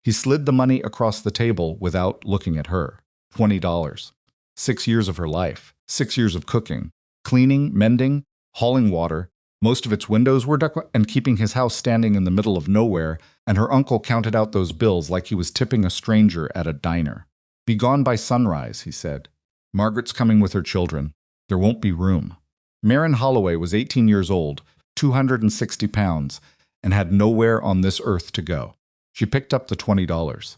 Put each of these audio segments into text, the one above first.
He slid the money across the table without looking at her. $20. 6 years of her life. 6 years of cooking, cleaning, mending, hauling water. Most of its windows were dark and keeping his house standing in the middle of nowhere, and her uncle counted out those bills like he was tipping a stranger at a diner. "Be gone by sunrise," he said. "Margaret's coming with her children. There won't be room." Maren Holloway was 18 years old, 260 pounds, and had nowhere on this earth to go. She picked up the $20.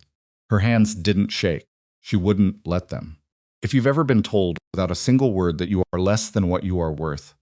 Her hands didn't shake. She wouldn't let them. If you've ever been told without a single word that you are less than what you are worth,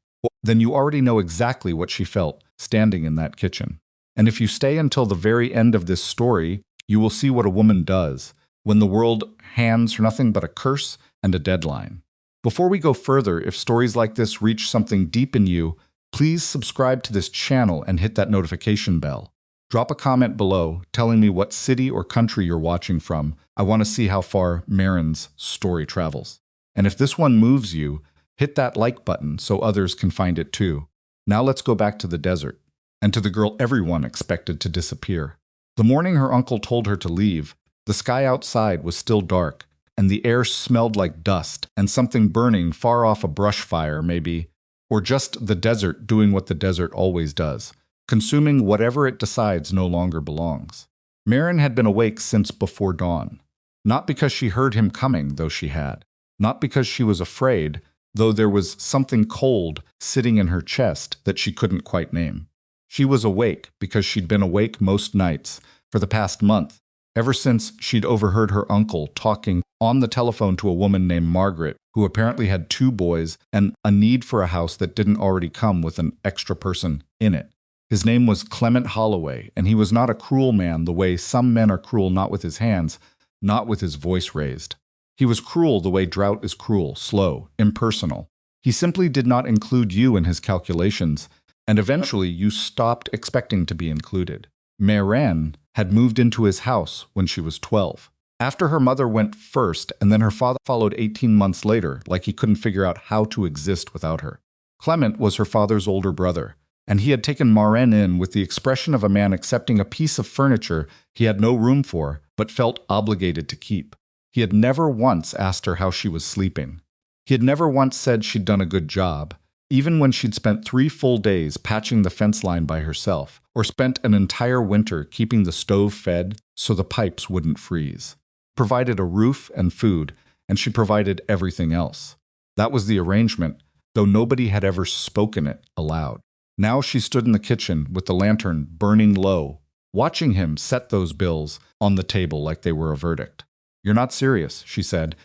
then you already know exactly what she felt standing in that kitchen. And if you stay until the very end of this story, you will see what a woman does when the world hands her nothing but a curse and a deadline. Before we go further, if stories like this reach something deep in you, please subscribe to this channel and hit that notification bell. Drop a comment below telling me what city or country you're watching from. I want to see how far Maren's story travels. And if this one moves you, hit that like button so others can find it too. Now let's go back to the desert, and to the girl everyone expected to disappear. The morning her uncle told her to leave, the sky outside was still dark, and the air smelled like dust and something burning far off, a brush fire maybe, or just the desert doing what the desert always does, consuming whatever it decides no longer belongs. Maren had been awake since before dawn, not because she heard him coming, though she had, not because she was afraid, though there was something cold sitting in her chest that she couldn't quite name. She was awake because she'd been awake most nights for the past month, ever since she'd overheard her uncle talking on the telephone to a woman named Margaret, who apparently had 2 boys and a need for a house that didn't already come with an extra person in it. His name was Clement Holloway, and he was not a cruel man the way some men are cruel, not with his hands, not with his voice raised. He was cruel the way drought is cruel, slow, impersonal. He simply did not include you in his calculations, and eventually you stopped expecting to be included. Maren had moved into his house when she was 12. After her mother went first, and then her father followed 18 months later, like he couldn't figure out how to exist without her. Clement was her father's older brother, and he had taken Maren in with the expression of a man accepting a piece of furniture he had no room for, but felt obligated to keep. He had never once asked her how she was sleeping. He had never once said she'd done a good job, even when she'd spent 3 full days patching the fence line by herself, or spent an entire winter keeping the stove fed so the pipes wouldn't freeze. Provided a roof and food, and she provided everything else. That was the arrangement, though nobody had ever spoken it aloud. Now she stood in the kitchen with the lantern burning low, watching him set those bills on the table like they were a verdict. "You're not serious," she said.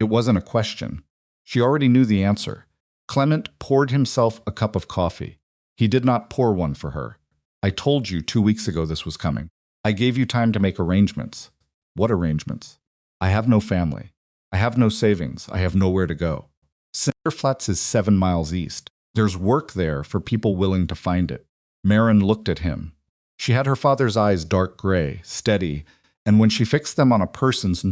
It wasn't a question. She already knew the answer. Clement poured himself a cup of coffee. He did not pour one for her. "I told you 2 weeks ago this was coming. I gave you time to make arrangements." "What arrangements?" "I have no family. I have no savings. I have nowhere to go. Cinder Flats is 7 miles east. There's work there for people willing to find it." Maren looked at him. She had her father's eyes dark gray, steady, and when she fixed them on a person's,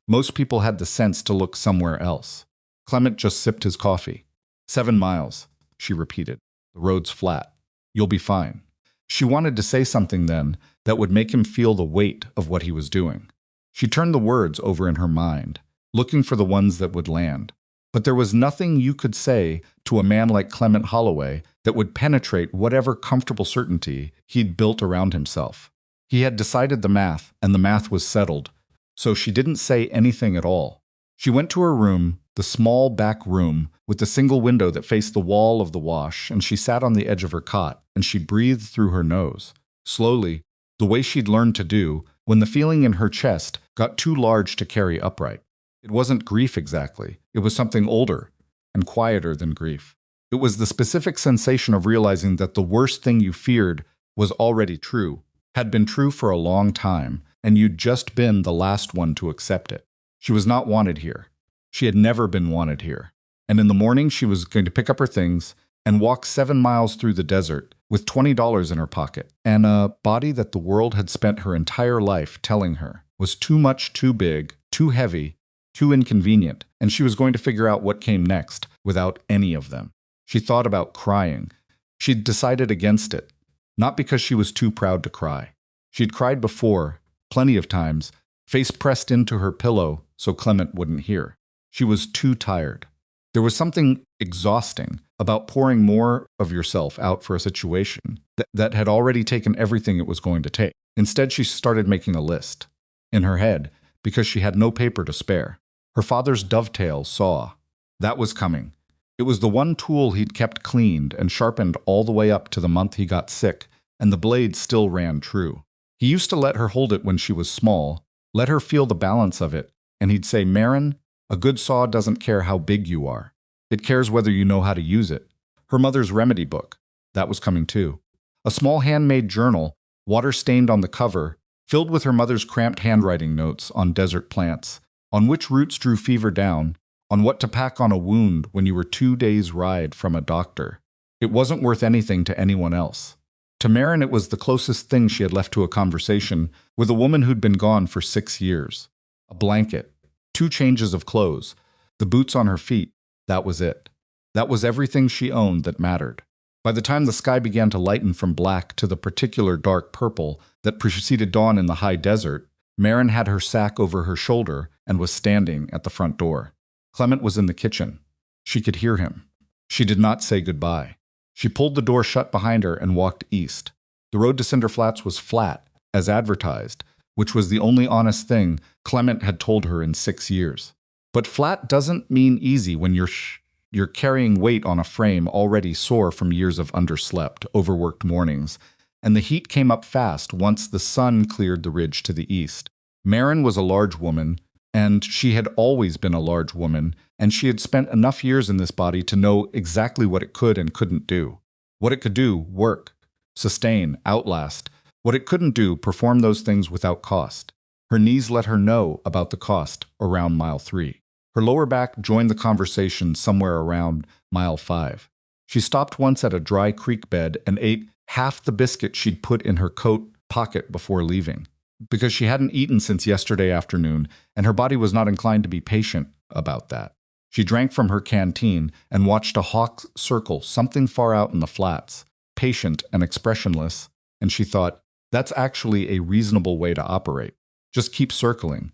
most people had the sense to look somewhere else. Clement just sipped his coffee. 7 miles, she repeated. "The road's flat. You'll be fine." She wanted to say something then that would make him feel the weight of what he was doing. She turned the words over in her mind, looking for the ones that would land. But there was nothing you could say to a man like Clement Holloway that would penetrate whatever comfortable certainty he'd built around himself. He had decided the math, and the math was settled, so she didn't say anything at all. She went to her room, the small back room, with the single window that faced the wall of the wash, and she sat on the edge of her cot, and she breathed through her nose, slowly, the way she'd learned to do, when the feeling in her chest got too large to carry upright. It wasn't grief exactly. It was something older and quieter than grief. It was the specific sensation of realizing that the worst thing you feared was already true, had been true for a long time, and you'd just been the last one to accept it. She was not wanted here. She had never been wanted here. And in the morning she was going to pick up her things and walk 7 miles through the desert with $20 in her pocket, and a body that the world had spent her entire life telling her was too much, too big, too heavy, too inconvenient, and she was going to figure out what came next without any of them. She thought about crying. She'd decided against it, not because she was too proud to cry. She'd cried before, plenty of times, face pressed into her pillow so Clement wouldn't hear. She was too tired. There was something exhausting about pouring more of yourself out for a situation that had already taken everything it was going to take. Instead, she started making a list in her head because she had no paper to spare. Her father's dovetail saw. That was coming. It was the one tool he'd kept cleaned and sharpened all the way up to the month he got sick, and the blade still ran true. He used to let her hold it when she was small, let her feel the balance of it, and he'd say, "Maren, a good saw doesn't care how big you are. It cares whether you know how to use it." Her mother's remedy book. That was coming too. A small handmade journal, water-stained on the cover, filled with her mother's cramped handwriting notes on desert plants, on which roots drew fever down, on what to pack on a wound when you were 2 days' ride from a doctor. It wasn't worth anything to anyone else. To Maren, it was the closest thing she had left to a conversation with a woman who'd been gone for 6 years. A blanket, 2 changes of clothes, the boots on her feet, that was it. That was everything she owned that mattered. By the time the sky began to lighten from black to the particular dark purple that preceded dawn in the high desert, Maren had her sack over her shoulder and was standing at the front door. Clement was in the kitchen. She could hear him. She did not say goodbye. She pulled the door shut behind her and walked east. The road to Cinder Flats was flat, as advertised, which was the only honest thing Clement had told her in 6 years. But flat doesn't mean easy when you're carrying weight on a frame already sore from years of underslept, overworked mornings, and the heat came up fast once the sun cleared the ridge to the east. Maren was a large woman, and she had always been a large woman, and she had spent enough years in this body to know exactly what it could and couldn't do. What it could do, work, sustain, outlast. What it couldn't do, perform those things without cost. Her knees let her know about the cost around mile 3. Her lower back joined the conversation somewhere around mile 5. She stopped once at a dry creek bed and ate half the biscuit she'd put in her coat pocket before leaving, because she hadn't eaten since yesterday afternoon, and her body was not inclined to be patient about that. She drank from her canteen and watched a hawk circle something far out in the flats, patient and expressionless, and she thought, that's actually a reasonable way to operate. Just keep circling.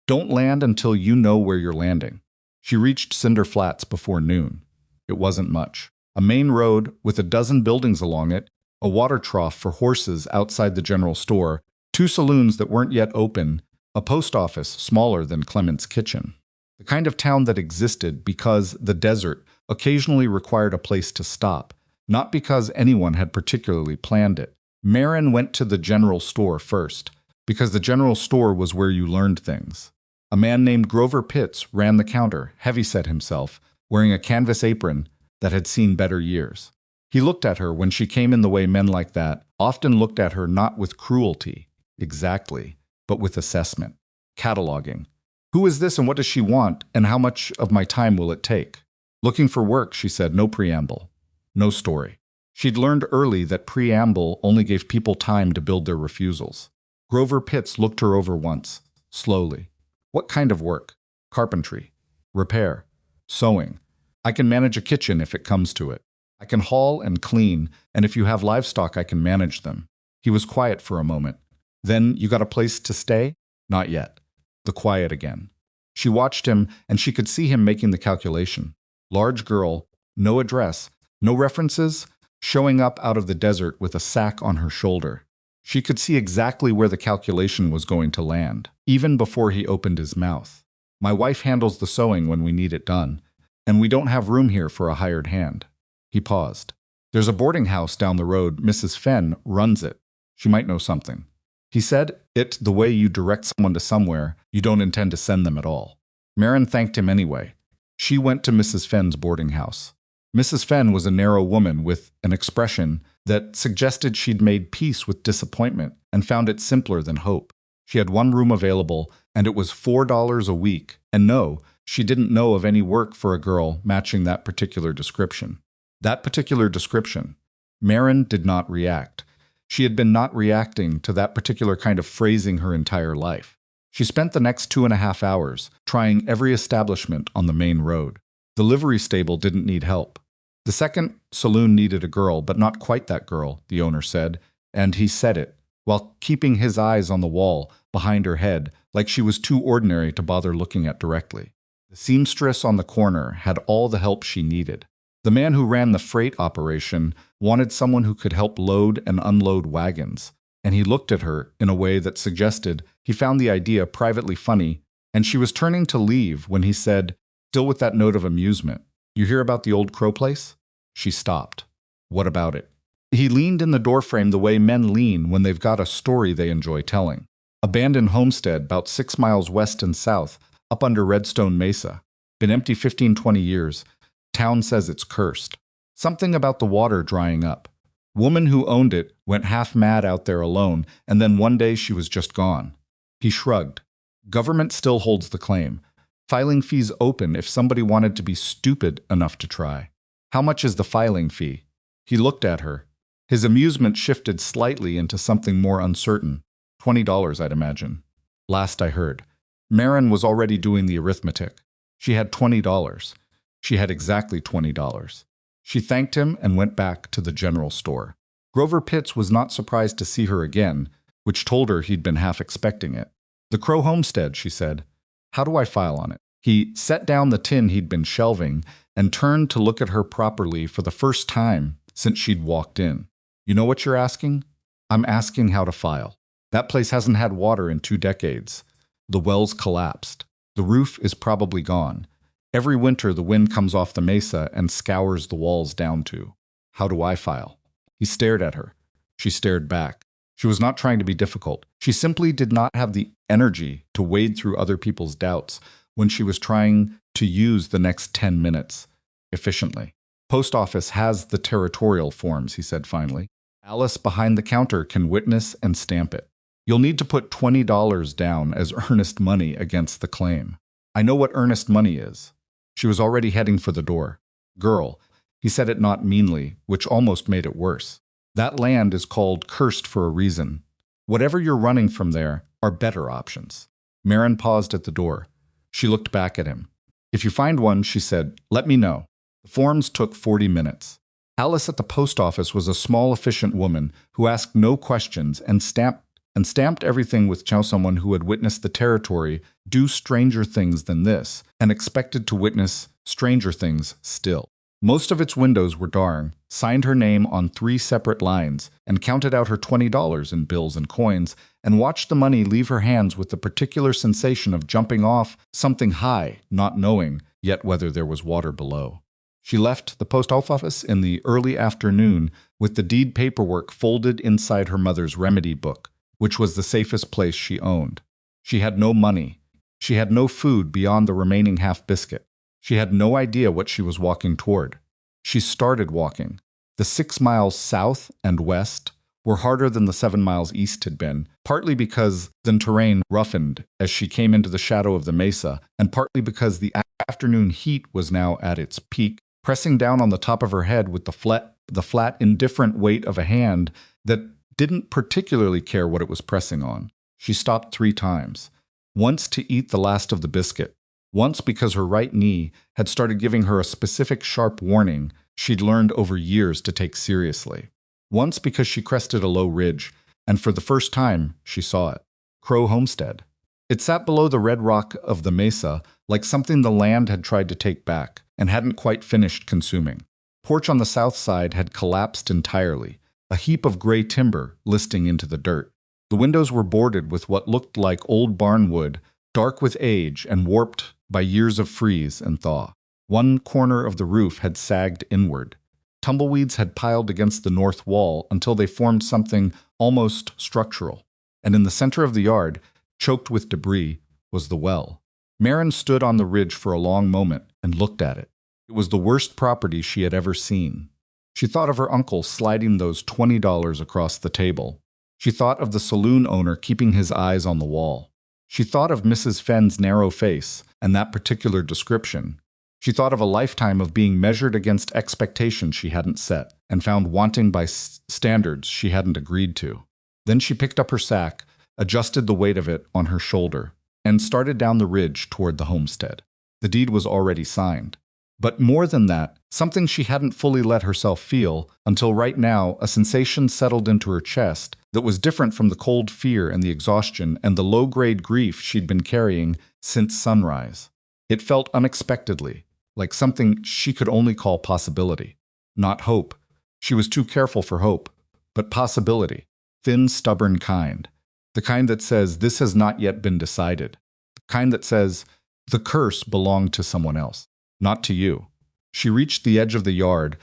Don't land until you know where you're landing. She reached Cinder Flats before noon. It wasn't much. A main road with a dozen buildings along it, a water trough for horses outside the general store, 2 saloons that weren't yet open, a post office smaller than Clement's kitchen. The kind of town that existed because the desert occasionally required a place to stop, not because anyone had particularly planned it. Maren went to the general store first, because the general store was where you learned things. A man named Grover Pitts ran the counter, heavyset himself, wearing a canvas apron that had seen better years. He looked at her when she came in the way men like that often looked at her, not with cruelty, exactly, but with assessment, cataloging. Who is this and what does she want, and how much of my time will it take? Looking for work, she said, no preamble, no story. She'd learned early that preamble only gave people time to build their refusals. Grover Pitts looked her over once, slowly. What kind of work? Carpentry, repair, sewing. I can manage a kitchen if it comes to it. I can haul and clean, and if you have livestock, I can manage them. He was quiet for a moment. Then, you got a place to stay? Not yet. The quiet again. She watched him, and she could see him making the calculation. Large girl, no address, no references, showing up out of the desert with a sack on her shoulder. She could see exactly where the calculation was going to land, even before he opened his mouth. My wife handles the sewing when we need it done, and we don't have room here for a hired hand. He paused. There's a boarding house down the road. Mrs. Fenn runs it. She might know something. He said it the way you direct someone to somewhere you don't intend to send them at all. Maren thanked him anyway. She went to Mrs. Fenn's boarding house. Mrs. Fenn was a narrow woman with an expression that suggested she'd made peace with disappointment and found it simpler than hope. She had 1 room available, and it was $4 a week, and no, she didn't know of any work for a girl matching that particular description. That particular description. Maren did not react. She had been not reacting to that particular kind of phrasing her entire life. She spent the next 2.5 hours trying every establishment on the main road. The livery stable didn't need help. The second saloon needed a girl, but not quite that girl, the owner said, and he said it, while keeping his eyes on the wall behind her head like she was too ordinary to bother looking at directly. The seamstress on the corner had all the help she needed. The man who ran the freight operation wanted someone who could help load and unload wagons, and he looked at her in a way that suggested he found the idea privately funny, and she was turning to leave when he said, still with that note of amusement, "You hear about the old Crow place?" She stopped. "What about it?" He leaned in the doorframe the way men lean when they've got a story they enjoy telling. "Abandoned homestead about 6 miles west and south, up under Redstone Mesa. Been empty 15-20 years. Town says it's cursed. Something about the water drying up. Woman who owned it went half mad out there alone, and then one day she was just gone." He shrugged. "Government still holds the claim. Filing fees open if somebody wanted to be stupid enough to try. How much is the filing fee?" He looked at her. His amusement shifted slightly into something more uncertain. $20, I'd imagine. Last I heard. Maren was already doing the arithmetic. She had $20. She had exactly $20. She thanked him and went back to the general store. Grover Pitts was not surprised to see her again, which told her he'd been half expecting it. "The Crow Homestead," she said. "How do I file on it?" He set down the tin he'd been shelving and turned to look at her properly for the first time since she'd walked in. "You know what you're asking? I'm asking how to file. That place hasn't had water in 2 decades. The well's collapsed. The roof is probably gone. Every winter the wind comes off the mesa and scours the walls down to. How do I file?" He stared at her. She stared back. She was not trying to be difficult. She simply did not have the energy to wade through other people's doubts when she was trying to use the next 10 minutes efficiently. "Post office has the territorial forms," he said finally. "Alice behind the counter can witness and stamp it. You'll need to put $20 down as earnest money against the claim." "I know what earnest money is." She was already heading for the door. "Girl," he said it not meanly, which almost made it worse. "That land is called cursed for a reason. Whatever you're running from there are better options." Maren paused at the door. She looked back at him. "If you find one," she said, "let me know." The forms took 40 minutes. Alice at the post office was a small, efficient woman who asked no questions and stamped everything with how someone who had witnessed the territory do stranger things than this and expected to witness stranger things still. Most of its windows were dark, signed her name on 3 separate lines, and counted out her $20 in bills and coins, and watched the money leave her hands with the particular sensation of jumping off something high, not knowing yet whether there was water below. She left the post office in the early afternoon with the deed paperwork folded inside her mother's remedy book, which was the safest place she owned. She had no money. She had no food beyond the remaining half biscuit. She had no idea what she was walking toward. She started walking. The 6 miles south and west were harder than the 7 miles east had been, partly because the terrain roughened as she came into the shadow of the mesa, and partly because the afternoon heat was now at its peak, pressing down on the top of her head with the flat, indifferent weight of a hand that didn't particularly care what it was pressing on. She stopped 3 times. Once to eat the last of the biscuit. Once because her right knee had started giving her a specific sharp warning she'd learned over years to take seriously. Once because she crested a low ridge, and for the first time she saw it. Crow Homestead. It sat below the red rock of the mesa like something the land had tried to take back and hadn't quite finished consuming. Porch on the south side had collapsed entirely, a heap of gray timber listing into the dirt. The windows were boarded with what looked like old barn wood, dark with age and warped by years of freeze and thaw. One corner of the roof had sagged inward. Tumbleweeds had piled against the north wall until they formed something almost structural. And in the center of the yard, choked with debris, was the well. Maren stood on the ridge for a long moment and looked at it. It was the worst property she had ever seen. She thought of her uncle sliding those $20 across the table. She thought of the saloon owner keeping his eyes on the wall. She thought of Mrs. Fenn's narrow face and that particular description. She thought of a lifetime of being measured against expectations she hadn't set and found wanting by standards she hadn't agreed to. Then she picked up her sack, adjusted the weight of it on her shoulder, and started down the ridge toward the homestead. The deed was already signed. But more than that, something she hadn't fully let herself feel until right now a sensation settled into her chest that was different from the cold fear and the exhaustion and the low-grade grief she'd been carrying since sunrise. It felt unexpectedly, like something she could only call possibility. Not hope. She was too careful for hope. But possibility. Thin, stubborn kind. The kind that says, this has not yet been decided. The kind that says, the curse belonged to someone else. Not to you. She reached the edge of the yard.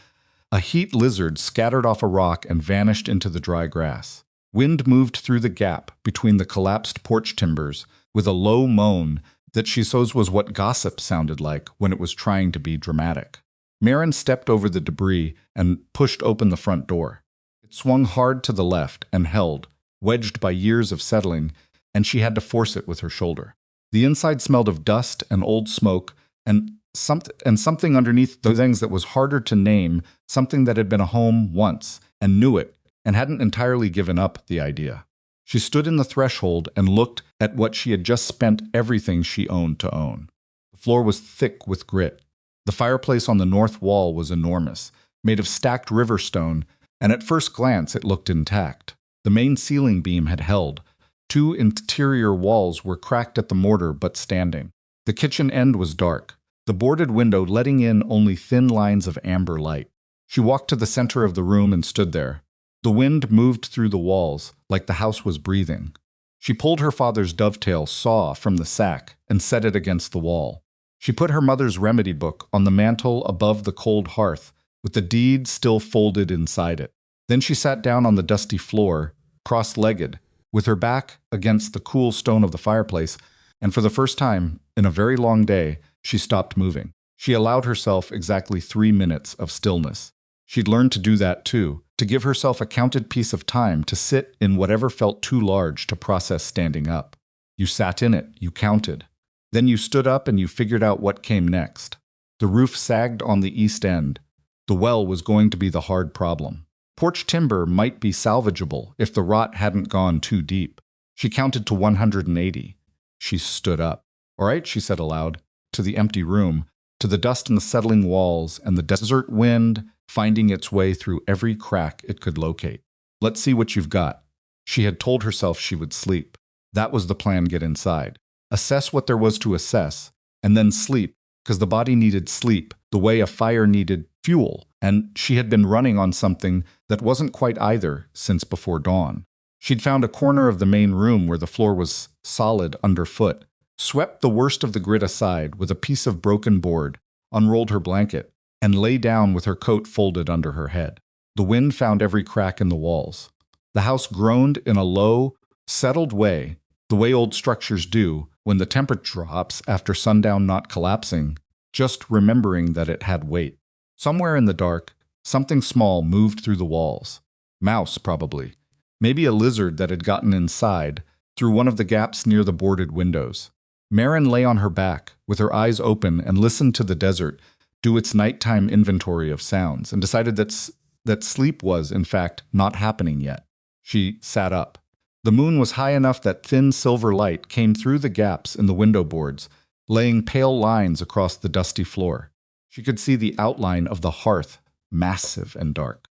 A heat lizard scattered off a rock and vanished into the dry grass. Wind moved through the gap between the collapsed porch timbers with a low moan that she says was what gossip sounded like when it was trying to be dramatic. Maren stepped over the debris and pushed open the front door. It swung hard to the left and held, wedged by years of settling, and she had to force it with her shoulder. The inside smelled of dust and old smoke and something underneath those things that was harder to name, something that had been a home once and knew it and hadn't entirely given up the idea. She stood in the threshold and looked at what she had just spent everything she owned to own. The floor was thick with grit. The fireplace on the north wall was enormous, made of stacked river stone, and at first glance it looked intact. The main ceiling beam had held. 2 interior walls were cracked at the mortar but standing. The kitchen end was dark, the boarded window letting in only thin lines of amber light. She walked to the center of the room and stood there. The wind moved through the walls, like the house was breathing. She pulled her father's dovetail saw from the sack and set it against the wall. She put her mother's remedy book on the mantel above the cold hearth, with the deed still folded inside it. Then she sat down on the dusty floor, cross-legged, with her back against the cool stone of the fireplace, and for the first time in a very long day, she stopped moving. She allowed herself exactly 3 minutes of stillness. She'd learned to do that too, to give herself a counted piece of time to sit in whatever felt too large to process standing up. You sat in it, you counted. Then you stood up and you figured out what came next. The roof sagged on the east end. The well was going to be the hard problem. Porch timber might be salvageable if the rot hadn't gone too deep. She counted to 180. She stood up. "All right," she said aloud, to the empty room, to the dust in the settling walls and the desert wind finding its way through every crack it could locate. "Let's see what you've got." She had told herself she would sleep. That was the plan: get inside. Assess what there was to assess, and then sleep, because the body needed sleep the way a fire needed fuel, and she had been running on something that wasn't quite either since before dawn. She'd found a corner of the main room where the floor was solid underfoot, swept the worst of the grit aside with a piece of broken board, unrolled her blanket, and lay down with her coat folded under her head. The wind found every crack in the walls. The house groaned in a low, settled way, the way old structures do when the temperature drops after sundown, not collapsing, just remembering that it had weight. Somewhere in the dark, something small moved through the walls. Mouse, probably. Maybe a lizard that had gotten inside, through one of the gaps near the boarded windows. Maren lay on her back, with her eyes open, and listened to the desert do its nighttime inventory of sounds, and decided that sleep was, in fact, not happening yet. She sat up. The moon was high enough that thin silver light came through the gaps in the window boards, laying pale lines across the dusty floor. She could see the outline of the hearth, massive and dark.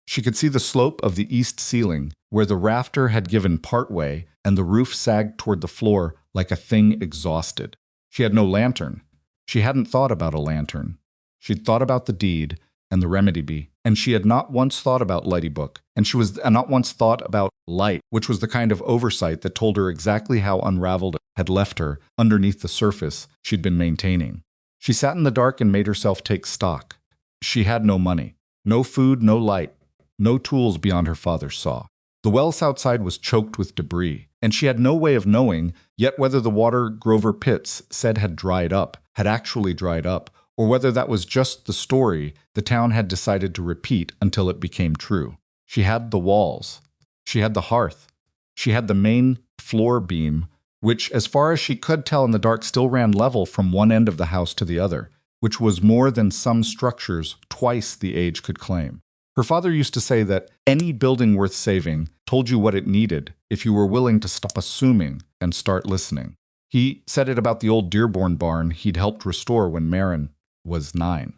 She could see the slope of the east ceiling, where the rafter had given part way and the roof sagged toward the floor like a thing exhausted. She had no lantern. She hadn't thought about a lantern. She'd thought about the deed and the remedy bee, and she had not once thought about Lighty Book, and she was not once thought about light, which was the kind of oversight that told her exactly how unraveled it had left her underneath the surface she'd been maintaining. She sat in the dark and made herself take stock. She had no money, no food, no light, no tools beyond her father's saw. The wells outside was choked with debris, and she had no way of knowing yet whether the water Grover Pitts said had dried up, had actually dried up, or whether that was just the story the town had decided to repeat until it became true. She had the walls. She had the hearth. She had the main floor beam, which, as far as she could tell in the dark, still ran level from one end of the house to the other, which was more than some structures twice the age could claim. Her father used to say that any building worth saving told you what it needed if you were willing to stop assuming and start listening. He said it about the old Dearborn barn he'd helped restore when Maren was 9.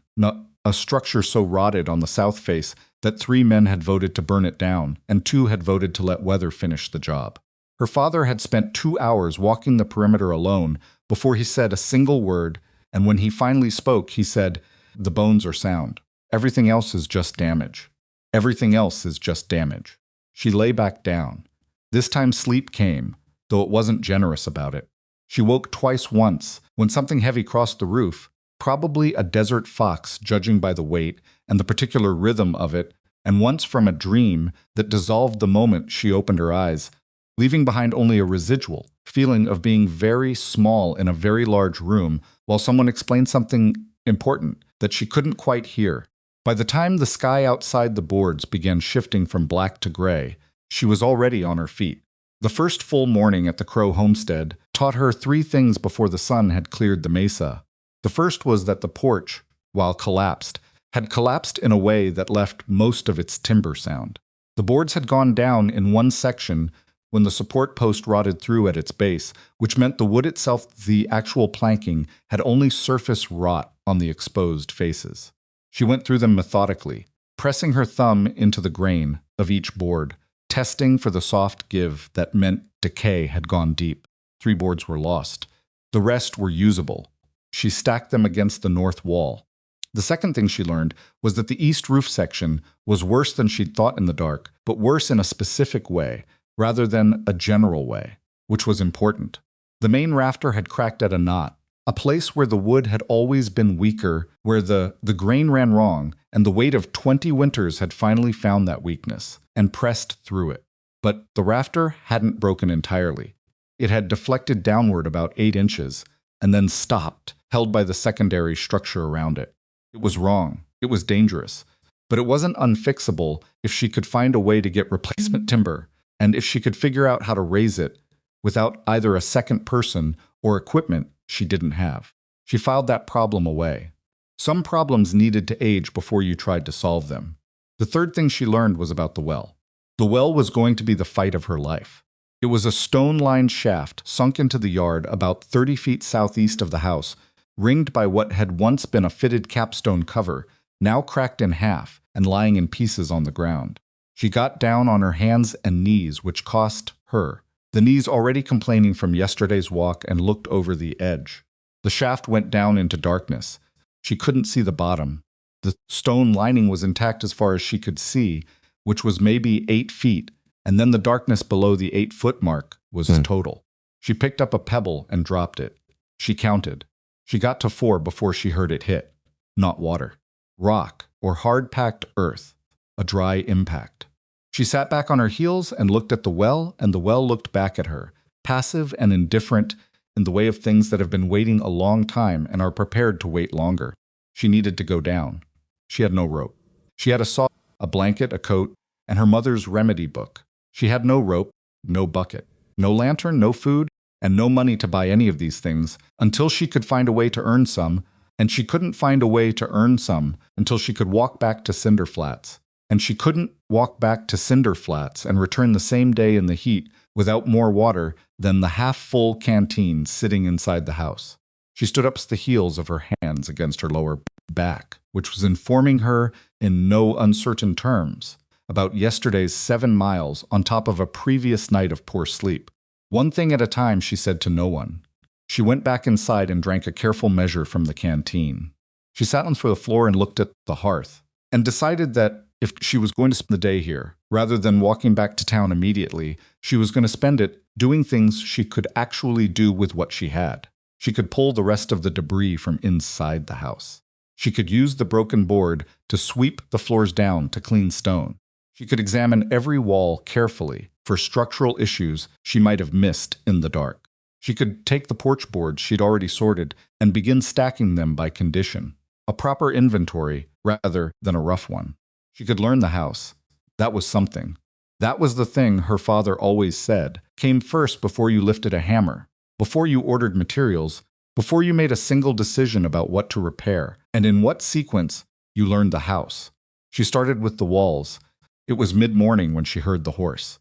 A structure so rotted on the south face that 3 men had voted to burn it down and 2 had voted to let weather finish the job. Her father had spent 2 hours walking the perimeter alone before he said a single word, and when he finally spoke, he said, "The bones are sound. Everything else is just damage. Everything else is just damage." She lay back down. This time sleep came, though it wasn't generous about it. She woke twice once when something heavy crossed the roof, probably a desert fox judging by the weight and the particular rhythm of it, and once from a dream that dissolved the moment she opened her eyes, leaving behind only a residual feeling of being very small in a very large room while someone explained something important that she couldn't quite hear. By the time the sky outside the boards began shifting from black to gray, she was already on her feet. The first full morning at the Crow homestead taught her 3 things before the sun had cleared the mesa. The first was that the porch, while collapsed, had collapsed in a way that left most of its timber sound. The boards had gone down in one section when the support post rotted through at its base, which meant the wood itself, the actual planking, had only surface rot on the exposed faces. She went through them methodically, pressing her thumb into the grain of each board, testing for the soft give that meant decay had gone deep. 3 boards were lost. The rest were usable. She stacked them against the north wall. The second thing she learned was that the east roof section was worse than she'd thought in the dark, but worse in a specific way, rather than a general way, which was important. The main rafter had cracked at a knot, a place where the wood had always been weaker, where the grain ran wrong, and the weight of 20 winters had finally found that weakness and pressed through it. But the rafter hadn't broken entirely. It had deflected downward about 8 inches, and then stopped, held by the secondary structure around it. It was wrong. It was dangerous. But it wasn't unfixable if she could find a way to get replacement timber, and if she could figure out how to raise it without either a second person or equipment she didn't have. She filed that problem away. Some problems needed to age before you tried to solve them. The third thing she learned was about the well. The well was going to be the fight of her life. It was a stone-lined shaft sunk into the yard about 30 feet southeast of the house, ringed by what had once been a fitted capstone cover, now cracked in half and lying in pieces on the ground. She got down on her hands and knees, which cost her, the knees already complaining from yesterday's walk, and looked over the edge. The shaft went down into darkness. She couldn't see the bottom. The stone lining was intact as far as she could see, which was maybe 8 feet, and then the darkness below the 8-foot mark was total. She picked up a pebble and dropped it. She counted. She got to 4 before she heard it hit. Not water. Rock, or hard-packed earth. A dry impact. She sat back on her heels and looked at the well, and the well looked back at her, passive and indifferent in the way of things that have been waiting a long time and are prepared to wait longer. She needed to go down. She had no rope. She had a saw, a blanket, a coat, and her mother's remedy book. She had no rope, no bucket, no lantern, no food, and no money to buy any of these things until she could find a way to earn some, and she couldn't find a way to earn some until she could walk back to Cinder Flats. And she couldn't walk back to Cinder Flats and return the same day in the heat without more water than the half-full canteen sitting inside the house. She stood up to the heels of her hands against her lower back, which was informing her in no uncertain terms about yesterday's 7 miles on top of a previous night of poor sleep. One thing at a time, she said to no one. She went back inside and drank a careful measure from the canteen. She sat on the floor and looked at the hearth, and decided that if she was going to spend the day here, rather than walking back to town immediately, she was going to spend it doing things she could actually do with what she had. She could pull the rest of the debris from inside the house. She could use the broken board to sweep the floors down to clean stone. She could examine every wall carefully for structural issues she might have missed in the dark. She could take the porch boards she'd already sorted and begin stacking them by condition, a proper inventory rather than a rough one. She could learn the house. That was something. That was the thing her father always said came first before you lifted a hammer, before you ordered materials, before you made a single decision about what to repair, and in what sequence you learned the house. She started with the walls. It was mid-morning when she heard the horse.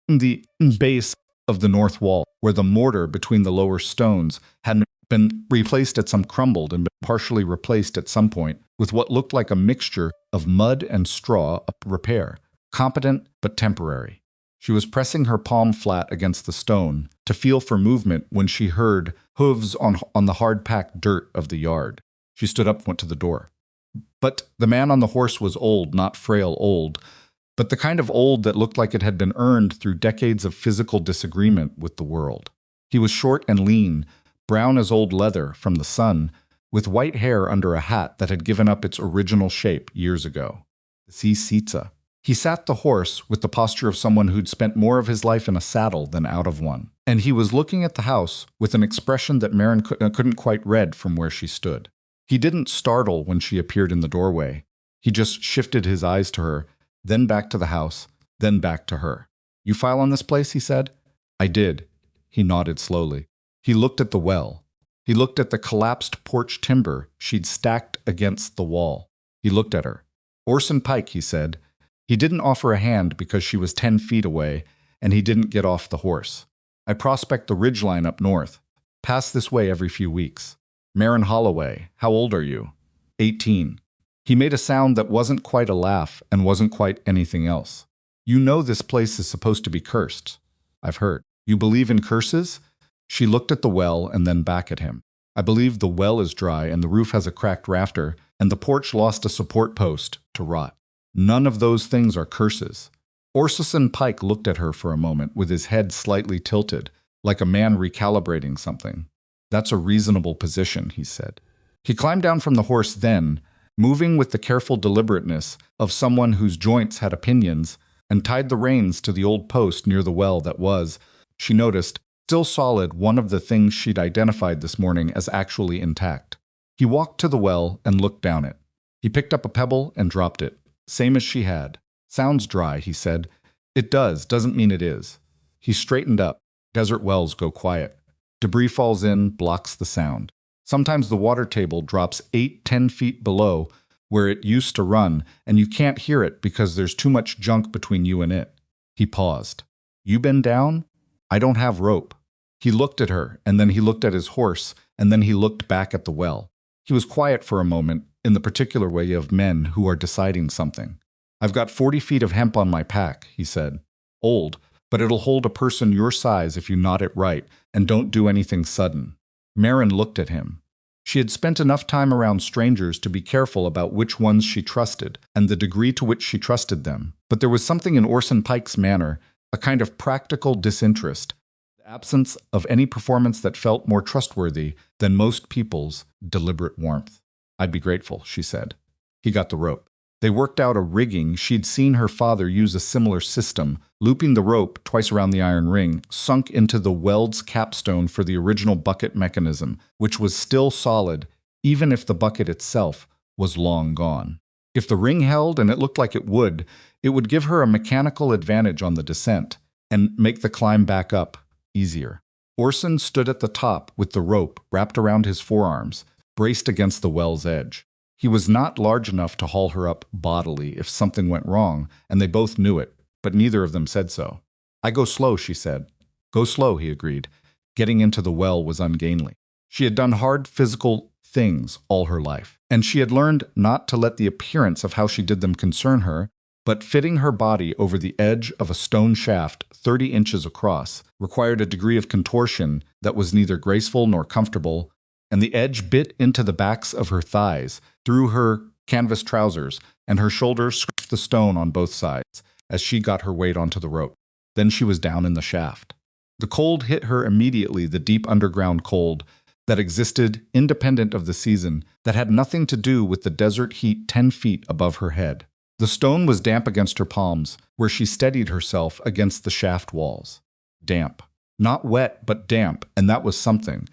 In the base of the north wall, where the mortar between the lower stones had been replaced at some crumbled and been partially replaced at some point with what looked like a mixture of mud and straw, a repair, competent but temporary. She was pressing her palm flat against the stone to feel for movement when she heard hooves on the hard-packed dirt of the yard. She stood up and went to the door. But the man on the horse was old, not frail old, but the kind of old that looked like it had been earned through decades of physical disagreement with the world. He was short and lean, brown as old leather from the sun, with white hair under a hat that had given up its original shape years ago. Sitsa. He sat the horse with the posture of someone who'd spent more of his life in a saddle than out of one, and he was looking at the house with an expression that Maren couldn't quite read from where she stood. He didn't startle when she appeared in the doorway. He just shifted his eyes to her, then back to the house, then back to her. "You file on this place?" he said. "I did." He nodded slowly. He looked at the well. He looked at the collapsed porch timber she'd stacked against the wall. He looked at her. "Orson Pike," he said. He didn't offer a hand because she was 10 feet away, and he didn't get off the horse. "I prospect the ridgeline up north. Pass this way every few weeks. Maren Holloway, how old are you?" 18. He made a sound that wasn't quite a laugh and wasn't quite anything else. "You know this place is supposed to be cursed. I've heard. You believe in curses?" She looked at the well and then back at him. "I believe the well is dry and the roof has a cracked rafter and the porch lost a support post to rot. None of those things are curses." Orson Pike looked at her for a moment with his head slightly tilted, like a man recalibrating something. "That's a reasonable position," he said. He climbed down from the horse then, moving with the careful deliberateness of someone whose joints had opinions, and tied the reins to the old post near the well that was, she noticed, still solid, one of the things she'd identified this morning as actually intact. He walked to the well and looked down it. He picked up a pebble and dropped it, same as she had. "Sounds dry," he said. "It does, doesn't mean it is." He straightened up. Desert wells go quiet. Debris falls in, blocks the sound. Sometimes the water table drops 8-10 feet below where it used to run, and you can't hear it because there's too much junk between you and it. He paused. "You been down?" "I don't have rope." He looked at her, and then he looked at his horse, and then he looked back at the well. He was quiet for a moment, in the particular way of men who are deciding something. "I've got 40 feet of hemp on my pack," he said. "Old, but it'll hold a person your size if you knot it right and don't do anything sudden." Maren looked at him. She had spent enough time around strangers to be careful about which ones she trusted and the degree to which she trusted them, but there was something in Orson Pike's manner, a kind of practical disinterest, the absence of any performance that felt more trustworthy than most people's deliberate warmth. "I'd be grateful," she said. He got the rope. They worked out a rigging. She'd seen her father use a similar system, looping the rope twice around the iron ring, sunk into the weld's capstone for the original bucket mechanism, which was still solid, even if the bucket itself was long gone. If the ring held, and it looked like it would give her a mechanical advantage on the descent and make the climb back up easier. Orson stood at the top with the rope wrapped around his forearms, braced against the well's edge. He was not large enough to haul her up bodily if something went wrong, and they both knew it, but neither of them said so. "I go slow," she said. "Go slow," he agreed. Getting into the well was ungainly. She had done hard physical things all her life, and she had learned not to let the appearance of how she did them concern her, but fitting her body over the edge of a stone shaft 30 inches across required a degree of contortion that was neither graceful nor comfortable, and the edge bit into the backs of her thighs, through her canvas trousers, and her shoulders scraped the stone on both sides as she got her weight onto the rope. Then she was down in the shaft. The cold hit her immediately, the deep underground cold that existed independent of the season, that had nothing to do with the desert heat 10 feet above her head. The stone was damp against her palms, where she steadied herself against the shaft walls. Damp. Not wet, but damp, and that was something.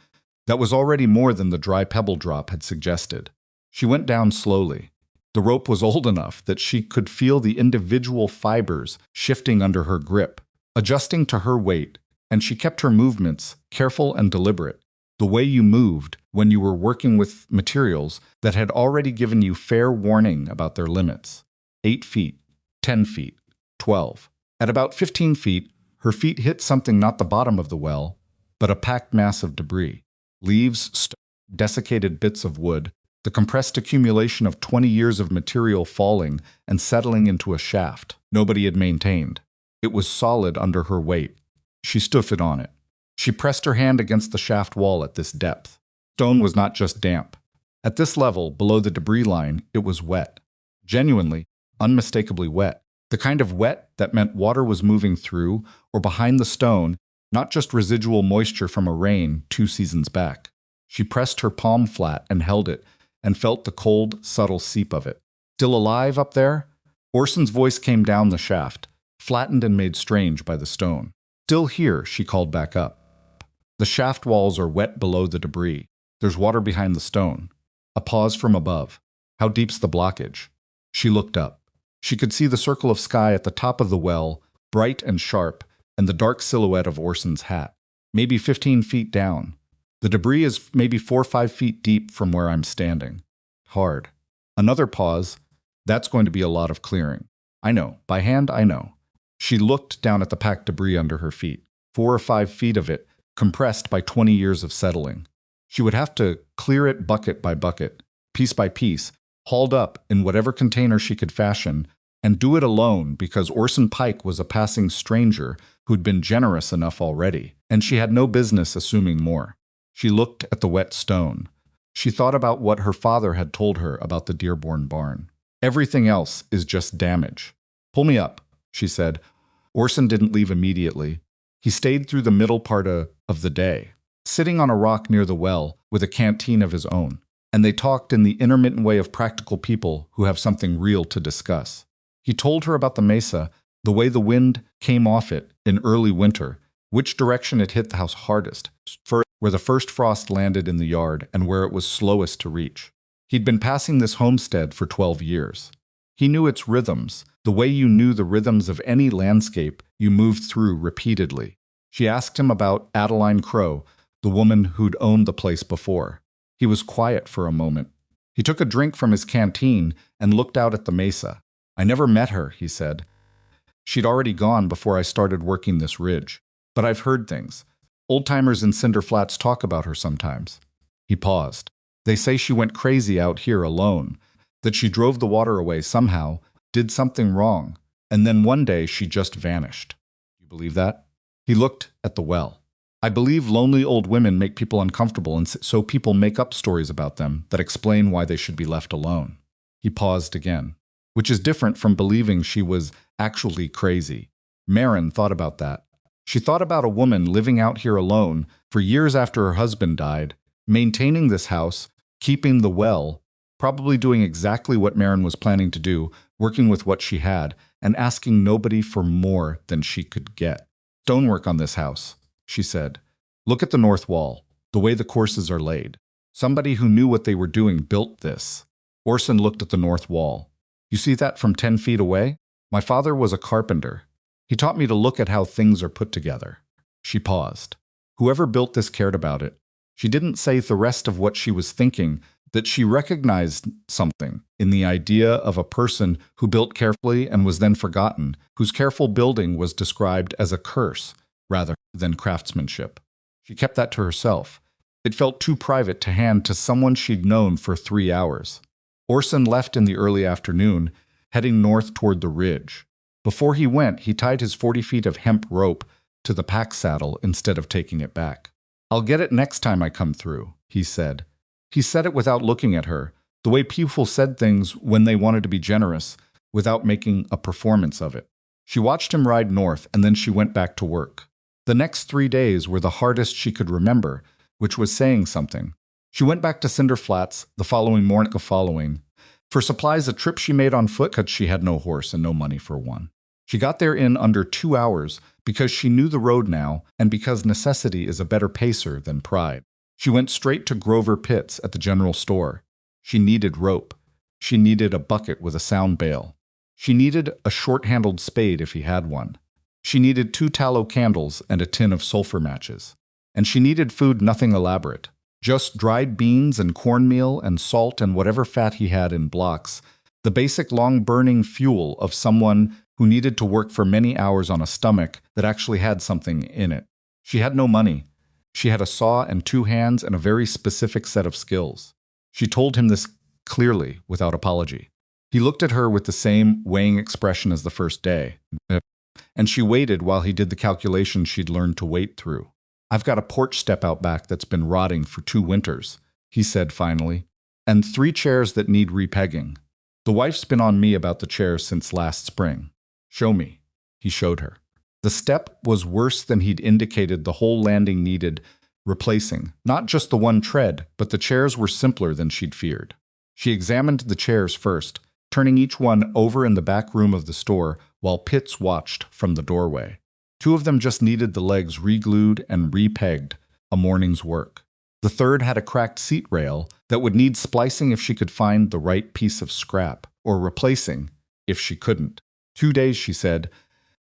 That was already more than the dry pebble drop had suggested. She went down slowly. The rope was old enough that she could feel the individual fibers shifting under her grip, adjusting to her weight, and she kept her movements careful and deliberate, the way you moved when you were working with materials that had already given you fair warning about their limits. 8 feet, 10 feet, 12. At about 15 feet, her feet hit something not the bottom of the well, but a packed mass of debris. Leaves, desiccated bits of wood, the compressed accumulation of 20 years of material falling and settling into a shaft nobody had maintained. It was solid under her weight. She stood on it. She pressed her hand against the shaft wall at this depth. Stone was not just damp. At this level, below the debris line, it was wet. Genuinely, unmistakably wet. The kind of wet that meant water was moving through or behind the stone, not just residual moisture from a rain 2 seasons back. She pressed her palm flat and held it, and felt the cold, subtle seep of it. Still alive up there? Orson's voice came down the shaft, flattened and made strange by the stone. Still here, she called back up. The shaft walls are wet below the debris. There's water behind the stone. A pause from above. How deep's the blockage? She looked up. She could see the circle of sky at the top of the well, bright and sharp, and the dark silhouette of Orson's hat. Maybe 15 feet down. The debris is maybe 4 or 5 feet deep from where I'm standing. Hard. Another pause. That's going to be a lot of clearing. I know. By hand, I know. She looked down at the packed debris under her feet. 4 or 5 feet of it, compressed by 20 years of settling. She would have to clear it bucket by bucket, piece by piece, hauled up in whatever container she could fashion, and do it alone because Orson Pike was a passing stranger who'd been generous enough already, and she had no business assuming more. She looked at the wet stone. She thought about what her father had told her about the Dearborn barn. Everything else is just damage. Pull me up, she said. Orson didn't leave immediately. He stayed through the middle part of the day, sitting on a rock near the well with a canteen of his own, and they talked in the intermittent way of practical people who have something real to discuss. He told her about the mesa, the way the wind came off it in early winter, which direction it hit the house hardest, where the first frost landed in the yard and where it was slowest to reach. He'd been passing this homestead for 12 years. He knew its rhythms, the way you knew the rhythms of any landscape you moved through repeatedly. She asked him about Adeline Crow, the woman who'd owned the place before. He was quiet for a moment. He took a drink from his canteen and looked out at the mesa. I never met her, he said. She'd already gone before I started working this ridge. But I've heard things. Old-timers in Cinder Flats talk about her sometimes. He paused. They say she went crazy out here alone, that she drove the water away somehow, did something wrong, and then one day she just vanished. You believe that? He looked at the well. I believe lonely old women make people uncomfortable, and so people make up stories about them that explain why they should be left alone. He paused again, which is different from believing she was actually crazy. Maren thought about that. She thought about a woman living out here alone for years after her husband died, maintaining this house, keeping the well, probably doing exactly what Maren was planning to do, working with what she had, and asking nobody for more than she could get. Stonework on this house, she said. Look at the north wall, the way the courses are laid. Somebody who knew what they were doing built this. Orson looked at the north wall. You see that from 10 feet away? My father was a carpenter. He taught me to look at how things are put together. She paused. Whoever built this cared about it. She didn't say the rest of what she was thinking, that she recognized something in the idea of a person who built carefully and was then forgotten, whose careful building was described as a curse rather than craftsmanship. She kept that to herself. It felt too private to hand to someone she'd known for 3 hours. Orson left in the early afternoon, heading north toward the ridge. Before he went, he tied his 40 feet of hemp rope to the pack saddle instead of taking it back. I'll get it next time I come through, he said. He said it without looking at her, the way people said things when they wanted to be generous, without making a performance of it. She watched him ride north, and then she went back to work. The next 3 days were the hardest she could remember, which was saying something. She went back to Cinder Flats the following morning. For supplies, a trip she made on foot because she had no horse and no money for one. She got there in under 2 hours because she knew the road now and because necessity is a better pacer than pride. She went straight to Grover Pitts at the general store. She needed rope. She needed a bucket with a sound bale. She needed a short-handled spade if he had one. She needed 2 tallow candles and a tin of sulfur matches. And she needed food nothing elaborate. Just dried beans and cornmeal and salt and whatever fat he had in blocks, the basic long-burning fuel of someone who needed to work for many hours on a stomach that actually had something in it. She had no money. She had a saw and 2 hands and a very specific set of skills. She told him this clearly, without apology. He looked at her with the same weighing expression as the first day, and she waited while he did the calculations she'd learned to wait through. "I've got a porch step out back that's been rotting for 2 winters, he said finally, "and 3 chairs that need repegging. The wife's been on me about the chairs since last spring. Show me." He showed her. The step was worse than he'd indicated. The whole landing needed replacing. Not just the one tread, but the chairs were simpler than she'd feared. She examined the chairs first, turning each one over in the back room of the store while Pitts watched from the doorway. 2 of them just needed the legs re-glued and re-pegged, a morning's work. The third had a cracked seat rail that would need splicing if she could find the right piece of scrap, or replacing if she couldn't. 2 days, she said,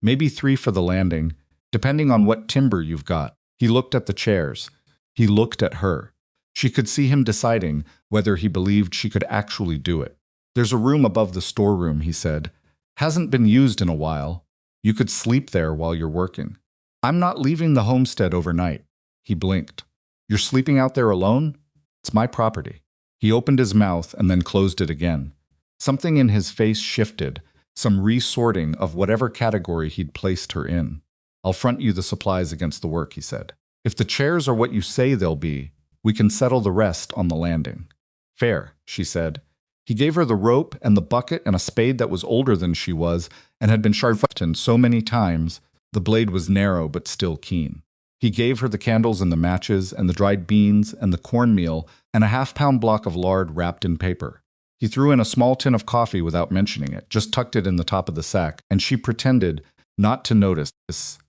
maybe 3 for the landing, depending on what timber you've got. He looked at the chairs. He looked at her. She could see him deciding whether he believed she could actually do it. "There's a room above the storeroom," he said. "Hasn't been used in a while. You could sleep there while you're working." "I'm not leaving the homestead overnight." He blinked. "You're sleeping out there alone? It's my property." He opened his mouth and then closed it again. Something in his face shifted, some resorting of whatever category he'd placed her in. "I'll front you the supplies against the work," he said. "If the chairs are what you say they'll be, we can settle the rest on the landing." "Fair," she said. He gave her the rope and the bucket and a spade that was older than she was and had been sharpened so many times the blade was narrow but still keen. He gave her the candles and the matches and the dried beans and the cornmeal and a half-pound block of lard wrapped in paper. He threw in a small tin of coffee without mentioning it, just tucked it in the top of the sack, and she pretended not to notice this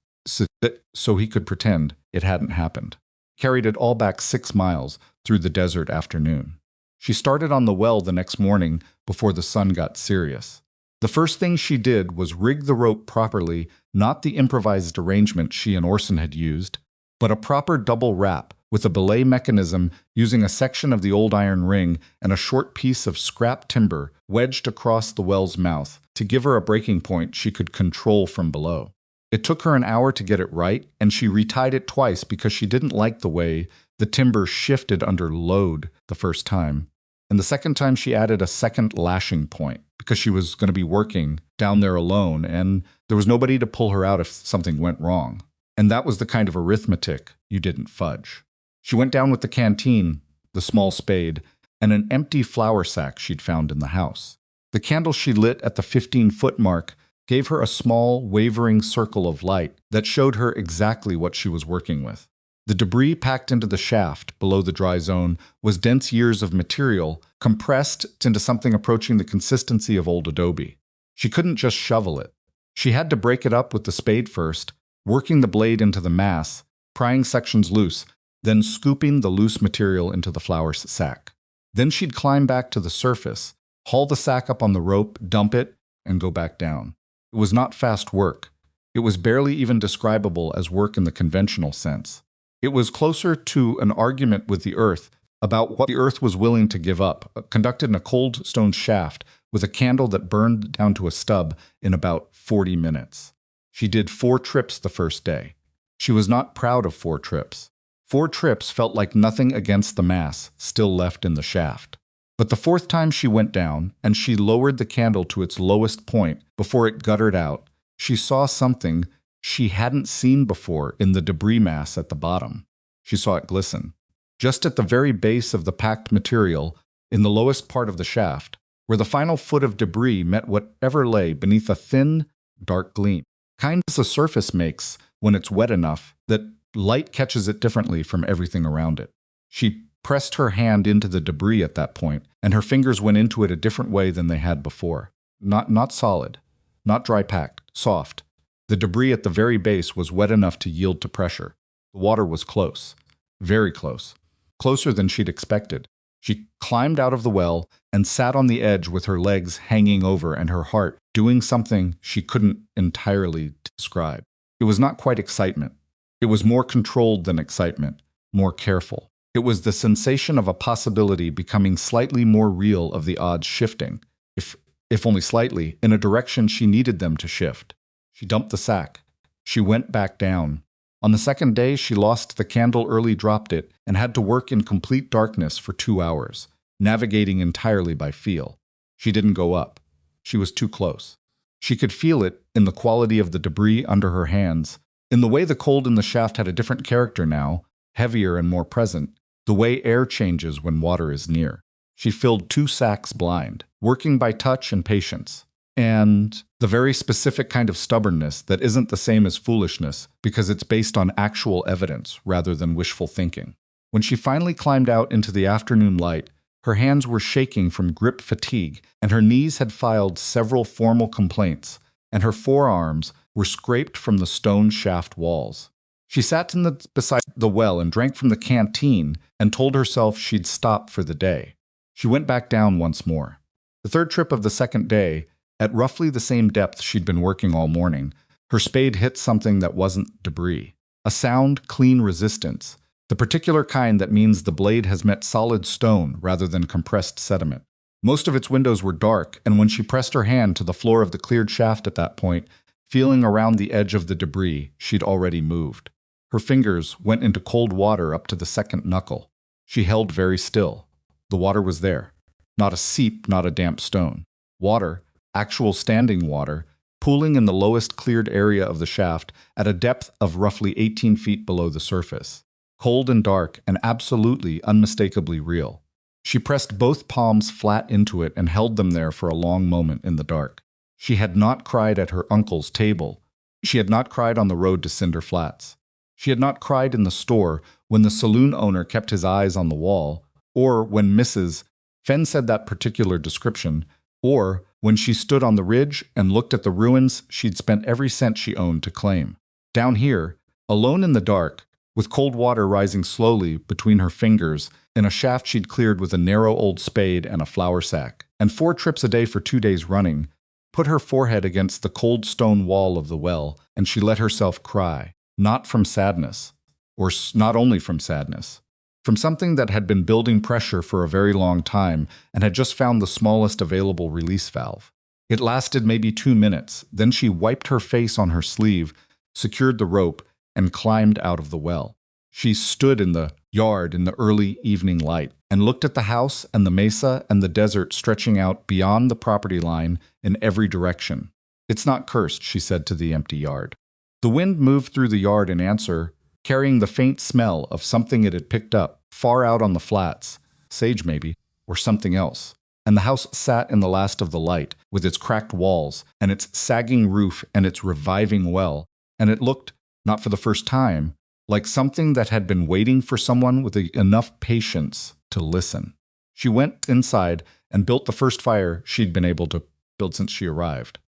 so he could pretend it hadn't happened. Carried it all back 6 miles through the desert afternoon. She started on the well the next morning before the sun got serious. The first thing she did was rig the rope properly, not the improvised arrangement she and Orson had used, but a proper double wrap with a belay mechanism using a section of the old iron ring and a short piece of scrap timber wedged across the well's mouth to give her a breaking point she could control from below. It took her an hour to get it right, and she retied it twice because she didn't like the way the timber shifted under load the first time. And the second time she added a second lashing point because she was going to be working down there alone and there was nobody to pull her out if something went wrong. And that was the kind of arithmetic you didn't fudge. She went down with the canteen, the small spade, and an empty flour sack she'd found in the house. The candle she lit at the 15-foot mark gave her a small, wavering circle of light that showed her exactly what she was working with. The debris packed into the shaft below the dry zone was dense years of material compressed into something approaching the consistency of old adobe. She couldn't just shovel it. She had to break it up with the spade first, working the blade into the mass, prying sections loose, then scooping the loose material into the flour sack. Then she'd climb back to the surface, haul the sack up on the rope, dump it, and go back down. It was not fast work. It was barely even describable as work in the conventional sense. It was closer to an argument with the earth about what the earth was willing to give up, conducted in a cold stone shaft with a candle that burned down to a stub in about 40 minutes. She did 4 trips the first day. She was not proud of 4 trips. 4 trips felt like nothing against the mass still left in the shaft. But the 4th time she went down, and she lowered the candle to its lowest point before it guttered out, she saw something she hadn't seen before in the debris mass at the bottom. She saw it glisten. Just at the very base of the packed material, in the lowest part of the shaft, where the final foot of debris met whatever lay beneath a thin, dark gleam, kind as the surface makes when it's wet enough that light catches it differently from everything around it. She pressed her hand into the debris at that point, and her fingers went into it a different way than they had before. Not solid, not dry-packed, soft. The debris at the very base was wet enough to yield to pressure. The water was close, very close, closer than she'd expected. She climbed out of the well and sat on the edge with her legs hanging over and her heart doing something she couldn't entirely describe. It was not quite excitement. It was more controlled than excitement, more careful. It was the sensation of a possibility becoming slightly more real, of the odds shifting, if only slightly, in a direction she needed them to shift. She dumped the sack. She went back down. On the second day, she lost the candle early, dropped it, and had to work in complete darkness for 2 hours, navigating entirely by feel. She didn't go up. She was too close. She could feel it in the quality of the debris under her hands, in the way the cold in the shaft had a different character now, heavier and more present, the way air changes when water is near. She filled 2 sacks blind, working by touch and patience. And the very specific kind of stubbornness that isn't the same as foolishness because it's based on actual evidence rather than wishful thinking. When she finally climbed out into the afternoon light, her hands were shaking from grip fatigue, and her knees had filed several formal complaints, and her forearms were scraped from the stone shaft walls. She sat beside the well and drank from the canteen and told herself she'd stop for the day. She went back down once more. The third trip of the second day, at roughly the same depth she'd been working all morning, her spade hit something that wasn't debris. A sound, clean resistance, the particular kind that means the blade has met solid stone rather than compressed sediment. Most of its windows were dark, and when she pressed her hand to the floor of the cleared shaft at that point, feeling around the edge of the debris, she'd already moved. Her fingers went into cold water up to the second knuckle. She held very still. The water was there. Not a seep, not a damp stone. Water, actual standing water, pooling in the lowest cleared area of the shaft at a depth of roughly 18 feet below the surface. Cold and dark and absolutely unmistakably real. She pressed both palms flat into it and held them there for a long moment in the dark. She had not cried at her uncle's table. She had not cried on the road to Cinder Flats. She had not cried in the store when the saloon owner kept his eyes on the wall, or when Mrs. Fenn said that particular description, or when she stood on the ridge and looked at the ruins she'd spent every cent she owned to claim. Down here, alone in the dark, with cold water rising slowly between her fingers in a shaft she'd cleared with a narrow old spade and a flour sack, and 4 trips a day for 2 days running, put her forehead against the cold stone wall of the well, and she let herself cry, not from sadness, or not only from sadness, from something that had been building pressure for a very long time and had just found the smallest available release valve. It lasted maybe 2 minutes, then she wiped her face on her sleeve, secured the rope, and climbed out of the well. She stood in the yard in the early evening light and looked at the house and the mesa and the desert stretching out beyond the property line in every direction. "It's not cursed," she said to the empty yard. The wind moved through the yard in answer, carrying the faint smell of something it had picked up far out on the flats, sage maybe, or something else. And the house sat in the last of the light, with its cracked walls, and its sagging roof and its reviving well, and it looked, not for the first time, like something that had been waiting for someone with enough patience to listen. She went inside and built the first fire she'd been able to build since she arrived.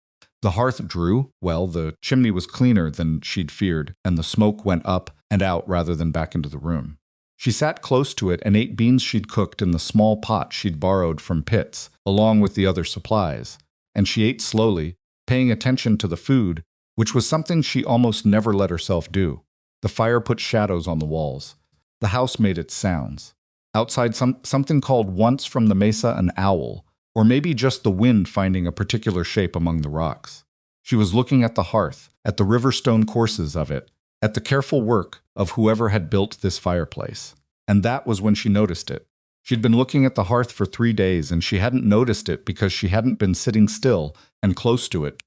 The hearth drew, well, the chimney was cleaner than she'd feared, and the smoke went up and out rather than back into the room. She sat close to it and ate beans she'd cooked in the small pot she'd borrowed from Pitt's, along with the other supplies, and she ate slowly, paying attention to the food, which was something she almost never let herself do. The fire put shadows on the walls. The house made its sounds. Outside, something called once from the mesa an owl, or maybe just the wind finding a particular shape among the rocks. She was looking at the hearth, at the river stone courses of it, at the careful work of whoever had built this fireplace. And that was when she noticed it. She'd been looking at the hearth for 3 days, and she hadn't noticed it because she hadn't been sitting still and close to it,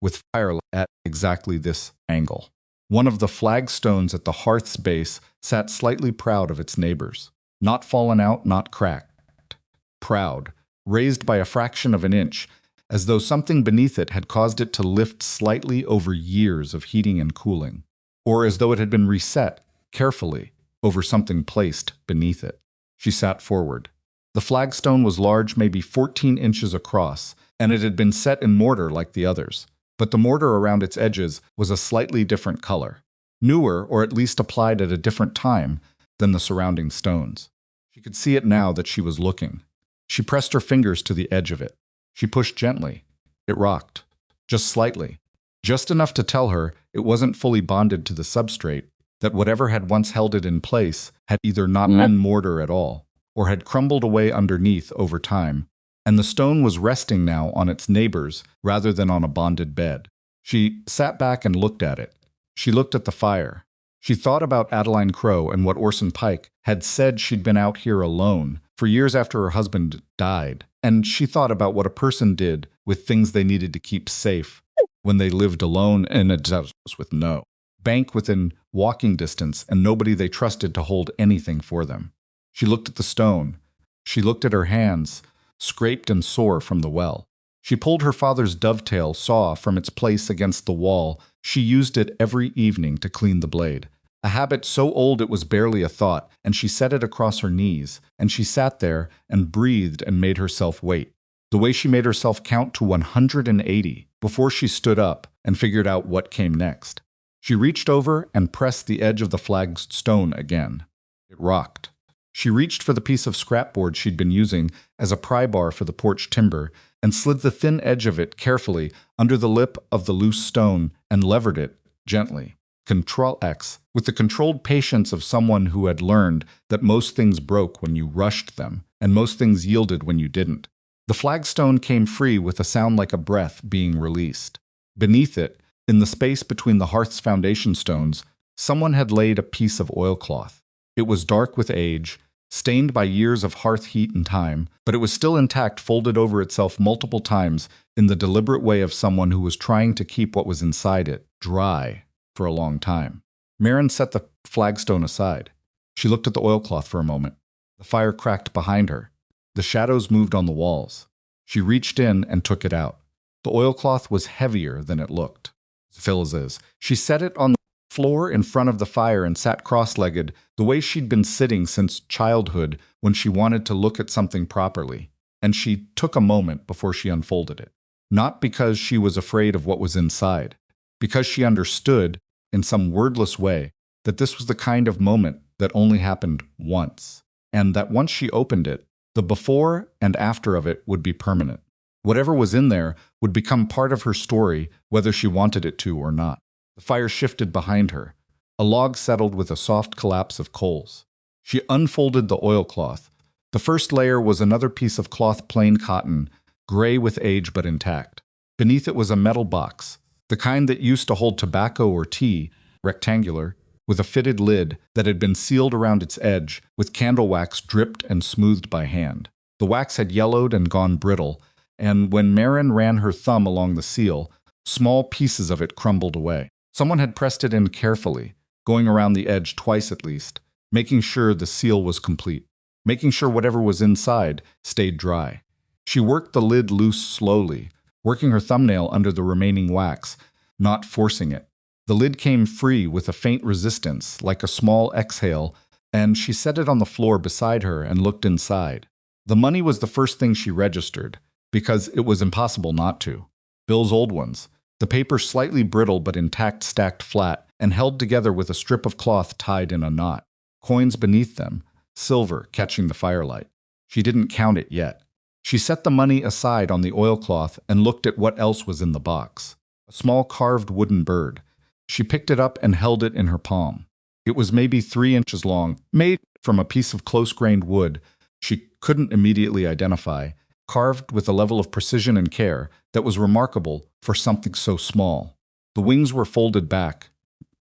with firelight at exactly this angle. One of the flagstones at the hearth's base sat slightly proud of its neighbors. Not fallen out, not cracked. Proud, raised by a fraction of an inch, as though something beneath it had caused it to lift slightly over years of heating and cooling, or as though it had been reset, carefully, over something placed beneath it. She sat forward. The flagstone was large, maybe 14 inches across, and it had been set in mortar like the others, but the mortar around its edges was a slightly different color, newer or at least applied at a different time than the surrounding stones. She could see it now that she was looking. She pressed her fingers to the edge of it. She pushed gently. It rocked, just slightly, just enough to tell her it wasn't fully bonded to the substrate, that whatever had once held it in place had either not been mortar at all, or had crumbled away underneath over time, and the stone was resting now on its neighbors rather than on a bonded bed. She sat back and looked at it. She looked at the fire. She thought about Adeline Crowe and what Orson Pike had said she'd been out here alone for years after her husband died, and she thought about what a person did with things they needed to keep safe when they lived alone in a house with no bank within walking distance and nobody they trusted to hold anything for them. She looked at the stone. She looked at her hands, scraped and sore from the well. She pulled her father's dovetail saw from its place against the wall. She used it every evening to clean the blade. A habit so old it was barely a thought, and she set it across her knees, and she sat there and breathed and made herself wait. The way she made herself count to 180 before she stood up and figured out what came next. She reached over and pressed the edge of the flagstone again. It rocked. She reached for the piece of scrapboard she'd been using as a pry bar for the porch timber and slid the thin edge of it carefully under the lip of the loose stone and levered it gently. Control-X, with the controlled patience of someone who had learned that most things broke when you rushed them, and most things yielded when you didn't. The flagstone came free with a sound like a breath being released. Beneath it, in the space between the hearth's foundation stones, someone had laid a piece of oilcloth. It was dark with age, stained by years of hearth heat and time, but it was still intact, folded over itself multiple times in the deliberate way of someone who was trying to keep what was inside it dry for a long time. Maren set the flagstone aside. She looked at the oilcloth for a moment. The fire cracked behind her. The shadows moved on the walls. She reached in and took it out. The oilcloth was heavier than it looked. Phyllis. She set it on the floor in front of the fire and sat cross-legged, the way she'd been sitting since childhood when she wanted to look at something properly. And she took a moment before she unfolded it. Not because she was afraid of what was inside, because she understood, in some wordless way, that this was the kind of moment that only happened once, and that once she opened it, the before and after of it would be permanent. Whatever was in there would become part of her story, whether she wanted it to or not. The fire shifted behind her. A log settled with a soft collapse of coals. She unfolded the oilcloth. The first layer was another piece of cloth, plain cotton, gray with age but intact. Beneath it was a metal box, the kind that used to hold tobacco or tea, rectangular, with a fitted lid that had been sealed around its edge with candle wax dripped and smoothed by hand. The wax had yellowed and gone brittle, and when Maren ran her thumb along the seal, small pieces of it crumbled away. Someone had pressed it in carefully, going around the edge twice at least, making sure the seal was complete, making sure whatever was inside stayed dry. She worked the lid loose slowly, working her thumbnail under the remaining wax, not forcing it. The lid came free with a faint resistance, like a small exhale, and she set it on the floor beside her and looked inside. The money was the first thing she registered, because it was impossible not to. Bill's old ones, the paper slightly brittle but intact, stacked flat and held together with a strip of cloth tied in a knot. Coins beneath them, silver catching the firelight. She didn't count it yet. She set the money aside on the oilcloth and looked at what else was in the box. A small carved wooden bird. She picked it up and held it in her palm. It was maybe 3 inches long, made from a piece of close-grained wood she couldn't immediately identify, carved with a level of precision and care that was remarkable for something so small. The wings were folded back,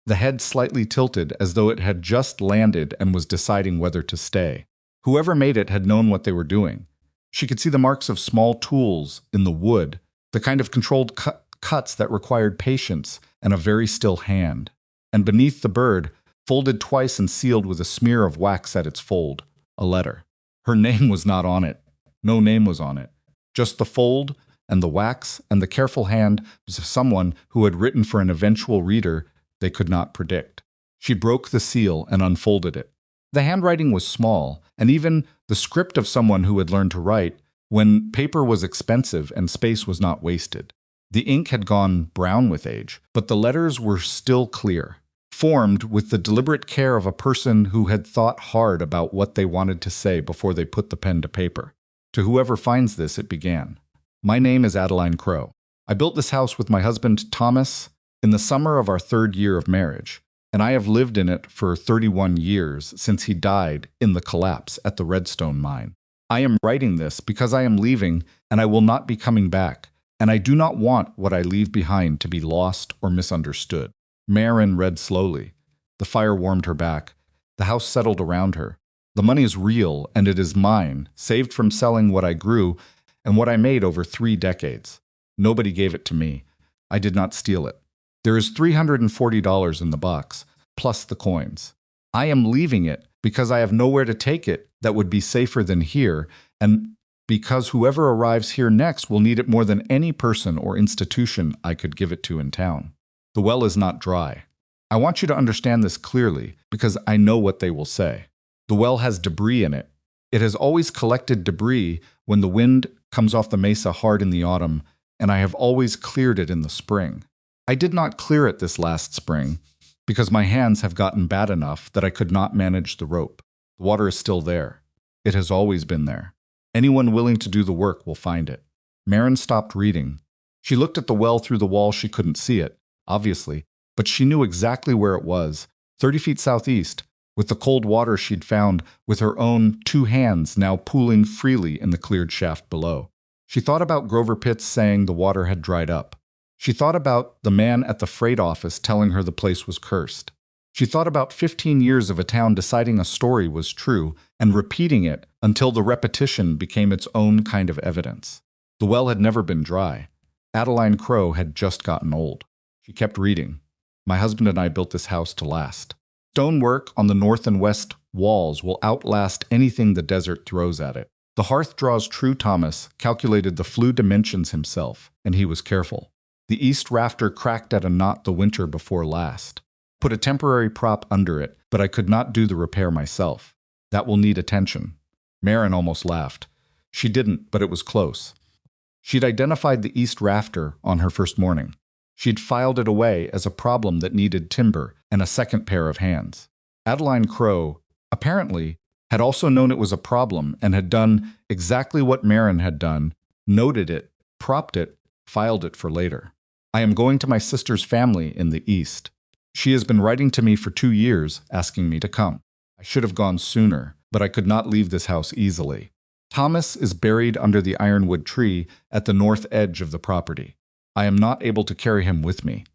the head slightly tilted as though it had just landed and was deciding whether to stay. Whoever made it had known what they were doing. She could see the marks of small tools in the wood, the kind of controlled cuts that required patience and a very still hand. And beneath the bird, folded twice and sealed with a smear of wax at its fold, a letter. Her name was not on it. No name was on it. Just the fold and the wax and the careful hand of someone who had written for an eventual reader they could not predict. She broke the seal and unfolded it. The handwriting was small, and even the script of someone who had learned to write when paper was expensive and space was not wasted. The ink had gone brown with age, but the letters were still clear, formed with the deliberate care of a person who had thought hard about what they wanted to say before they put the pen to paper. To whoever finds this, it began. My name is Adeline Crowe. I built this house with my husband, Thomas, in the summer of our 3rd year of marriage, and I have lived in it for 31 years since he died in the collapse at the Redstone mine. I am writing this because I am leaving and I will not be coming back, and I do not want what I leave behind to be lost or misunderstood. Maren read slowly. The fire warmed her back. The house settled around her. The money is real, and it is mine, saved from selling what I grew and what I made over 3 decades. Nobody gave it to me. I did not steal it. There is $340 in the box, plus the coins. I am leaving it because I have nowhere to take it that would be safer than here, and because whoever arrives here next will need it more than any person or institution I could give it to in town. The well is not dry. I want you to understand this clearly because I know what they will say. The well has debris in it. It has always collected debris when the wind comes off the mesa hard in the autumn, and I have always cleared it in the spring. I did not clear it this last spring because my hands have gotten bad enough that I could not manage the rope. The water is still there. It has always been there. Anyone willing to do the work will find it. Maren stopped reading. She looked at the well through the wall. She couldn't see it, obviously, but she knew exactly where it was, 30 feet southeast, with the cold water she'd found with her own 2 hands now pooling freely in the cleared shaft below. She thought about Grover Pitts saying the water had dried up. She thought about the man at the freight office telling her the place was cursed. She thought about 15 years of a town deciding a story was true and repeating it until the repetition became its own kind of evidence. The well had never been dry. Adeline Crow had just gotten old. She kept reading. My husband and I built this house to last. Stonework on the north and west walls will outlast anything the desert throws at it. The hearth draws true. Thomas calculated the flue dimensions himself, and he was careful. The east rafter cracked at a knot the winter before last. Put a temporary prop under it, but I could not do the repair myself. That will need attention. Maren almost laughed. She didn't, but it was close. She'd identified the east rafter on her first morning. She'd filed it away as a problem that needed timber and a second pair of hands. Adeline Crow, apparently, had also known it was a problem and had done exactly what Maren had done, noted it, propped it, filed it for later. I am going to my sister's family in the east. She has been writing to me for 2 years, asking me to come. I should have gone sooner, but I could not leave this house easily. Thomas is buried under the ironwood tree at the north edge of the property. I am not able to carry him with me.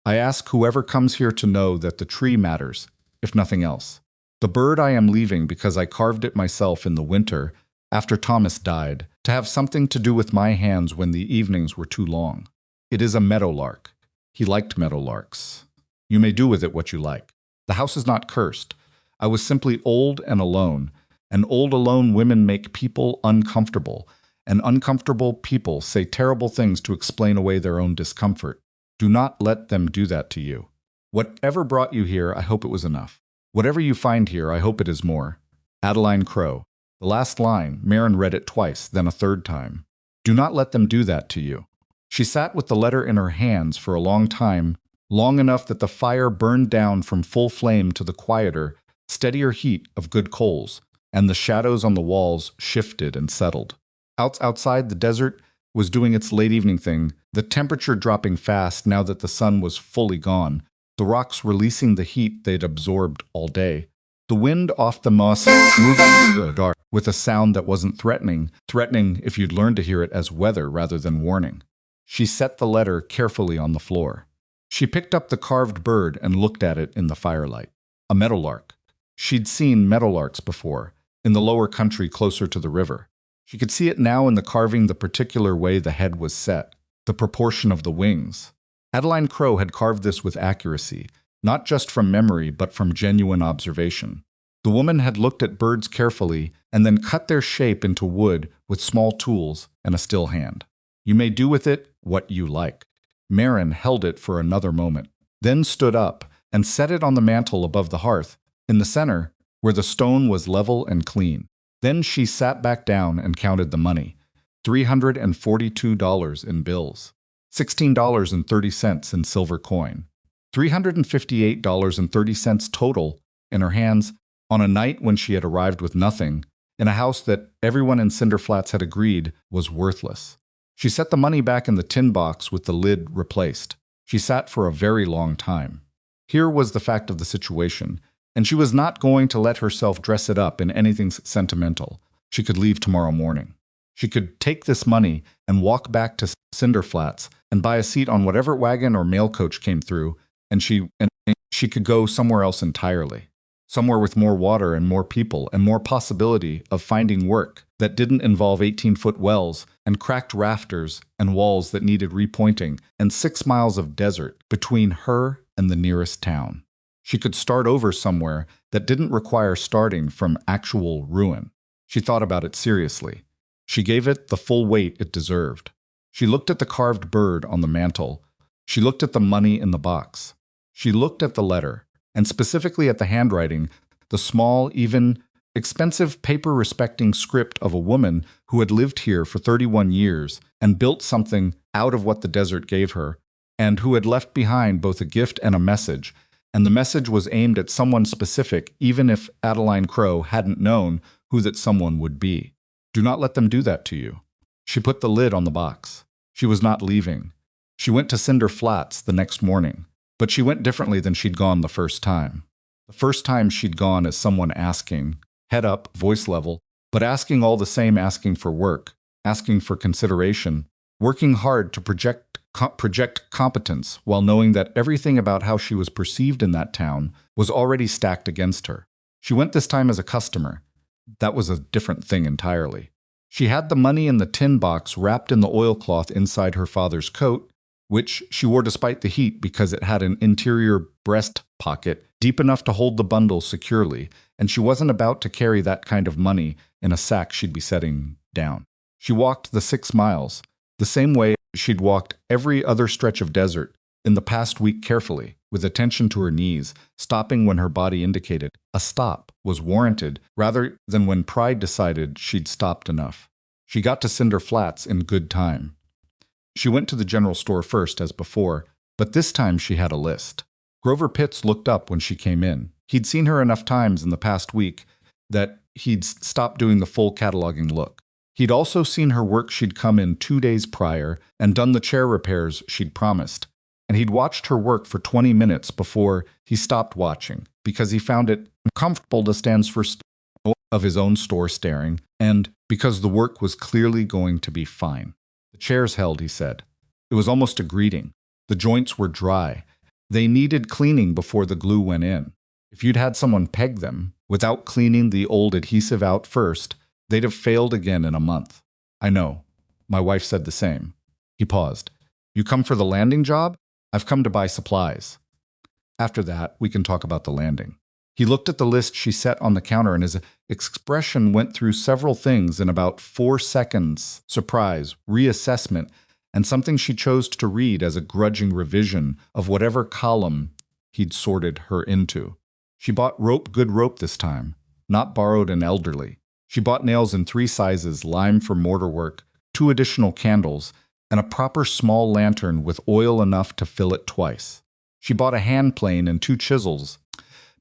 I ask whoever comes here to know that the tree matters, if nothing else. The bird I am leaving because I carved it myself in the winter after Thomas died, to have something to do with my hands when the evenings were too long. It is a meadowlark. He liked meadowlarks. You may do with it what you like. The house is not cursed. I was simply old and alone, and old alone women make people uncomfortable, and uncomfortable people say terrible things to explain away their own discomfort. Do not let them do that to you. Whatever brought you here, I hope it was enough. Whatever you find here, I hope it is more. Adeline Crow. The last line, Maren read it twice, then a third time. Do not let them do that to you. She sat with the letter in her hands for a long time, long enough that the fire burned down from full flame to the quieter, steadier heat of good coals, and the shadows on the walls shifted and settled. Outside, the desert was doing its late evening thing, the temperature dropping fast now that the sun was fully gone, the rocks releasing the heat they'd absorbed all day. The wind off the moss moving through the dark with a sound that wasn't threatening if you'd learned to hear it as weather rather than warning. She set the letter carefully on the floor. She picked up the carved bird and looked at it in the firelight. A meadowlark. She'd seen meadowlarks before, in the lower country closer to the river. She could see it now in the carving, the particular way the head was set, the proportion of the wings. Adeline Crow had carved this with accuracy, not just from memory but from genuine observation. The woman had looked at birds carefully and then cut their shape into wood with small tools and a still hand. You may do with it what you like. Maren held it for another moment, then stood up and set it on the mantel above the hearth, in the center, where the stone was level and clean. Then she sat back down and counted the money. $342 in bills, $16.30 in silver coin, $358.30 total in her hands on a night when she had arrived with nothing, in a house that everyone in Cinder Flats had agreed was worthless. She set the money back in the tin box with the lid replaced. She sat for a very long time. Here was the fact of the situation, and she was not going to let herself dress it up in anything sentimental. She could leave tomorrow morning. She could take this money and walk back to Cinder Flats and buy a seat on whatever wagon or mail coach came through, and she she could go somewhere else entirely. Somewhere with more water and more people and more possibility of finding work that didn't involve 18-foot wells and cracked rafters and walls that needed repointing and 6 miles of desert between her and the nearest town. She could start over somewhere that didn't require starting from actual ruin. She thought about it seriously. She gave it the full weight it deserved. She looked at the carved bird on the mantel. She looked at the money in the box. She looked at the letter, and specifically at the handwriting, the small, even, expensive paper-respecting script of a woman who had lived here for 31 years and built something out of what the desert gave her, and who had left behind both a gift and a message, and the message was aimed at someone specific even if Adeline Crowe hadn't known who that someone would be. Do not let them do that to you. She put the lid on the box. She was not leaving. She went to Cinder Flats the next morning, but she went differently than she'd gone the first time. The first time she'd gone as someone asking, head up, voice level, but asking all the same, asking for work, asking for consideration, working hard to project competence while knowing that everything about how she was perceived in that town was already stacked against her. She went this time as a customer. That was a different thing entirely. She had the money in the tin box wrapped in the oilcloth inside her father's coat, which she wore despite the heat because it had an interior breast pocket deep enough to hold the bundle securely, and she wasn't about to carry that kind of money in a sack she'd be setting down. She walked the 6 miles, the same way she'd walked every other stretch of desert in the past week carefully, with attention to her knees, stopping when her body indicated a stop was warranted rather than when pride decided she'd stopped enough. She got to Cinder Flats in good time. She went to the general store first, as before, but this time she had a list. Grover Pitts looked up when she came in. He'd seen her enough times in the past week that he'd stopped doing the full cataloging look. He'd also seen her work she'd come in 2 days prior and done the chair repairs she'd promised. And he'd watched her work for 20 minutes before he stopped watching because he found it uncomfortable to stand for of his own store staring, and because the work was clearly going to be fine. The chairs held, he said. It was almost a greeting. The joints were dry. They needed cleaning before the glue went in. If you'd had someone peg them without cleaning the old adhesive out first, they'd have failed again in a month. I know. My wife said the same. He paused. You come for the landing job? I've come to buy supplies. After that, we can talk about the landing. He looked at the list she set on the counter, and his expression went through several things in about 4 seconds: surprise, reassessment, and something she chose to read as a grudging revision of whatever column he'd sorted her into. She bought good rope this time, not borrowed and elderly. She bought nails in 3 sizes, lime for mortar work, 2 additional candles, and a proper small lantern with oil enough to fill it twice. She bought a hand plane and 2 chisels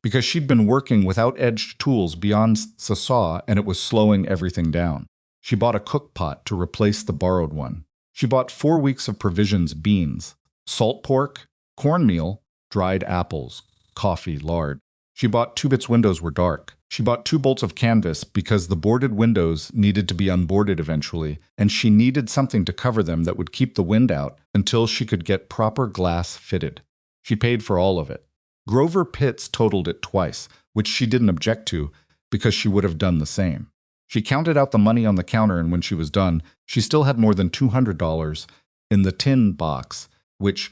because she'd been working without edged tools beyond the saw and it was slowing everything down. She bought a cook pot to replace the borrowed one. She bought 4 weeks of provisions: beans, salt pork, cornmeal, dried apples, coffee, lard. She bought 2 bits windows were dark. She bought 2 bolts of canvas because the boarded windows needed to be unboarded eventually, and she needed something to cover them that would keep the wind out until she could get proper glass fitted. She paid for all of it. Grover Pitts totaled it twice, which she didn't object to because she would have done the same. She counted out the money on the counter, and when she was done, she still had more than $200 in the tin box, which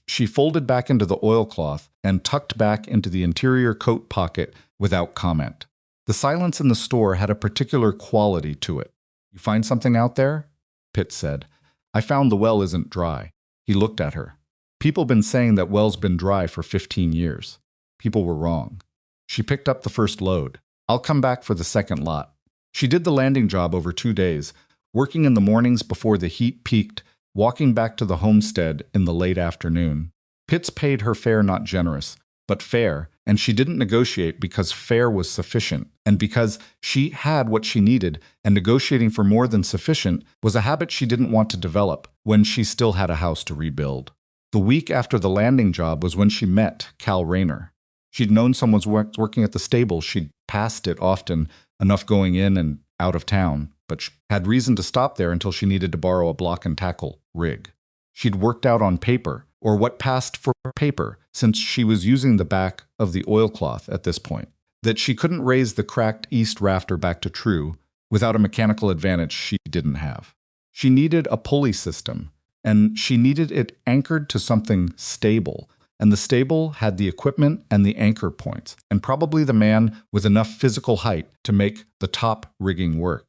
she folded back into the oilcloth and tucked back into the interior coat pocket without comment. The silence in the store had a particular quality to it. You find something out there? Pitt said. I found the well isn't dry. He looked at her. People been saying that well's been dry for 15 years. People were wrong. She picked up the first load. I'll come back for the second lot. She did the landing job over 2 days, working in the mornings before the heat peaked, walking back to the homestead in the late afternoon. Pitts paid her fare not generous, but fair, and she didn't negotiate because fair was sufficient, and because she had what she needed, and negotiating for more than sufficient was a habit she didn't want to develop when she still had a house to rebuild. The week after the landing job was when she met Cal Rayner. She'd known someone working at the stable. She'd passed it often enough going in and out of town, but she had reason to stop there until she needed to borrow a block and tackle rig. She'd worked out on paper or what passed for paper, since she was using the back of the oilcloth at this point, that she couldn't raise the cracked east rafter back to true without a mechanical advantage she didn't have. She needed a pulley system, and she needed it anchored to something stable, and the stable had the equipment and the anchor points, and probably the man with enough physical height to make the top rigging work.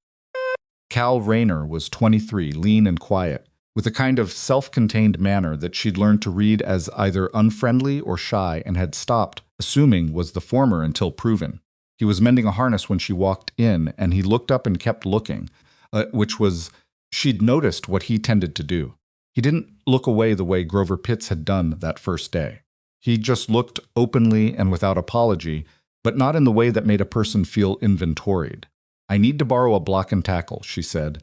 Cal Rayner was 23, lean and quiet, with a kind of self-contained manner that she'd learned to read as either unfriendly or shy and had stopped, assuming was the former until proven. He was mending a harness when she walked in, and he looked up and kept looking, which was, she'd noticed what he tended to do. He didn't look away the way Grover Pitts had done that first day. He just looked openly and without apology, but not in the way that made a person feel inventoried. "I need to borrow a block and tackle," she said.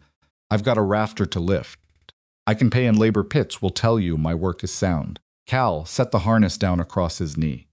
"I've got a rafter to lift. I can pay in labor. Pitts will tell you my work is sound." Cal set the harness down across his knee.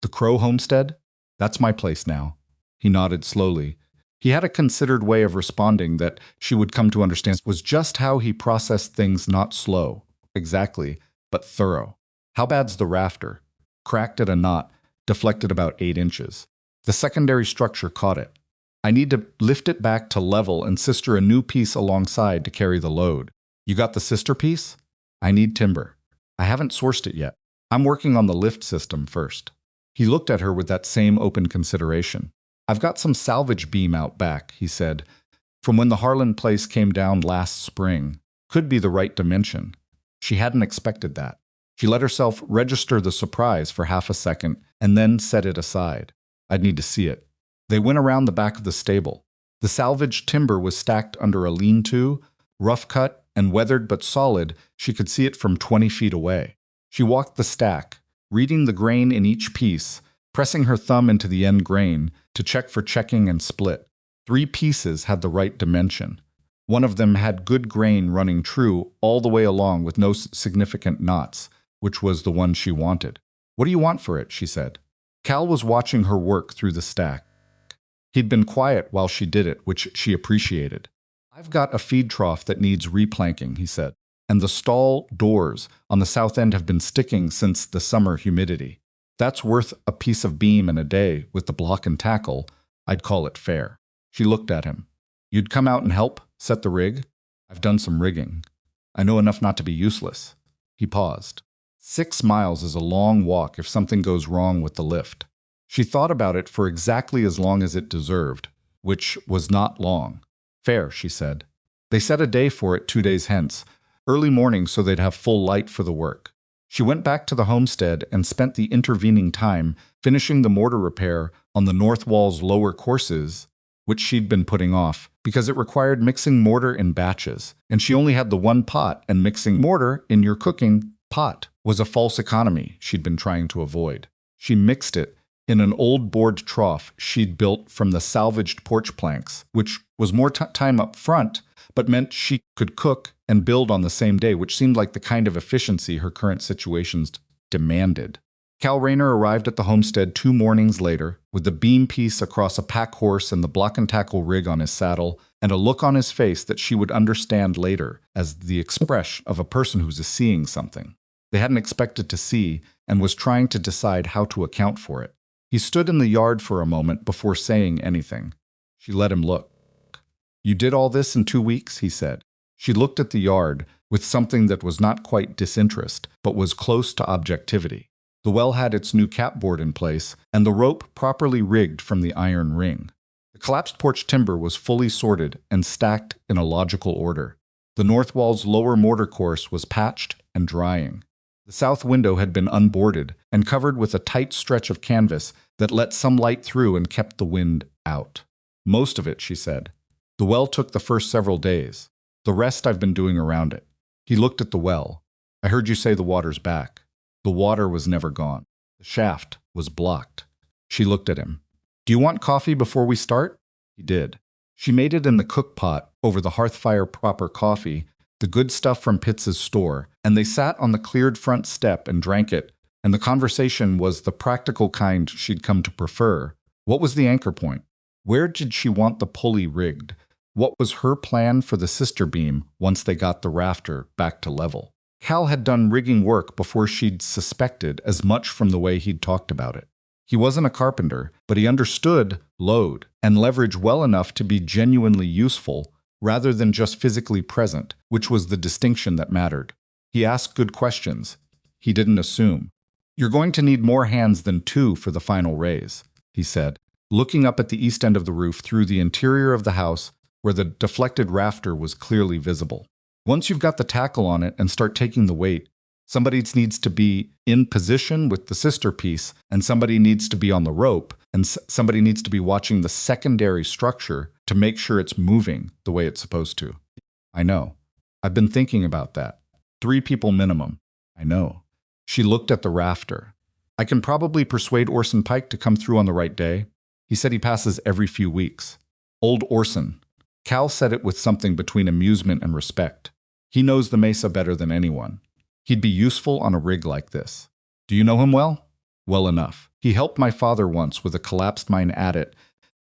"The Crow Homestead? That's my place now." He nodded slowly. He had a considered way of responding that she would come to understand was just how he processed things, not slow, exactly, but thorough. "How bad's the rafter?" "Cracked at a knot, deflected about 8 inches. The secondary structure caught it. I need to lift it back to level and sister a new piece alongside to carry the load." "You got the sister piece?" "I need timber. I haven't sourced it yet. I'm working on the lift system first." He looked at her with that same open consideration. "I've got some salvage beam out back," he said, "from when the Harlan place came down last spring. Could be the right dimension." She hadn't expected that. She let herself register the surprise for half a second and then set it aside. "I'd need to see it." They went around the back of the stable. The salvaged timber was stacked under a lean-to, rough cut and weathered but solid. She could see it from 20 feet away. She walked the stack, reading the grain in each piece, pressing her thumb into the end grain to check for checking and split. 3 pieces had the right dimension. One of them had good grain running true all the way along with no significant knots, which was the one she wanted. "What do you want for it?" she said. Cal was watching her work through the stack. He'd been quiet while she did it, which she appreciated. "I've got a feed trough that needs replanking," he said, "and the stall doors on the south end have been sticking since the summer humidity. That's worth a piece of beam in a day with the block and tackle. I'd call it fair." She looked at him. "You'd come out and help set the rig?" "I've done some rigging. I know enough not to be useless." He paused. 6 miles is a long walk if something goes wrong with the lift. She thought about it for exactly as long as it deserved, which was not long. "Fair," she said. They set a day for it 2 days hence, early morning so they'd have full light for the work. She went back to the homestead and spent the intervening time finishing the mortar repair on the north wall's lower courses, which she'd been putting off, because it required mixing mortar in batches, and she only had the one pot, and mixing mortar in your cooking pot was a false economy she'd been trying to avoid. She mixed it in an old board trough she'd built from the salvaged porch planks, which was more time up front, but meant she could cook and build on the same day, which seemed like the kind of efficiency her current situations demanded. Cal Rayner arrived at the homestead 2 mornings later, with the beam piece across a pack horse and the block and tackle rig on his saddle, and a look on his face that she would understand later as the expression of a person who's seeing something they hadn't expected to see and was trying to decide how to account for it. He stood in the yard for a moment before saying anything. She let him look. "You did all this in 2 weeks?" he said. She looked at the yard with something that was not quite disinterest, but was close to objectivity. The well had its new capboard in place, and the rope properly rigged from the iron ring. The collapsed porch timber was fully sorted and stacked in a logical order. The north wall's lower mortar course was patched and drying. The south window had been unboarded and covered with a tight stretch of canvas that let some light through and kept the wind out. "Most of it," she said. "The well took the first several days. The rest I've been doing around it." He looked at the well. "I heard you say the water's back." The water was never gone. The shaft was blocked. She looked at him. "Do you want coffee before we start?" He did. She made it in the cook pot over the hearth fire, proper coffee, the good stuff from Pitts's store, and they sat on the cleared front step and drank it, and the conversation was the practical kind she'd come to prefer. What was the anchor point? Where did she want the pulley rigged? What was her plan for the sister beam once they got the rafter back to level? Cal had done rigging work before she'd suspected as much from the way he'd talked about it. He wasn't a carpenter, but he understood load and leverage well enough to be genuinely useful rather than just physically present, which was the distinction that mattered. He asked good questions. He didn't assume. "You're going to need more hands than 2 for the final raise," he said, looking up at the east end of the roof through the interior of the house where the deflected rafter was clearly visible. "Once you've got the tackle on it and start taking the weight, somebody needs to be in position with the sister piece, and somebody needs to be on the rope, and somebody needs to be watching the secondary structure to make sure it's moving the way it's supposed to." "I know. I've been thinking about that. 3 people minimum." "I know." She looked at the rafter. "I can probably persuade Orson Pike to come through on the right day. He said he passes every few weeks." "Old Orson." Cal said it with something between amusement and respect. "He knows the mesa better than anyone. He'd be useful on a rig like this." "Do you know him well?" "Well enough. He helped my father once with a collapsed mine at it,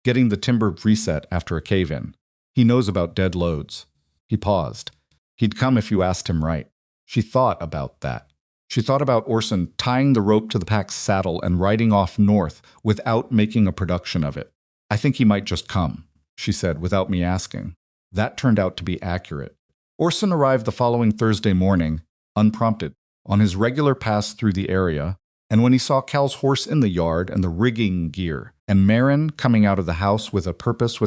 getting the timber reset after a cave-in. He knows about dead loads." He paused. "He'd come if you asked him right." She thought about that. She thought about Orson tying the rope to the pack's saddle and riding off north without making a production of it. "I think he might just come," she said, without me asking. That turned out to be accurate. Orson arrived the following Thursday morning, unprompted, on his regular pass through the area, and when he saw Cal's horse in the yard and the rigging gear, and Maren coming out of the house with a purpose,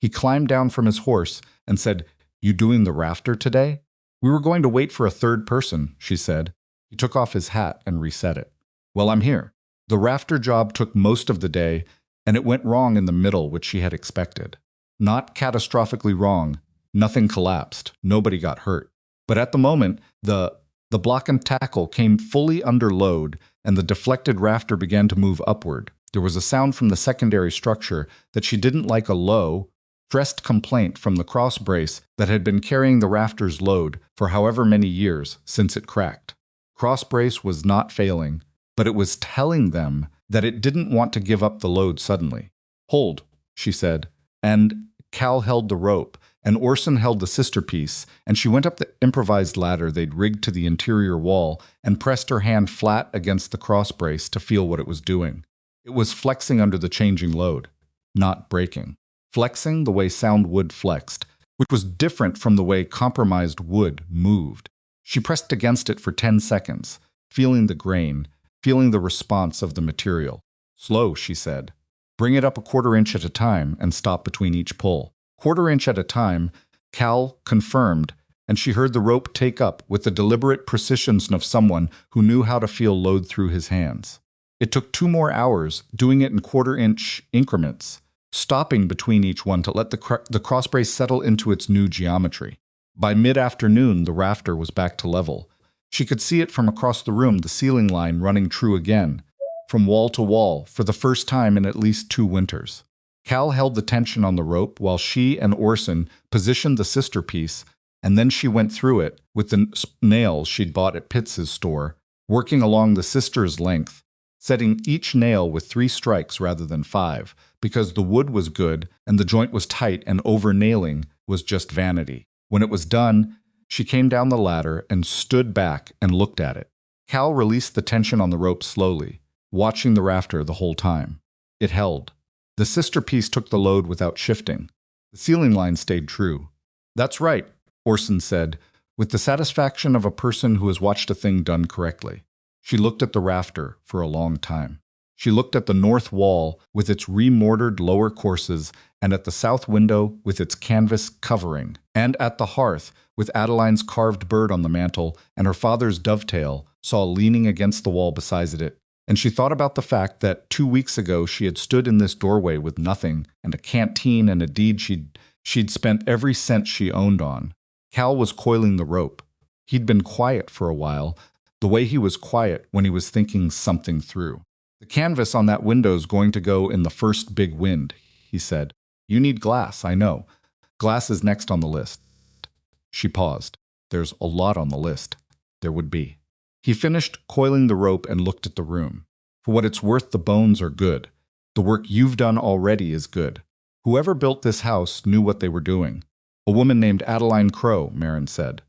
he climbed down from his horse and said, "You doing the rafter today?" "We were going to wait for a third person," she said. He took off his hat and reset it. "Well, I'm here." The rafter job took most of the day, and it went wrong in the middle, which she had expected. Not catastrophically wrong. Nothing collapsed. Nobody got hurt. But at the moment, the block and tackle came fully under load, and the deflected rafter began to move upward. There was a sound from the secondary structure that she didn't like, a low, stressed complaint from the cross brace that had been carrying the rafter's load for however many years since it cracked. Cross brace was not failing, but it was telling them that it didn't want to give up the load suddenly. "Hold," she said, and Cal held the rope, and Orson held the sister piece, and she went up the improvised ladder they'd rigged to the interior wall and pressed her hand flat against the cross brace to feel what it was doing. It was flexing under the changing load, not breaking. Flexing the way sound wood flexed, which was different from the way compromised wood moved. She pressed against it for 10 seconds, feeling the grain, feeling the response of the material. "Slow," she said. "Bring it up a 1/4 inch at a time and stop between each pull." 1/4 inch at a time, Cal confirmed, and she heard the rope take up with the deliberate precision of someone who knew how to feel load through his hands. It took 2 more hours, doing it in 1/4 inch increments, stopping between each one to let the crossbrace settle into its new geometry. By mid-afternoon, the rafter was back to level. She could see it from across the room, the ceiling line running true again, from wall to wall, for the first time in at least 2 winters. Cal held the tension on the rope while she and Orson positioned the sister piece, and then she went through it with the nails she'd bought at Pitts's store, working along the sister's length, setting each nail with 3 strikes rather than 5, because the wood was good and the joint was tight, and over-nailing was just vanity. When it was done, she came down the ladder and stood back and looked at it. Cal released the tension on the rope slowly, watching the rafter the whole time. It held. The sister piece took the load without shifting. The ceiling line stayed true. "That's right," Orson said, with the satisfaction of a person who has watched a thing done correctly. She looked at the rafter for a long time. She looked at the north wall with its remortared lower courses, and at the south window with its canvas covering, and at the hearth with Adeline's carved bird on the mantel and her father's dovetail saw leaning against the wall beside it. And she thought about the fact that 2 weeks ago she had stood in this doorway with nothing, and a canteen and a deed she'd spent every cent she owned on. Cal was coiling the rope. He'd been quiet for a while, the way he was quiet when he was thinking something through. "The canvas on that window's going to go in the first big wind," he said. "You need glass, I know. Glass is next on the list." She paused. "There's a lot on the list." There would be. He finished coiling the rope and looked at the room. "For what it's worth, the bones are good. The work you've done already is good. Whoever built this house knew what they were doing." "A woman named Adeline Crow," Maren said.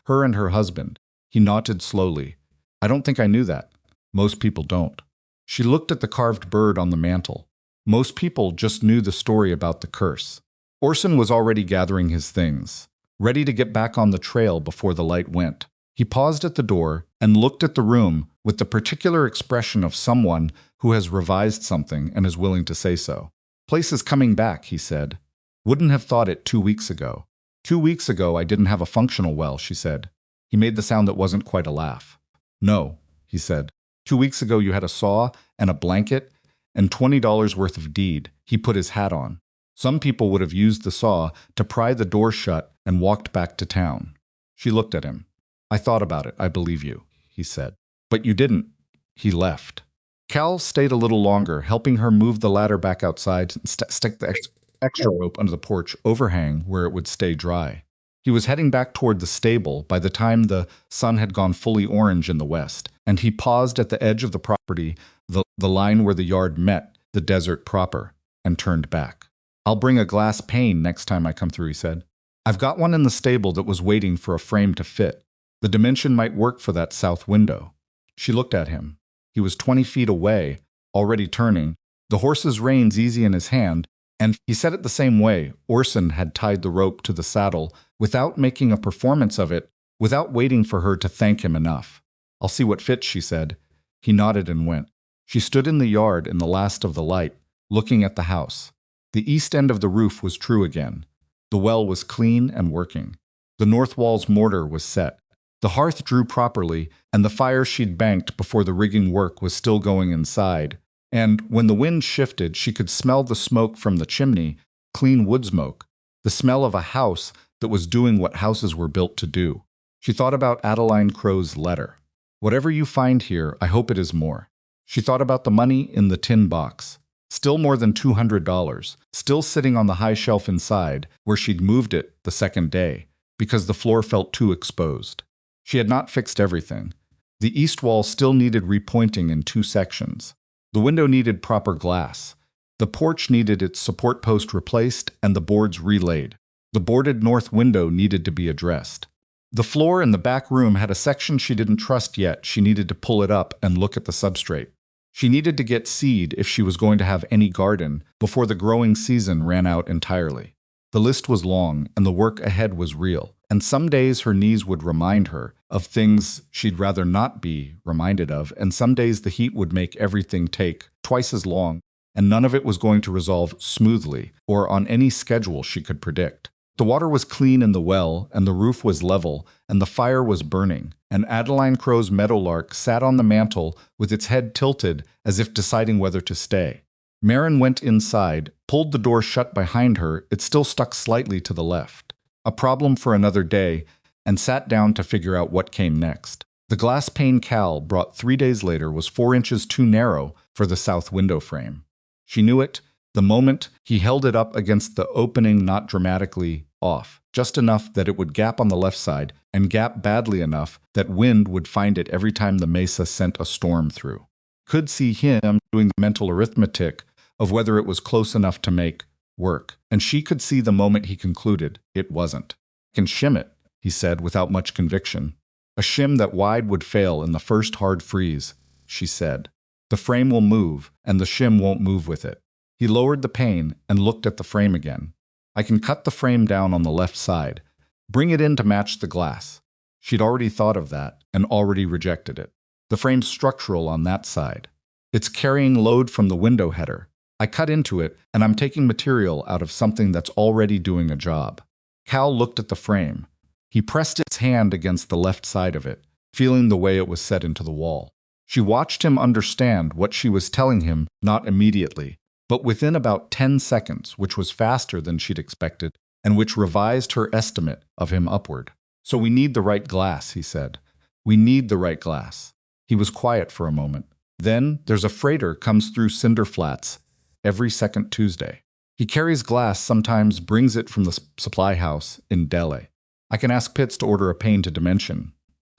"Her and her husband." He nodded slowly. I don't think I knew that. Most people don't. She looked at the carved bird on the mantel. Most people just knew the story about the curse. Orson was already gathering his things, ready to get back on the trail before the light went. He paused at the door and looked at the room with the particular expression of someone who has revised something and is willing to say so. Place is coming back, he said. Wouldn't have thought it 2 weeks ago. 2 weeks ago I didn't have a functional well, she said. He made the sound that wasn't quite a laugh. No, he said. 2 weeks ago you had a saw and a blanket and $20 worth of deed. He put his hat on. Some people would have used the saw to pry the door shut and walked back to town. She looked at him. I thought about it, I believe you, he said. But you didn't. He left. Cal stayed a little longer, helping her move the ladder back outside and stick the extra rope under the porch overhang where it would stay dry. He was heading back toward the stable by the time the sun had gone fully orange in the west, and he paused at the edge of the property, the line where the yard met the desert proper, and turned back. I'll bring a glass pane next time I come through, he said. I've got one in the stable that was waiting for a frame to fit. The dimension might work for that south window. She looked at him. He was 20 feet away, already turning, the horse's reins easy in his hand, and he said it the same way. Orson had tied the rope to the saddle without making a performance of it, without waiting for her to thank him enough. I'll see what fits, she said. He nodded and went. She stood in the yard in the last of the light, looking at the house. The east end of the roof was true again. The well was clean and working. The north wall's mortar was set. The hearth drew properly, and the fire she'd banked before the rigging work was still going inside. And when the wind shifted, she could smell the smoke from the chimney, clean wood smoke, the smell of a house that was doing what houses were built to do. She thought about Adeline Crow's letter. Whatever you find here, I hope it is more. She thought about the money in the tin box. Still more than $200, still sitting on the high shelf inside, where she'd moved it the second day, because the floor felt too exposed. She had not fixed everything. The east wall still needed repointing in 2 sections. The window needed proper glass. The porch needed its support post replaced and the boards relaid. The boarded north window needed to be addressed. The floor in the back room had a section she didn't trust yet. She needed to pull it up and look at the substrate. She needed to get seed if she was going to have any garden before the growing season ran out entirely. The list was long and the work ahead was real, and some days her knees would remind her of things she'd rather not be reminded of, and some days the heat would make everything take twice as long, and none of it was going to resolve smoothly or on any schedule she could predict. The water was clean in the well, and the roof was level, and the fire was burning, and Adeline Crow's meadowlark sat on the mantel with its head tilted as if deciding whether to stay. Maren went inside, pulled the door shut behind her. It still stuck slightly to the left. A problem for another day, and sat down to figure out what came next. The glass pane Cal brought 3 days later was 4 inches too narrow for the south window frame. She knew it the moment he held it up against the opening, not dramatically off, just enough that it would gap on the left side, and gap badly enough that wind would find it every time the mesa sent a storm through. Could see him doing the mental arithmetic of whether it was close enough to make work, and she could see the moment he concluded it wasn't. "I can shim it," he said without much conviction. "A shim that wide would fail in the first hard freeze," she said. "The frame will move, and the shim won't move with it." He lowered the pane and looked at the frame again. "I can cut the frame down on the left side. Bring it in to match the glass." She'd already thought of that and already rejected it. "The frame's structural on that side. It's carrying load from the window header. I cut into it, and I'm taking material out of something that's already doing a job." Cal looked at the frame. He pressed his hand against the left side of it, feeling the way it was set into the wall. She watched him understand what she was telling him, not immediately, but within about 10 seconds, which was faster than she'd expected, and which revised her estimate of him upward. "So we need the right glass," he said. "We need the right glass." He was quiet for a moment. "Then there's a freighter comes through Cinder Flats every second Tuesday. He carries glass, sometimes brings it from the supply house in Delhi. I can ask Pitts to order a pane to dimension."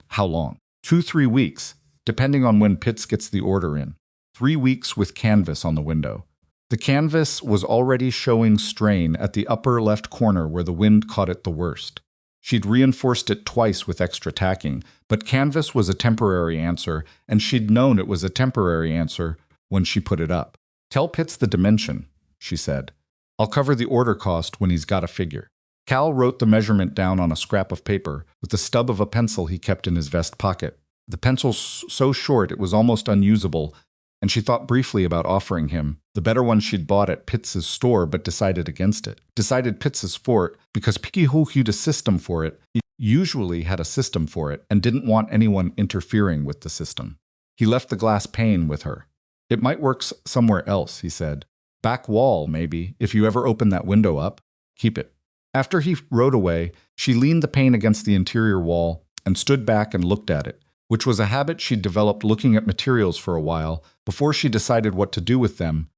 "How long?" 2-3 weeks, depending on when Pitts gets the order in. 3 weeks with canvas on the window. The canvas was already showing strain at the upper left corner where the wind caught it the worst. She'd reinforced it twice with extra tacking, but canvas was a temporary answer, and she'd known it was a temporary answer when she put it up. "Tell Pitts the dimension," she said. "I'll cover the order cost when he's got a figure." Cal wrote the measurement down on a scrap of paper with the stub of a pencil he kept in his vest pocket. The pencil's so short it was almost unusable, and she thought briefly about offering him the better one she'd bought at Pitts's store, but decided against it. Decided Pitts's for it because Pikihu'd a system for it. He usually had a system for it and didn't want anyone interfering with the system. He left the glass pane with her. "It might work somewhere else," he said. "Back wall, maybe, if you ever open that window up. Keep it." After he rode away, she leaned the pane against the interior wall and stood back and looked at it, which was a habit she'd developed looking at materials for a while before she decided what to do with them,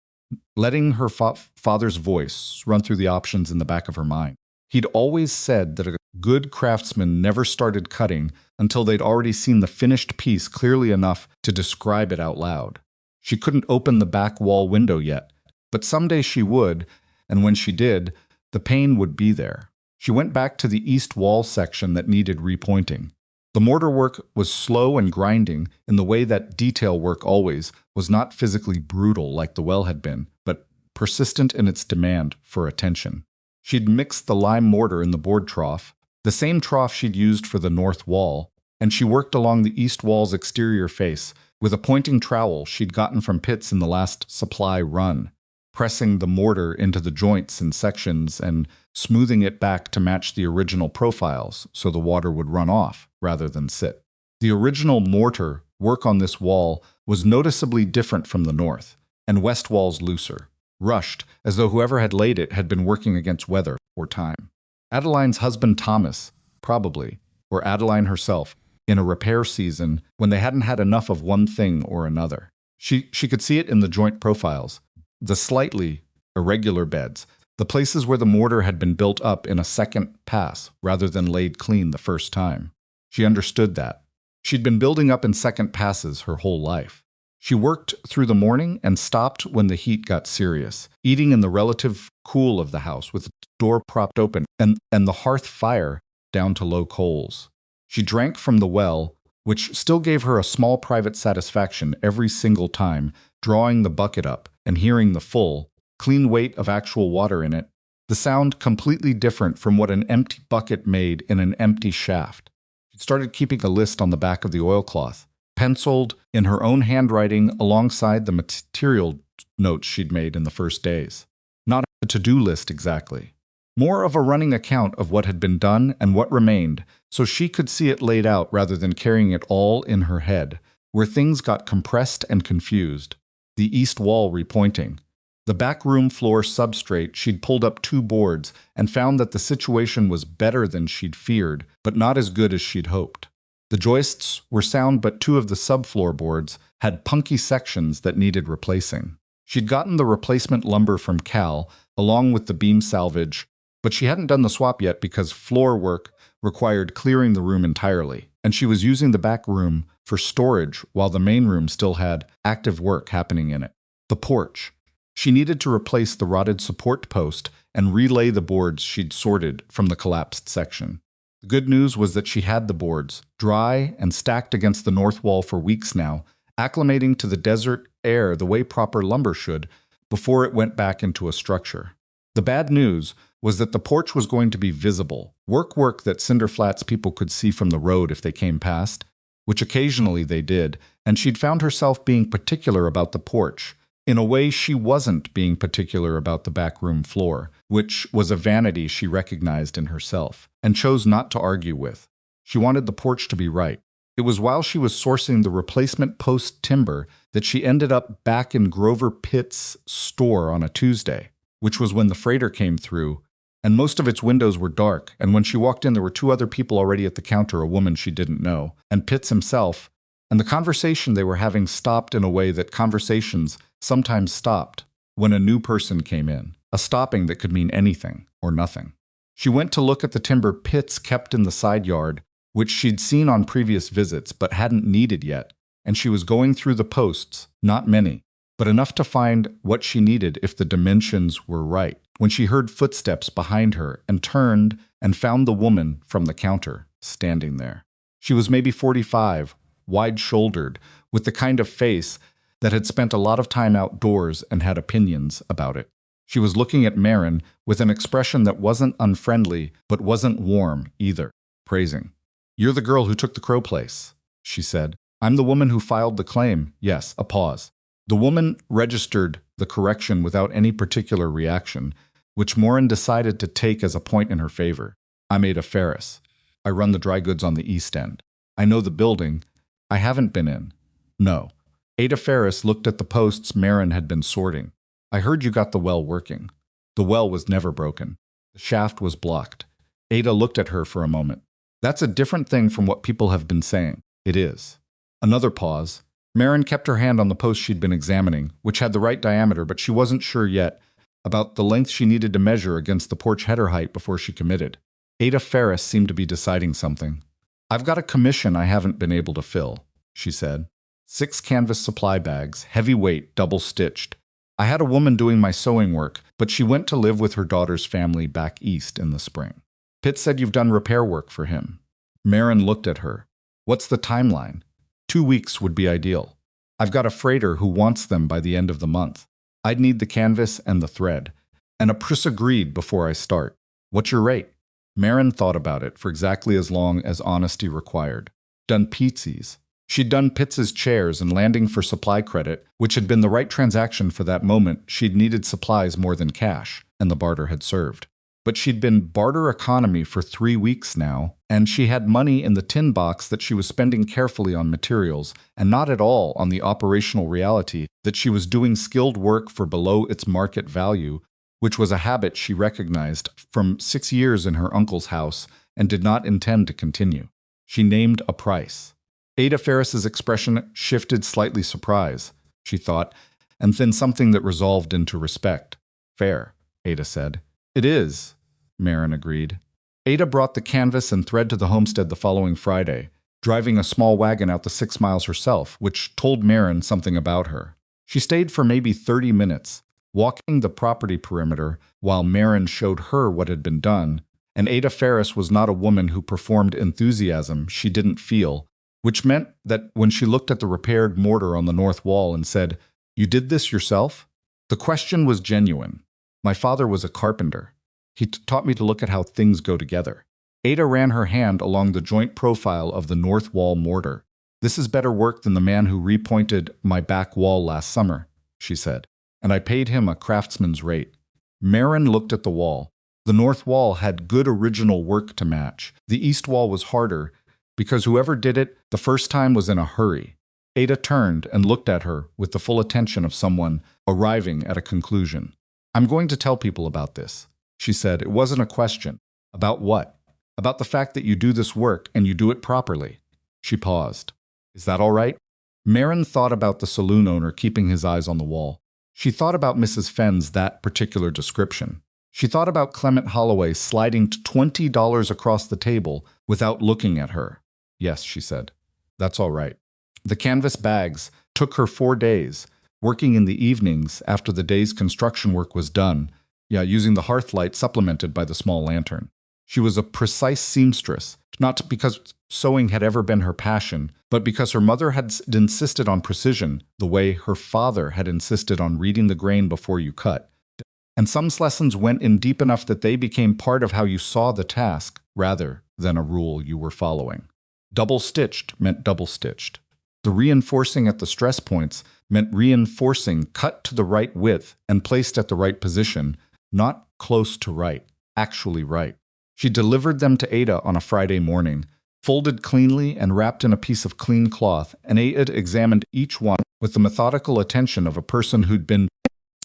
letting her father's voice run through the options in the back of her mind. He'd always said that a good craftsman never started cutting until they'd already seen the finished piece clearly enough to describe it out loud. She couldn't open the back wall window yet, but someday she would, and when she did, the pane would be there. She went back to the east wall section that needed repointing. The mortar work was slow and grinding in the way that detail work always was, not physically brutal like the well had been, but persistent in its demand for attention. She'd mixed the lime mortar in the board trough, the same trough she'd used for the north wall, and she worked along the east wall's exterior face with a pointing trowel she'd gotten from Pitts in the last supply run, pressing the mortar into the joints and sections and smoothing it back to match the original profiles so the water would run off rather than sit. The original mortar work on this wall was noticeably different from the north, and west walls looser, rushed, as though whoever had laid it had been working against weather or time. Adeline's husband Thomas, probably, or Adeline herself, in a repair season when they hadn't had enough of one thing or another. She could see it in the joint profiles, the slightly irregular beds, the places where the mortar had been built up in a second pass rather than laid clean the first time. She understood that. She'd been building up in second passes her whole life. She worked through the morning and stopped when the heat got serious, eating in the relative cool of the house with the door propped open and the hearth fire down to low coals. She drank from the well, which still gave her a small private satisfaction every single time, drawing the bucket up and hearing the full, clean weight of actual water in it, the sound completely different from what an empty bucket made in an empty shaft. She started keeping a list on the back of the oilcloth, penciled in her own handwriting alongside the material notes she'd made in the first days. Not a to-do list exactly. More of a running account of what had been done and what remained, so she could see it laid out rather than carrying it all in her head, where things got compressed and confused. The east wall repointing. The back room floor substrate, she'd pulled up 2 boards and found that the situation was better than she'd feared, but not as good as she'd hoped. The joists were sound, but 2 of the subfloor boards had punky sections that needed replacing. She'd gotten the replacement lumber from Cal, along with the beam salvage, but she hadn't done the swap yet because floor work required clearing the room entirely, and she was using the back room for storage while the main room still had active work happening in it. The porch. She needed to replace the rotted support post and relay the boards she'd sorted from the collapsed section. The good news was that she had the boards, dry and stacked against the north wall for weeks now, acclimating to the desert air the way proper lumber should before it went back into a structure. The bad news was that the porch was going to be visible, work that Cinder Flats people could see from the road if they came past, which occasionally they did, and she'd found herself being particular about the porch, in a way she wasn't being particular about the back room floor, which was a vanity she recognized in herself, and chose not to argue with. She wanted the porch to be right. It was while she was sourcing the replacement post timber that she ended up back in Grover Pitt's store on a Tuesday, which was when the freighter came through, and most of its windows were dark, and when she walked in there were 2 other people already at the counter, a woman she didn't know, and Pitts himself, and the conversation they were having stopped in a way that conversations sometimes stopped when a new person came in, a stopping that could mean anything or nothing. She went to look at the timber Pitts kept in the side yard, which she'd seen on previous visits but hadn't needed yet, and she was going through the posts, not many, but enough to find what she needed if the dimensions were right. When she heard footsteps behind her and turned and found the woman from the counter standing there. She was maybe 45, wide-shouldered, with the kind of face that had spent a lot of time outdoors and had opinions about it. She was looking at Maren with an expression that wasn't unfriendly, but wasn't warm either, praising. "You're the girl who took the Crow place," she said. "I'm the woman who filed the claim." Yes, a pause. The woman registered the correction without any particular reaction, which Maren decided to take as a point in her favor. "I'm Ada Ferris. I run the dry goods on the East End. I know the building. I haven't been in." "No." Ada Ferris looked at the posts Maren had been sorting. "I heard you got the well working." The well was never broken. The shaft was blocked. Ada looked at her for a moment. "That's a different thing from what people have been saying." "It is." Another pause. Maren kept her hand on the post she'd been examining, which had the right diameter, but she wasn't sure yet about the length she needed to measure against the porch header height before she committed. Ada Ferris seemed to be deciding something. "I've got a commission I haven't been able to fill," she said. 6 canvas supply bags, heavy weight, double-stitched. "I had a woman doing my sewing work, but she went to live with her daughter's family back east in the spring. Pitt said you've done repair work for him." Maren looked at her. "What's the timeline?" 2 weeks would be ideal. "I've got a freighter who wants them by the end of the month. I'd need the canvas and the thread. And a price agreed before I start. What's your rate?" Maren thought about it for exactly as long as honesty required. Done Pizzie's. She'd done Pitts's chairs and landing for supply credit, which had been the right transaction for that moment. She'd needed supplies more than cash, and the barter had served. But she'd been barter economy for 3 weeks now, and she had money in the tin box that she was spending carefully on materials, and not at all on the operational reality that she was doing skilled work for below its market value, which was a habit she recognized from 6 years in her uncle's house and did not intend to continue. She named a price. Ada Ferris's expression shifted slightly surprise, she thought, and then something that resolved into respect. "Fair," Ada said. "It is," Maren agreed. Ada brought the canvas and thread to the homestead the following Friday, driving a small wagon out the 6 miles herself, which told Maren something about her. She stayed for maybe 30 minutes, walking the property perimeter while Maren showed her what had been done, and Ada Ferris was not a woman who performed enthusiasm she didn't feel, which meant that when she looked at the repaired mortar on the north wall and said, "You did this yourself?" the question was genuine. "My father was a carpenter. He taught me to look at how things go together." Ada ran her hand along the joint profile of the north wall mortar. "This is better work than the man who repointed my back wall last summer," she said, "and I paid him a craftsman's rate." Maren looked at the wall. The north wall had good original work to match. The east wall was harder, because whoever did it the first time was in a hurry. Ada turned and looked at her with the full attention of someone arriving at a conclusion. "I'm going to tell people about this," she said. "It wasn't a question." "About what?" "About the fact that you do this work and you do it properly." She paused. "Is that all right?" Maren thought about the saloon owner keeping his eyes on the wall. She thought about Mrs. Fenn's that particular description. She thought about Clement Holloway sliding $20 across the table without looking at her. "Yes," she said. "That's all right." The canvas bags took her 4 days, working in the evenings after the day's construction work was done, using the hearth light supplemented by the small lantern. She was a precise seamstress, not because sewing had ever been her passion, but because her mother had insisted on precision the way her father had insisted on reading the grain before you cut. And some lessons went in deep enough that they became part of how you saw the task rather than a rule you were following. Double-stitched meant double-stitched. The reinforcing at the stress points meant reinforcing cut to the right width and placed at the right position, not close to right, actually right. She delivered them to Ada on a Friday morning, folded cleanly and wrapped in a piece of clean cloth, and Ada examined each one with the methodical attention of a person who'd been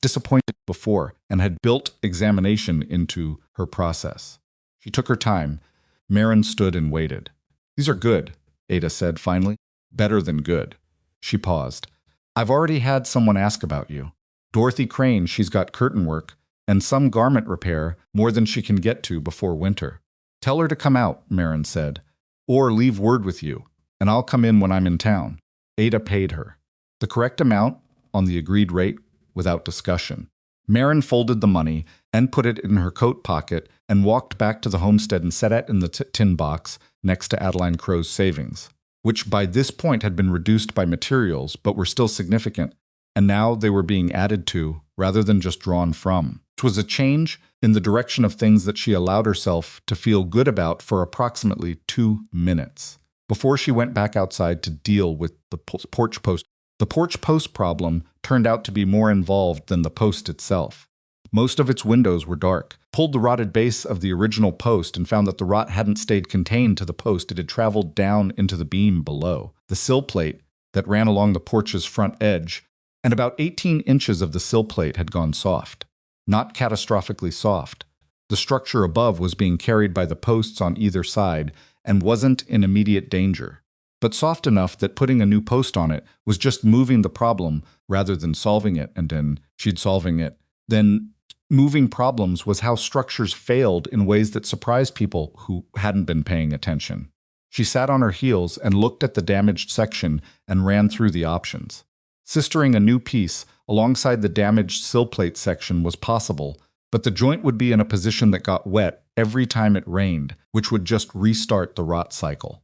disappointed before and had built examination into her process. She took her time. Maren stood and waited. "These are good," Ada said finally. "Better than good." She paused. "I've already had someone ask about you. Dorothy Crane, she's got curtain work and some garment repair, more than she can get to before winter. Tell her to come out," Maren said, "or leave word with you, and I'll come in when I'm in town." Ada paid her. "The correct amount?" on the agreed rate without discussion. Maren folded the money and put it in her coat pocket and walked back to the homestead and set it in the tin box next to Adeline Crow's savings, which by this point had been reduced by materials but were still significant, and now they were being added to rather than just drawn from. It was a change in the direction of things that she allowed herself to feel good about for approximately 2 minutes before she went back outside to deal with the porch post. The porch post problem turned out to be more involved than the post itself. Most of its windows were dark. Pulled the rotted base of the original post and found that the rot hadn't stayed contained to the post. It had traveled down into the beam below. The sill plate that ran along the porch's front edge, and about 18 inches of the sill plate had gone soft. Not catastrophically soft. The structure above was being carried by the posts on either side and wasn't in immediate danger, but soft enough that putting a new post on it was just moving the problem rather than solving it, and then she'd solving it. Then moving problems was how structures failed in ways that surprised people who hadn't been paying attention. She sat on her heels and looked at the damaged section and ran through the options. Sistering a new piece alongside the damaged sill plate section was possible, but the joint would be in a position that got wet every time it rained, which would just restart the rot cycle.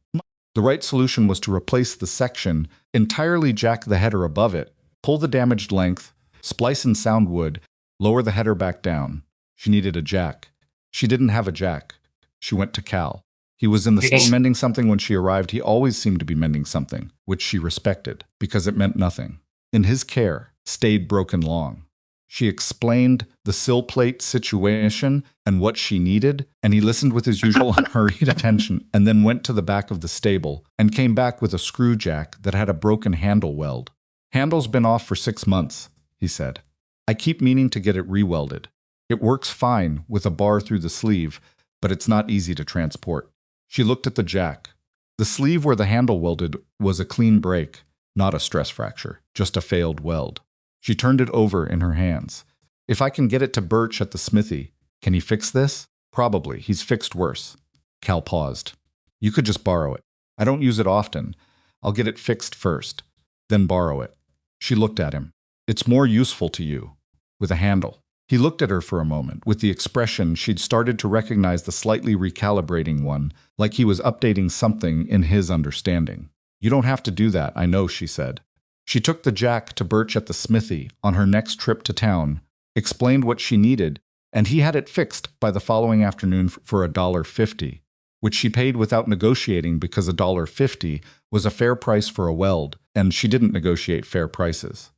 The right solution was to replace the section, entirely jack the header above it, pull the damaged length, splice in sound wood, lower the header back down. She needed a jack. She didn't have a jack. She went to Cal. He was in the store mending something when she arrived. He always seemed to be mending something, which she respected, because it meant nothing. In his care, stayed broken long. She explained the sill plate situation and what she needed, and he listened with his usual unhurried attention, and then went to the back of the stable and came back with a screw jack that had a broken handle weld. "Handle's been off for 6 months," he said. "I keep meaning to get it re-welded. It works fine with a bar through the sleeve, but it's not easy to transport." She looked at the jack. The sleeve where the handle welded was a clean break, not a stress fracture, just a failed weld. She turned it over in her hands. "If I can get it to Birch at the smithy, can he fix this?" "Probably. He's fixed worse." Cal paused. "You could just borrow it. I don't use it often. I'll get it fixed first, then borrow it." She looked at him. "It's more useful to you, with a handle." He looked at her for a moment, with the expression she'd started to recognize, the slightly recalibrating one, like he was updating something in his understanding. "You don't have to do that, I know," she said. She took the jack to Birch at the smithy on her next trip to town, explained what she needed, and he had it fixed by the following afternoon for $1.50, which she paid without negotiating because $1.50 was a fair price for a weld, and she didn't negotiate fair prices.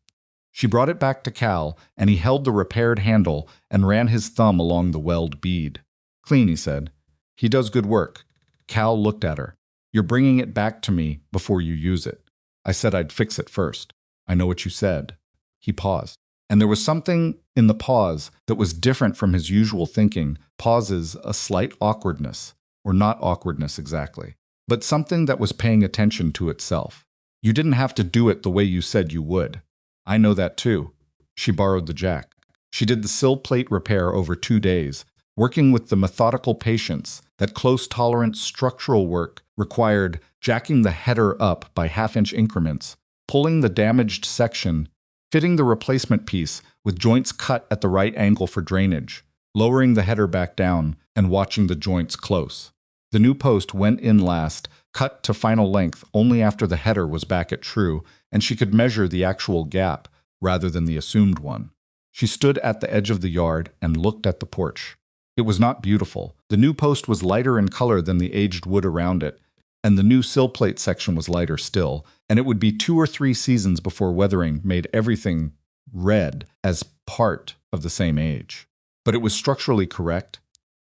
She brought it back to Cal, and he held the repaired handle and ran his thumb along the weld bead. "Clean," he said. "He does good work." Cal looked at her. "You're bringing it back to me before you use it. I said I'd fix it first. I know what you said." He paused. And there was something in the pause that was different from his usual thinking. Pauses, a slight awkwardness, or not awkwardness exactly, but something that was paying attention to itself. "You didn't have to do it the way you said you would. I know that too." She borrowed the jack. She did the sill plate repair over 2 days, working with the methodical patience that close tolerance structural work required, jacking the header up by half-inch increments, pulling the damaged section, fitting the replacement piece with joints cut at the right angle for drainage, lowering the header back down, and watching the joints close. The new post went in last, cut to final length only after the header was back at true, and she could measure the actual gap rather than the assumed one. She stood at the edge of the yard and looked at the porch. It was not beautiful. The new post was lighter in color than the aged wood around it, and the new sill plate section was lighter still, and it would be 2 or 3 seasons before weathering made everything red as part of the same age. But it was structurally correct,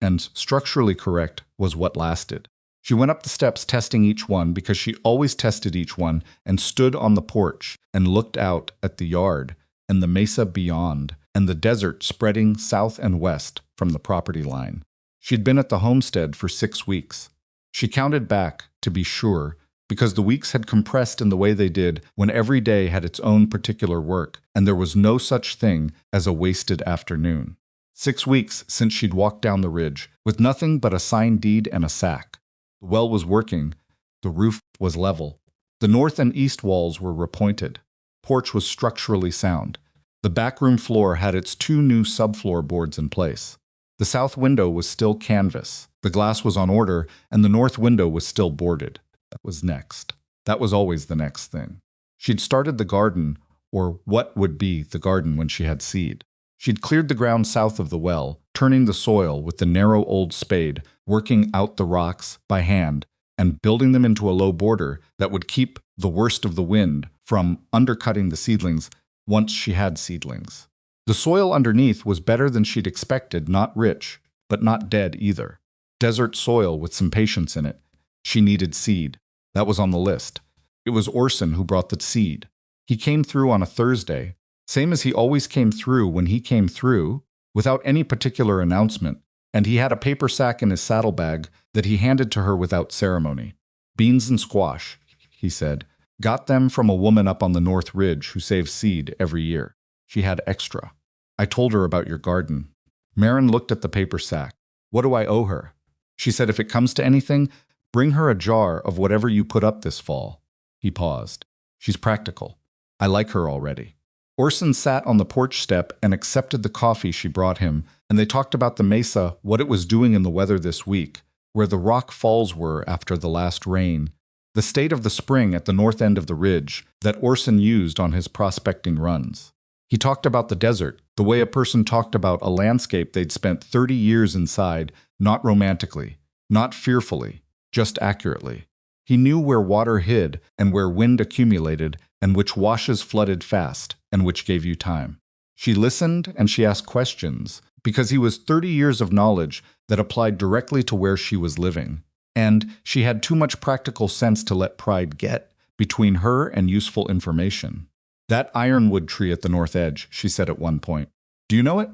and structurally correct was what lasted. She went up the steps testing each one because she always tested each one, and stood on the porch and looked out at the yard and the mesa beyond and the desert spreading south and west from the property line. She'd been at the homestead for 6 weeks. She counted back, to be sure, because the weeks had compressed in the way they did when every day had its own particular work, and there was no such thing as a wasted afternoon. 6 weeks since she'd walked down the ridge, with nothing but a signed deed and a sack. The well was working. The roof was level. The north and east walls were repointed. Porch was structurally sound. The backroom floor had its 2 new subfloor boards in place. The south window was still canvas, the glass was on order, and the north window was still boarded. That was next. That was always the next thing. She'd started the garden, or what would be the garden when she had seed. She'd cleared the ground south of the well, turning the soil with the narrow old spade, working out the rocks by hand, and building them into a low border that would keep the worst of the wind from undercutting the seedlings once she had seedlings. The soil underneath was better than she'd expected, not rich, but not dead either. Desert soil with some patience in it. She needed seed. That was on the list. It was Orson who brought the seed. He came through on a Thursday, same as he always came through when he came through, without any particular announcement, and he had a paper sack in his saddlebag that he handed to her without ceremony. Beans and squash, he said. Got them from a woman up on the North Ridge who saves seed every year. She had extra. I told her about your garden. Maren looked at the paper sack. What do I owe her? She said if it comes to anything, bring her a jar of whatever you put up this fall. He paused. She's practical. I like her already. Orson sat on the porch step and accepted the coffee she brought him, and they talked about the mesa, what it was doing in the weather this week, where the rock falls were after the last rain, the state of the spring at the north end of the ridge that Orson used on his prospecting runs. He talked about the desert, the way a person talked about a landscape they'd spent 30 years inside, not romantically, not fearfully, just accurately. He knew where water hid and where wind accumulated and which washes flooded fast and which gave you time. She listened and she asked questions because he was 30 years of knowledge that applied directly to where she was living. And she had too much practical sense to let pride get between her and useful information. That ironwood tree at the north edge, she said at one point. Do you know it?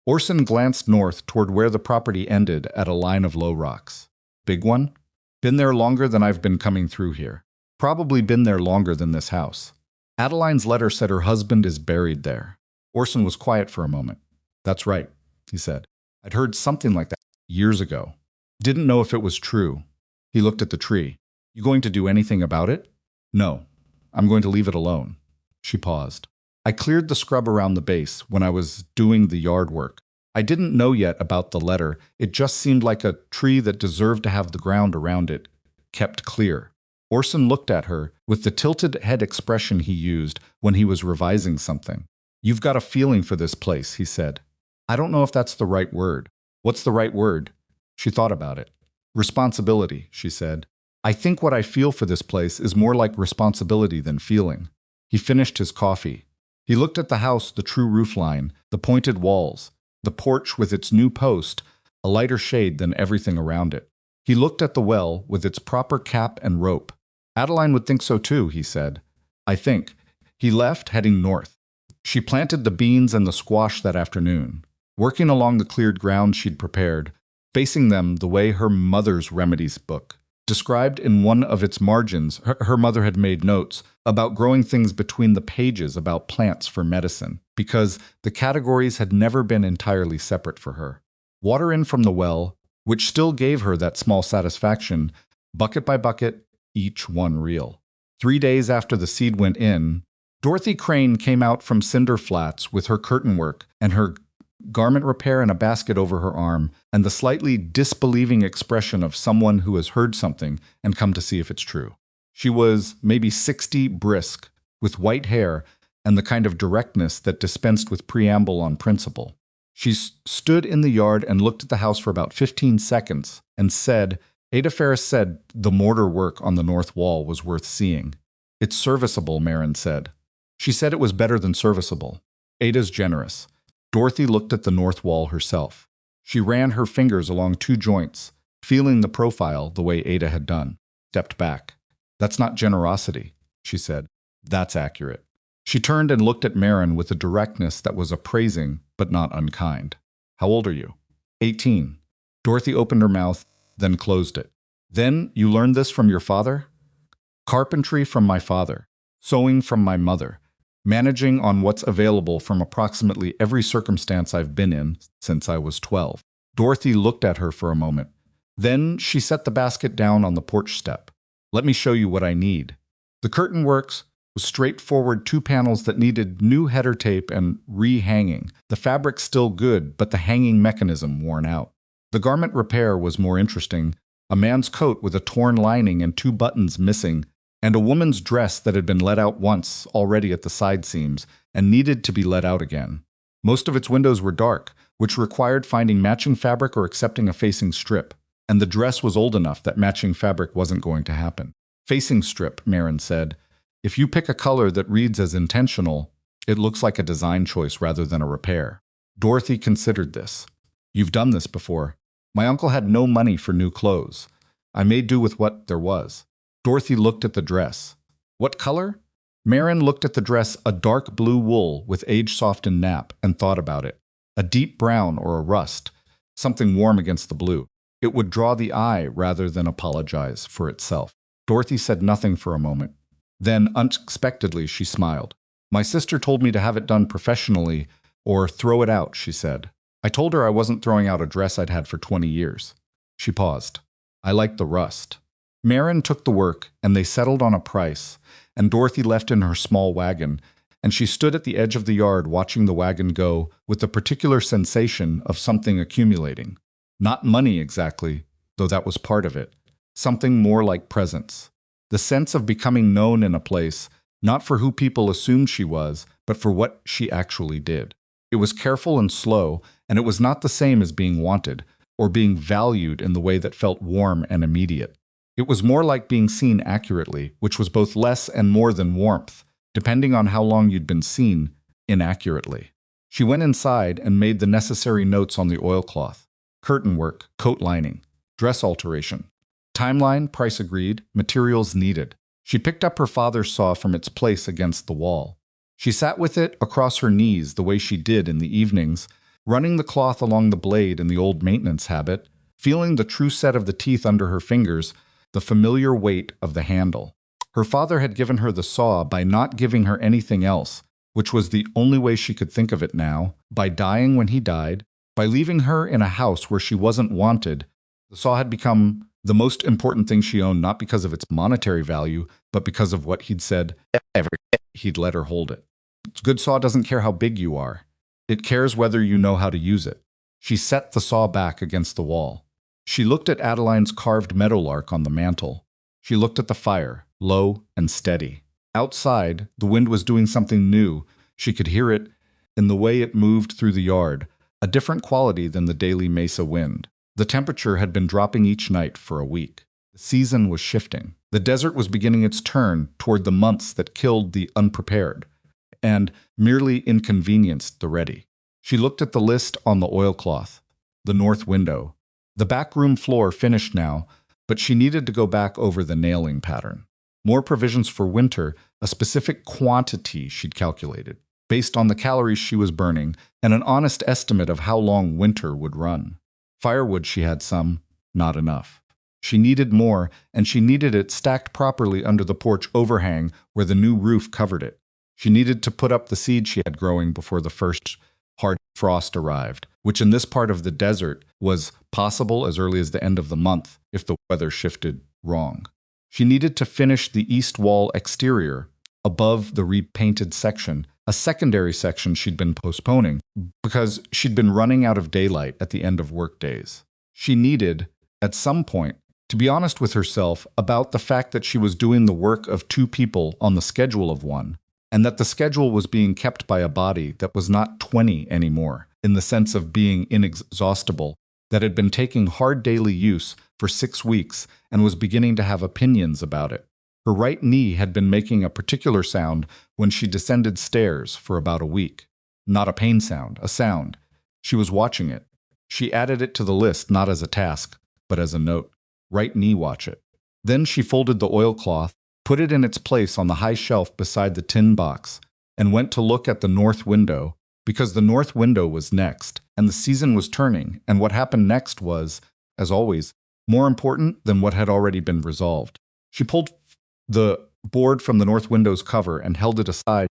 Orson glanced north toward where the property ended at a line of low rocks. Big one? Been there longer than I've been coming through here. Probably been there longer than this house. Adeline's letter said her husband is buried there. Orson was quiet for a moment. That's right, he said. I'd heard something like that years ago. Didn't know if it was true. He looked at the tree. You going to do anything about it? No. I'm going to leave it alone. She paused. I cleared the scrub around the base when I was doing the yard work. I didn't know yet about the letter. It just seemed like a tree that deserved to have the ground around it kept clear. Orson looked at her with the tilted head expression he used when he was revising something. You've got a feeling for this place, he said. I don't know if that's the right word. What's the right word? She thought about it. Responsibility, she said. I think what I feel for this place is more like responsibility than feeling. He finished his coffee. He looked at the house, the true roofline, the pointed walls, the porch with its new post, a lighter shade than everything around it. He looked at the well with its proper cap and rope. Adeline would think so too, he said. I think. He left, heading north. She planted the beans and the squash that afternoon, working along the cleared ground she'd prepared, facing them the way her mother's remedies book described in one of its margins. Her mother had made notes about growing things between the pages about plants for medicine, because the categories had never been entirely separate for her. Water in from the well, which still gave her that small satisfaction, bucket by bucket, each one real. 3 days after the seed went in, Dorothy Crane came out from Cinder Flats with her curtain work and her garment repair in a basket over her arm, and the slightly disbelieving expression of someone who has heard something and come to see if it's true. She was maybe 60, brisk, with white hair and the kind of directness that dispensed with preamble on principle. She stood in the yard and looked at the house for about 15 seconds and said, Ada Ferris said the mortar work on the north wall was worth seeing. It's serviceable, Maren said. She said it was better than serviceable. Ada's generous. Dorothy looked at the north wall herself. She ran her fingers along 2 joints, feeling the profile the way Ada had done. Stepped back. That's not generosity, she said. That's accurate. She turned and looked at Maren with a directness that was appraising but not unkind. How old are you? 18. Dorothy opened her mouth, then closed it. Then you learned this from your father? Carpentry from my father. Sewing from my mother. Managing on what's available from approximately every circumstance I've been in since I was 12. Dorothy looked at her for a moment. Then she set the basket down on the porch step. Let me show you what I need. The curtain works, with straightforward 2 panels that needed new header tape and re-hanging. The fabric still good, but the hanging mechanism worn out. The garment repair was more interesting. A man's coat with a torn lining and 2 buttons missing, and a woman's dress that had been let out once already at the side seams and needed to be let out again. Most of its windows were dark, which required finding matching fabric or accepting a facing strip, and the dress was old enough that matching fabric wasn't going to happen. Facing strip, Maren said. If you pick a color that reads as intentional, it looks like a design choice rather than a repair. Dorothy considered this. You've done this before. My uncle had no money for new clothes. I made do with what there was. Dorothy looked at the dress. What color? Maren looked at the dress, a dark blue wool with age-softened nap, and thought about it. A deep brown or a rust, something warm against the blue. It would draw the eye rather than apologize for itself. Dorothy said nothing for a moment. Then, unexpectedly, she smiled. My sister told me to have it done professionally, or throw it out, she said. I told her I wasn't throwing out a dress I'd had for 20 years. She paused. I liked the rust. Maren took the work, and they settled on a price, and Dorothy left in her small wagon, and she stood at the edge of the yard watching the wagon go with the particular sensation of something accumulating. Not money exactly, though that was part of it. Something more like presence. The sense of becoming known in a place, not for who people assumed she was, but for what she actually did. It was careful and slow, and it was not the same as being wanted, or being valued in the way that felt warm and immediate. It was more like being seen accurately, which was both less and more than warmth, depending on how long you'd been seen inaccurately. She went inside and made the necessary notes on the oilcloth. Curtain work, coat lining, dress alteration. Timeline, price agreed, materials needed. She picked up her father's saw from its place against the wall. She sat with it across her knees the way she did in the evenings, running the cloth along the blade in the old maintenance habit, feeling the true set of the teeth under her fingers, the familiar weight of the handle. Her father had given her the saw by not giving her anything else, which was the only way she could think of it now, by dying when he died, by leaving her in a house where she wasn't wanted. The saw had become the most important thing she owned, not because of its monetary value, but because of what he'd said he'd let her hold it. A good saw doesn't care how big you are. It cares whether you know how to use it. She set the saw back against the wall. She looked at Adeline's carved meadowlark on the mantel. She looked at the fire, low and steady. Outside, the wind was doing something new. She could hear it in the way it moved through the yard, a different quality than the daily mesa wind. The temperature had been dropping each night for a week. The season was shifting. The desert was beginning its turn toward the months that killed the unprepared and merely inconvenienced the ready. She looked at the list on the oilcloth, the north window. The back room floor finished now, but she needed to go back over the nailing pattern. More provisions for winter, a specific quantity she'd calculated, based on the calories she was burning, and an honest estimate of how long winter would run. Firewood she had some, not enough. She needed more, and she needed it stacked properly under the porch overhang where the new roof covered it. She needed to put up the seed she had growing before the first hard frost arrived, which in this part of the desert was possible as early as the end of the month if the weather shifted wrong. She needed to finish the east wall exterior above the repainted section, a secondary section she'd been postponing because she'd been running out of daylight at the end of work days. She needed, at some point, to be honest with herself about the fact that she was doing the work of 2 people on the schedule of 1, and that the schedule was being kept by a body that was not 20 anymore, in the sense of being inexhaustible, that had been taking hard daily use for 6 weeks and was beginning to have opinions about it. Her right knee had been making a particular sound when she descended stairs for about a week. Not a pain sound, a sound. She was watching it. She added it to the list not as a task, but as a note. Right knee watch it. Then she folded the oilcloth, put it in its place on the high shelf beside the tin box, and went to look at the north window, because the north window was next, and the season was turning, and what happened next was, as always, more important than what had already been resolved. She pulled the board from the north window's cover and held it aside,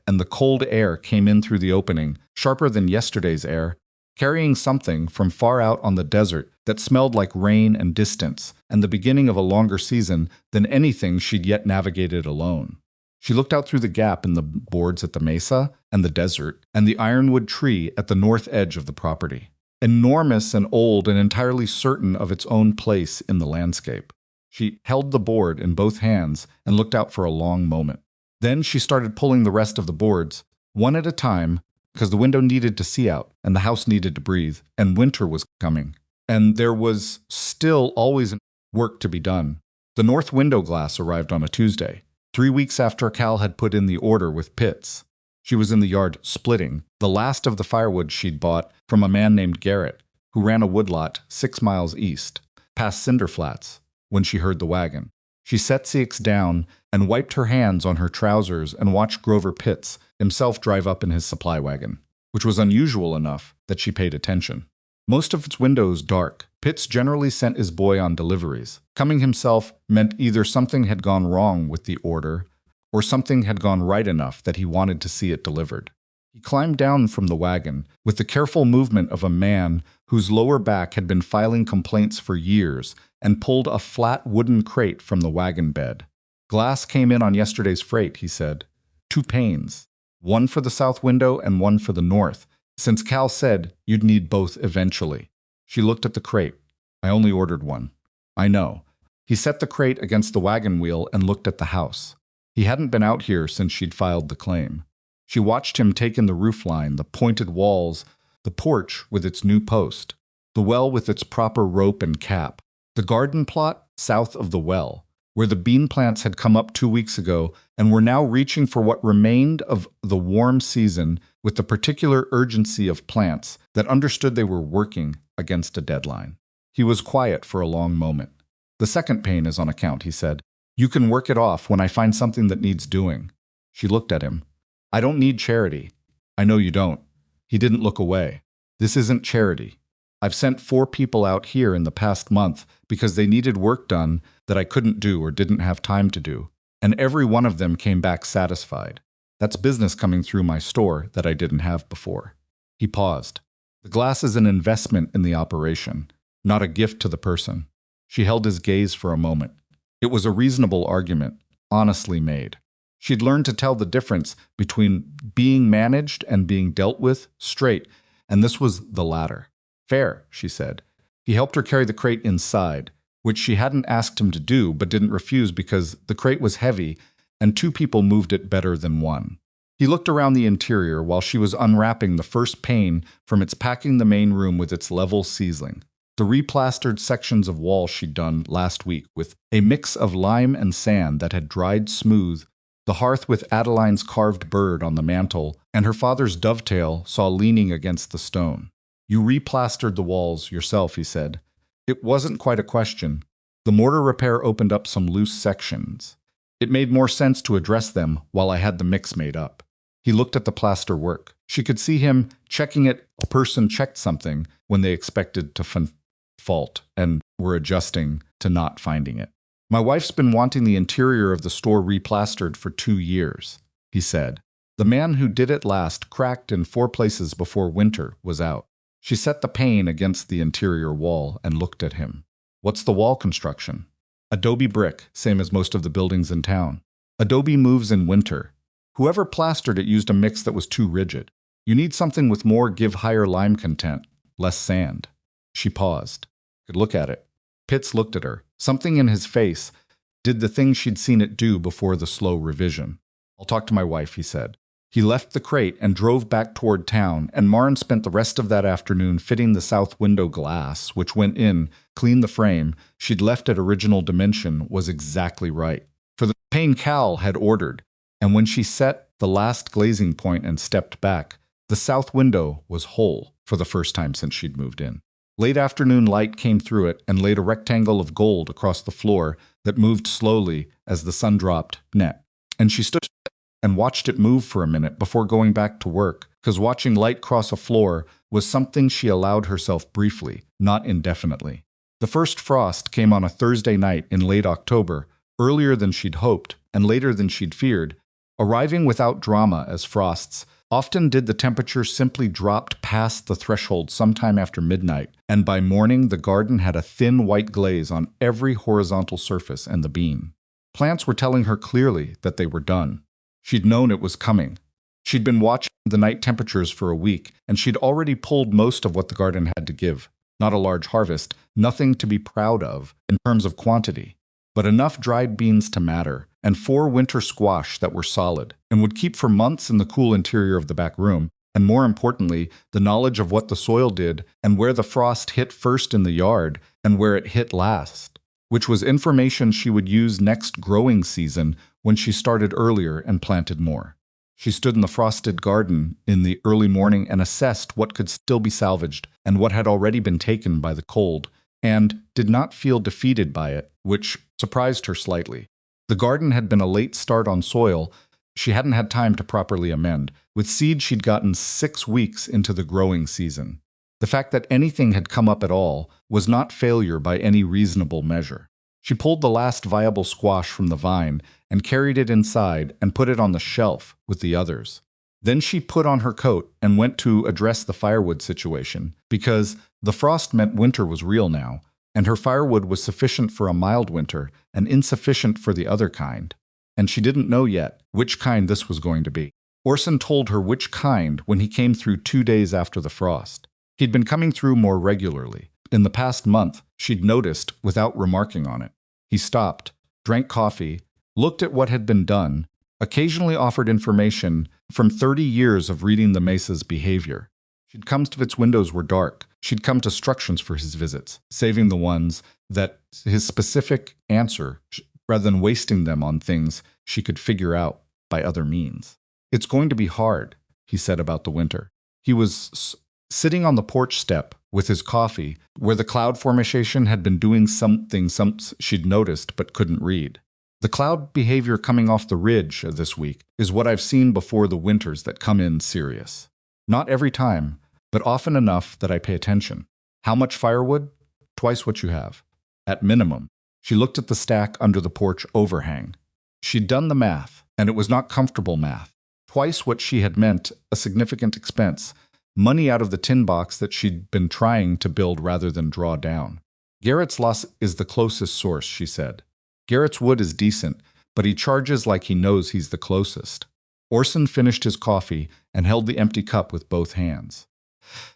and the cold air came in through the opening, sharper than yesterday's air, carrying something from far out on the desert that smelled like rain and distance, and the beginning of a longer season than anything she'd yet navigated alone. She looked out through the gap in the boards at the mesa and the desert and the ironwood tree at the north edge of the property. Enormous and old and entirely certain of its own place in the landscape. She held the board in both hands and looked out for a long moment. Then she started pulling the rest of the boards, one at a time, because the window needed to see out and the house needed to breathe, and winter was coming. And there was still always work to be done. The north window glass arrived on a Tuesday, 3 weeks after Cal had put in the order with Pitts. She was in the yard splitting the last of the firewood she'd bought from a man named Garrett, who ran a woodlot 6 miles east, past Cinder Flats, when she heard the wagon. She set Six down and wiped her hands on her trousers and watched Grover Pitts himself drive up in his supply wagon, which was unusual enough that she paid attention. Most of its windows dark, Pitts generally sent his boy on deliveries. Coming himself meant either something had gone wrong with the order or something had gone right enough that he wanted to see it delivered. He climbed down from the wagon with the careful movement of a man whose lower back had been filing complaints for years and pulled a flat wooden crate from the wagon bed. Glass came in on yesterday's freight, he said. 2 panes, one for the south window and one for the north, since Cal said you'd need both eventually. She looked at the crate. I only ordered one. I know. He set the crate against the wagon wheel and looked at the house. He hadn't been out here since she'd filed the claim. She watched him take in the roofline, the pointed walls, the porch with its new post, the well with its proper rope and cap, the garden plot south of the well, where the bean plants had come up 2 weeks ago and were now reaching for what remained of the warm season with the particular urgency of plants that understood they were working against a deadline. He was quiet for a long moment. The second pain is on account, he said. You can work it off when I find something that needs doing. She looked at him. I don't need charity. I know you don't. He didn't look away. This isn't charity. I've sent 4 people out here in the past month because they needed work done that I couldn't do or didn't have time to do, and every one of them came back satisfied. That's business coming through my store that I didn't have before. He paused. The glass is an investment in the operation, not a gift to the person. She held his gaze for a moment. It was a reasonable argument, honestly made. She'd learned to tell the difference between being managed and being dealt with straight, and this was the latter. Fair, she said. He helped her carry the crate inside, which she hadn't asked him to do but didn't refuse because the crate was heavy and 2 people moved it better than one. He looked around the interior while she was unwrapping the first pane from its packing the main room with its level ceiling. The replastered sections of wall she'd done last week with a mix of lime and sand that had dried smooth, the hearth with Adeline's carved bird on the mantel, and her father's dovetail saw leaning against the stone. You replastered the walls yourself, he said. It wasn't quite a question. The mortar repair opened up some loose sections. It made more sense to address them while I had the mix made up. He looked at the plaster work. She could see him checking it. A person checked something when they expected to find fault and were adjusting to not finding it. My wife's been wanting the interior of the store replastered for 2 years, he said. The man who did it last cracked in 4 places before winter was out. She set the pane against the interior wall and looked at him. What's the wall construction? Adobe brick, same as most of the buildings in town. Adobe moves in winter. Whoever plastered it used a mix that was too rigid. You need something with more give higher lime content, less sand. She paused. Could look at it. Pitts looked at her. Something in his face did the thing she'd seen it do before the slow revision. I'll talk to my wife, he said. He left the crate and drove back toward town, and Maren spent the rest of that afternoon fitting the south window glass, which went in, cleaned the frame. She'd left at original dimension was exactly right. For the pane Cal had ordered, and when she set the last glazing point and stepped back, the south window was whole for the first time since she'd moved in. Late afternoon light came through it and laid a rectangle of gold across the floor that moved slowly as the sun dropped net. And she stood and watched it move for a minute before going back to work, because watching light cross a floor was something she allowed herself briefly, not indefinitely. The first frost came on a Thursday night in late October, earlier than she'd hoped and later than she'd feared, arriving without drama as frosts. Often did the temperature simply dropped past the threshold sometime after midnight, and by morning the garden had a thin white glaze on every horizontal surface and the beam. Plants were telling her clearly that they were done. She'd known it was coming. She'd been watching the night temperatures for a week, and she'd already pulled most of what the garden had to give. Not a large harvest, nothing to be proud of in terms of quantity, but enough dried beans to matter, and 4 winter squash that were solid, and would keep for months in the cool interior of the back room, and more importantly, the knowledge of what the soil did and where the frost hit first in the yard and where it hit last, which was information she would use next growing season when she started earlier and planted more. She stood in the frosted garden in the early morning and assessed what could still be salvaged and what had already been taken by the cold, and did not feel defeated by it, which surprised her slightly. The garden had been a late start on soil she hadn't had time to properly amend. With seed she'd gotten 6 weeks into the growing season. The fact that anything had come up at all was not failure by any reasonable measure. She pulled the last viable squash from the vine and carried it inside and put it on the shelf with the others. Then she put on her coat and went to address the firewood situation, because the frost meant winter was real now, and her firewood was sufficient for a mild winter and insufficient for the other kind. And she didn't know yet which kind this was going to be. Orson told her which kind when he came through 2 days after the frost. He'd been coming through more regularly. In the past month, she'd noticed without remarking on it. He stopped, drank coffee, looked at what had been done, occasionally offered information from 30 years of reading the mesa's behavior. She'd come to its windows were dark. She'd come to instructions for his visits, saving the ones that his specific answer, rather than wasting them on things she could figure out by other means. It's going to be hard, he said about the winter. He was sitting on the porch step with his coffee, where the cloud formation had been doing something she'd noticed but couldn't read. The cloud behavior coming off the ridge this week is what I've seen before the winters that come in serious. Not every time, but often enough that I pay attention. How much firewood? Twice what you have. At minimum. She looked at the stack under the porch overhang. She'd done the math, and it was not comfortable math. Twice what she had meant a significant expense, money out of the tin box that she'd been trying to build rather than draw down. Garrett's loss is the closest source, she said. Garrett's wood is decent, but he charges like he knows he's the closest. Orson finished his coffee and held the empty cup with both hands.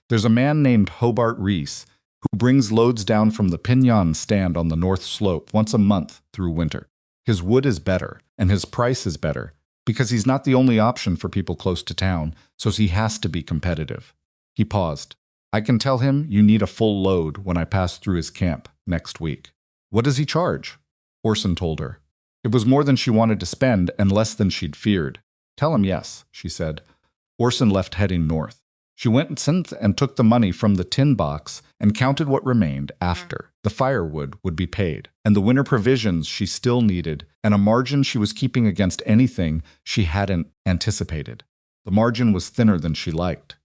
There's a man named Hobart Reese who brings loads down from the Pinyon stand on the north slope once a month through winter. His wood is better, and his price is better, because he's not the only option for people close to town, so he has to be competitive. He paused. I can tell him you need a full load when I pass through his camp next week. What does he charge? Orson told her. It was more than she wanted to spend and less than she'd feared. Tell him yes, she said. Orson left heading north. She went and took the money from the tin box and counted what remained after. The firewood would be paid, and the winter provisions she still needed, and a margin she was keeping against anything she hadn't anticipated. The margin was thinner than she liked.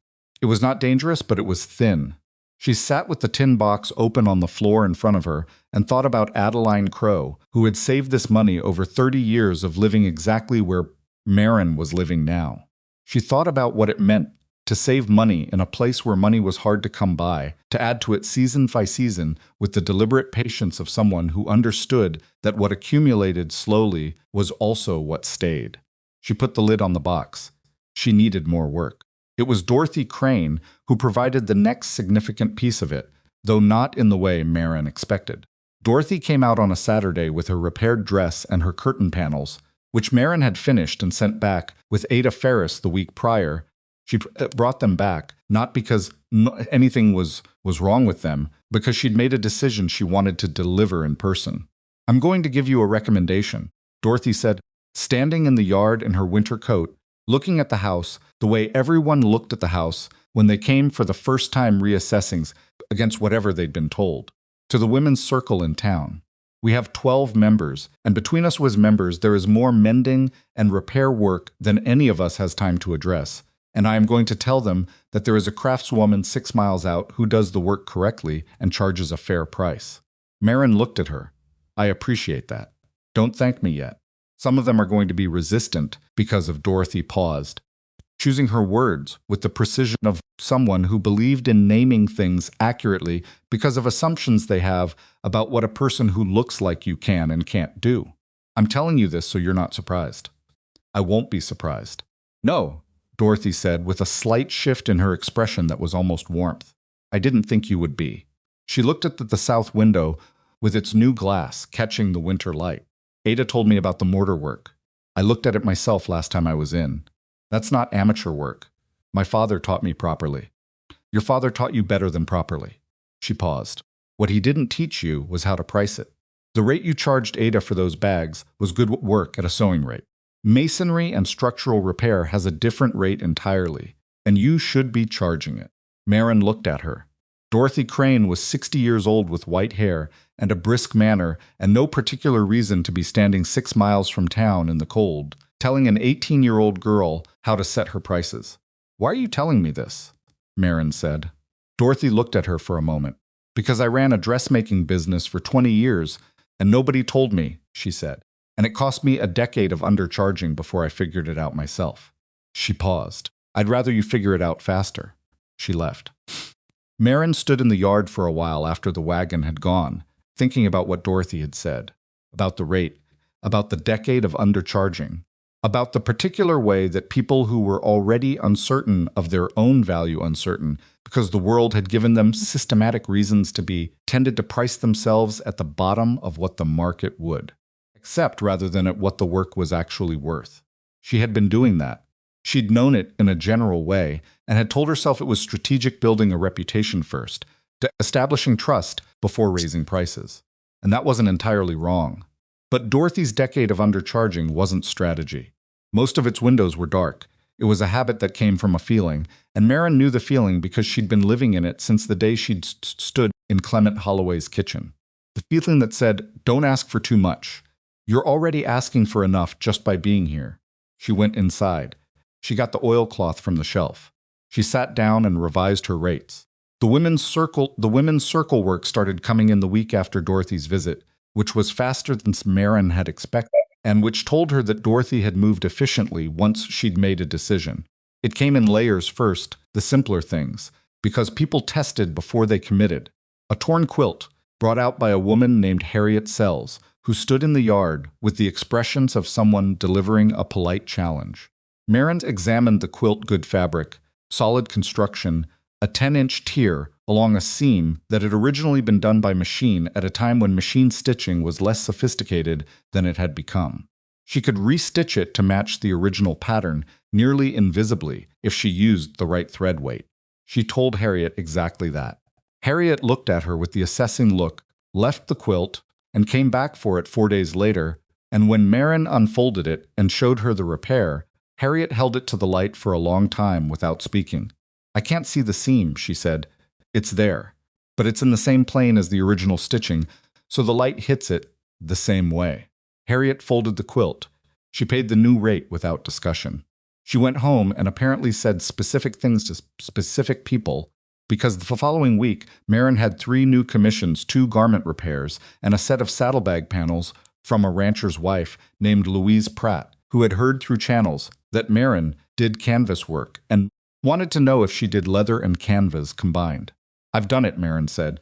It was not dangerous, but it was thin. She sat with the tin box open on the floor in front of her and thought about Adeline Crowe, who had saved this money over 30 years of living exactly where Maren was living now. She thought about what it meant to save money in a place where money was hard to come by, to add to it season by season with the deliberate patience of someone who understood that what accumulated slowly was also what stayed. She put the lid on the box. She needed more work. It was Dorothy Crane who provided the next significant piece of it, though not in the way Maren expected. Dorothy came out on a Saturday with her repaired dress and her curtain panels, which Maren had finished and sent back with Ada Ferris the week prior. She brought them back, not because anything was wrong with them, because she'd made a decision she wanted to deliver in person. I'm going to give you a recommendation, Dorothy said, standing in the yard in her winter coat, looking at the house the way everyone looked at the house when they came for the first time reassessing against whatever they'd been told. To the women's circle in town. We have 12 members, and between us as members there is more mending and repair work than any of us has time to address. And I am going to tell them that there is a craftswoman 6 miles out who does the work correctly and charges a fair price. Maren looked at her. I appreciate that. Don't thank me yet. Some of them are going to be resistant because of Dorothy paused, choosing her words with the precision of someone who believed in naming things accurately because of assumptions they have about what a person who looks like you can and can't do. I'm telling you this so you're not surprised. I won't be surprised. No, Dorothy said with a slight shift in her expression that was almost warmth. I didn't think you would be. She looked at the south window with its new glass catching the winter light. Ada told me about the mortar work. I looked at it myself last time I was in. That's not amateur work. My father taught me properly. Your father taught you better than properly. She paused. What he didn't teach you was how to price it. The rate you charged Ada for those bags was good work at a sewing rate. Masonry and structural repair has a different rate entirely, and you should be charging it. Maren looked at her. Dorothy Crane was 60 years old with white hair and a brisk manner and no particular reason to be standing 6 miles from town in the cold, telling an 18-year-old girl how to set her prices. Why are you telling me this? Maren said. Dorothy looked at her for a moment. Because I ran a dressmaking business for 20 years, and nobody told me, she said. And it cost me a decade of undercharging before I figured it out myself. She paused. I'd rather you figure it out faster. She left. Maren stood in the yard for a while after the wagon had gone, thinking about what Dorothy had said, about the rate, about the decade of undercharging, about the particular way that people who were already uncertain of their own value uncertain because the world had given them systematic reasons to be tended to price themselves at the bottom of what the market would, accept rather than at what the work was actually worth. She had been doing that. She'd known it in a general way and had told herself it was strategic building a reputation first, establishing trust before raising prices. And that wasn't entirely wrong. But Dorothy's decade of undercharging wasn't strategy. Most of its windows were dark. It was a habit that came from a feeling, and Maren knew the feeling because she'd been living in it since the day she'd stood in Clement Holloway's kitchen. The feeling that said, don't ask for too much. You're already asking for enough just by being here. She went inside. She got the oilcloth from the shelf. She sat down and revised her rates. The women's circle work started coming in the week after Dorothy's visit, which was faster than Maren had expected, and which told her that Dorothy had moved efficiently once she'd made a decision. It came in layers first, the simpler things, because people tested before they committed. A torn quilt, brought out by a woman named Harriet Sells, who stood in the yard with the expressions of someone delivering a polite challenge. Maren examined the quilt good fabric, solid construction, a 10-inch tier along a seam that had originally been done by machine at a time when machine stitching was less sophisticated than it had become. She could restitch it to match the original pattern nearly invisibly if she used the right thread weight. She told Harriet exactly that. Harriet looked at her with the assessing look, left the quilt, and came back for it 4 days later, and when Maren unfolded it and showed her the repair, Harriet held it to the light for a long time without speaking. I can't see the seam, she said. It's there, but it's in the same plane as the original stitching, so the light hits it the same way. Harriet folded the quilt. She paid the new rate without discussion. She went home and apparently said specific things to specific people, because the following week, Maren had 3 new commissions, 2 garment repairs, and a set of saddlebag panels from a rancher's wife named Louise Pratt, who had heard through channels that Maren did canvas work and wanted to know if she did leather and canvas combined. I've done it, Maren said.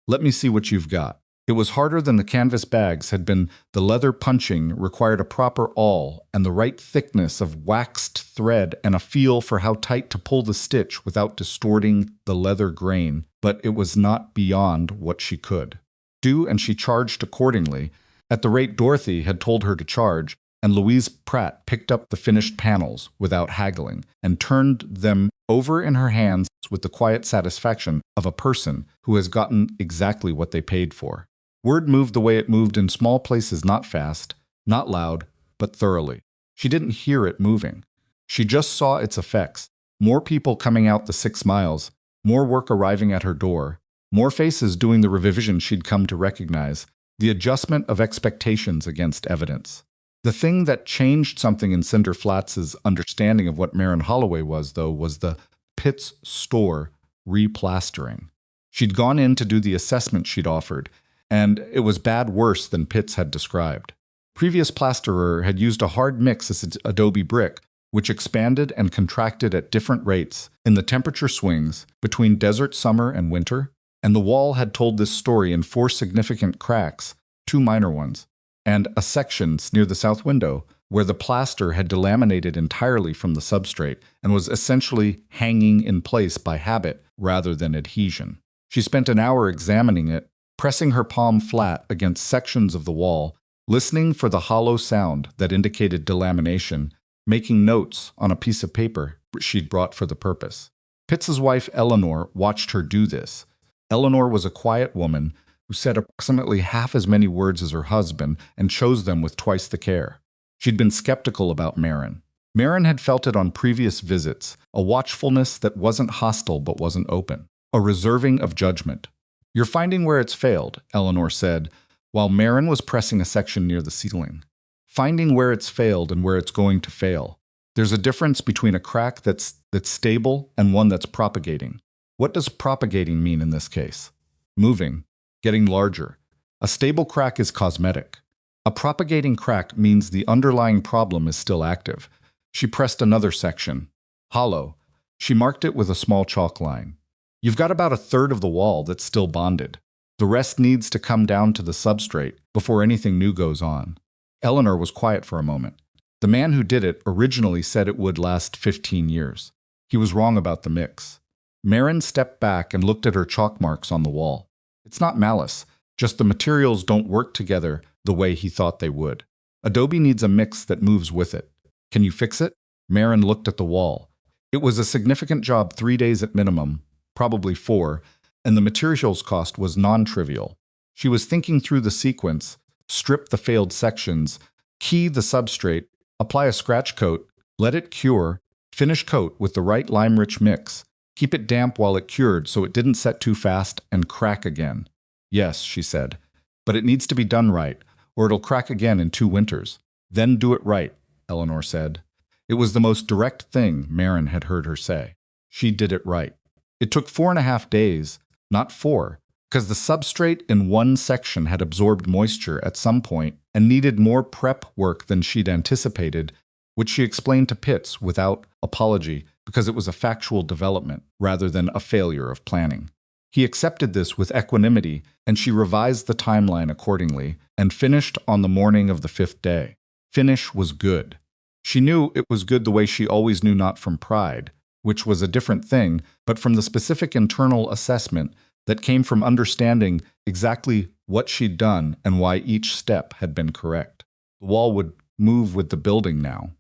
Let me see what you've got. It was harder than the canvas bags had been. The leather punching required a proper awl and the right thickness of waxed thread and a feel for how tight to pull the stitch without distorting the leather grain, but it was not beyond what she could do, and she charged accordingly, at the rate Dorothy had told her to charge, and Louise Pratt picked up the finished panels without haggling and turned them over in her hands with the quiet satisfaction of a person who has gotten exactly what they paid for. Word moved the way it moved in small places, not fast, not loud, but thoroughly. She didn't hear it moving. She just saw its effects. More people coming out the 6 miles, more work arriving at her door, more faces doing the revision she'd come to recognize, the adjustment of expectations against evidence. The thing that changed something in Cinder Flats' understanding of what Maren Holloway was, though, was the Pitt's store replastering. She'd gone in to do the assessment she'd offered, and it was bad worse than Pitts had described. Previous plasterer had used a hard mix as adobe brick, which expanded and contracted at different rates in the temperature swings between desert summer and winter, and the wall had told this story in 4 significant cracks, 2 minor ones, and a section near the south window where the plaster had delaminated entirely from the substrate and was essentially hanging in place by habit rather than adhesion. She spent an hour examining it, pressing her palm flat against sections of the wall, listening for the hollow sound that indicated delamination, making notes on a piece of paper she'd brought for the purpose. Pitts's wife, Eleanor, watched her do this. Eleanor was a quiet woman who said approximately half as many words as her husband and chose them with twice the care. She'd been skeptical about Maren. Maren had felt it on previous visits, a watchfulness that wasn't hostile but wasn't open, a reserving of judgment. "You're finding where it's failed," Eleanor said, while Maren was pressing a section near the ceiling. "Finding where it's failed and where it's going to fail. There's a difference between a crack that's stable and one that's propagating. What does propagating mean in this case? Moving, getting larger. A stable crack is cosmetic. A propagating crack means the underlying problem is still active." She pressed another section. Hollow. She marked it with a small chalk line. "You've got about a third of the wall that's still bonded. The rest needs to come down to the substrate before anything new goes on." Eleanor was quiet for a moment. The man who did it originally said it would last 15 years. He was wrong about the mix. Maren stepped back and looked at her chalk marks on the wall. "It's not malice, just the materials don't work together the way he thought they would. Adobe needs a mix that moves with it. Can you fix it?" Maren looked at the wall. It was a significant job, 3 days at minimum, probably 4, and the materials cost was non-trivial. She was thinking through the sequence: strip the failed sections, key the substrate, apply a scratch coat, let it cure, finish coat with the right lime-rich mix, keep it damp while it cured so it didn't set too fast and crack again. "Yes," she said, "but it needs to be done right, or it'll crack again in 2 winters. Then do it right," Eleanor said. It was the most direct thing Maren had heard her say. She did it right. It took 4.5 days, not 4, because the substrate in one section had absorbed moisture at some point and needed more prep work than she'd anticipated, which she explained to Pitts without apology because it was a factual development rather than a failure of planning. He accepted this with equanimity, and she revised the timeline accordingly and finished on the morning of the 5th day. Finish was good. She knew it was good the way she always knew, not from pride, which was a different thing, but from the specific internal assessment that came from understanding exactly what she'd done and why each step had been correct. The wall would move with the building now.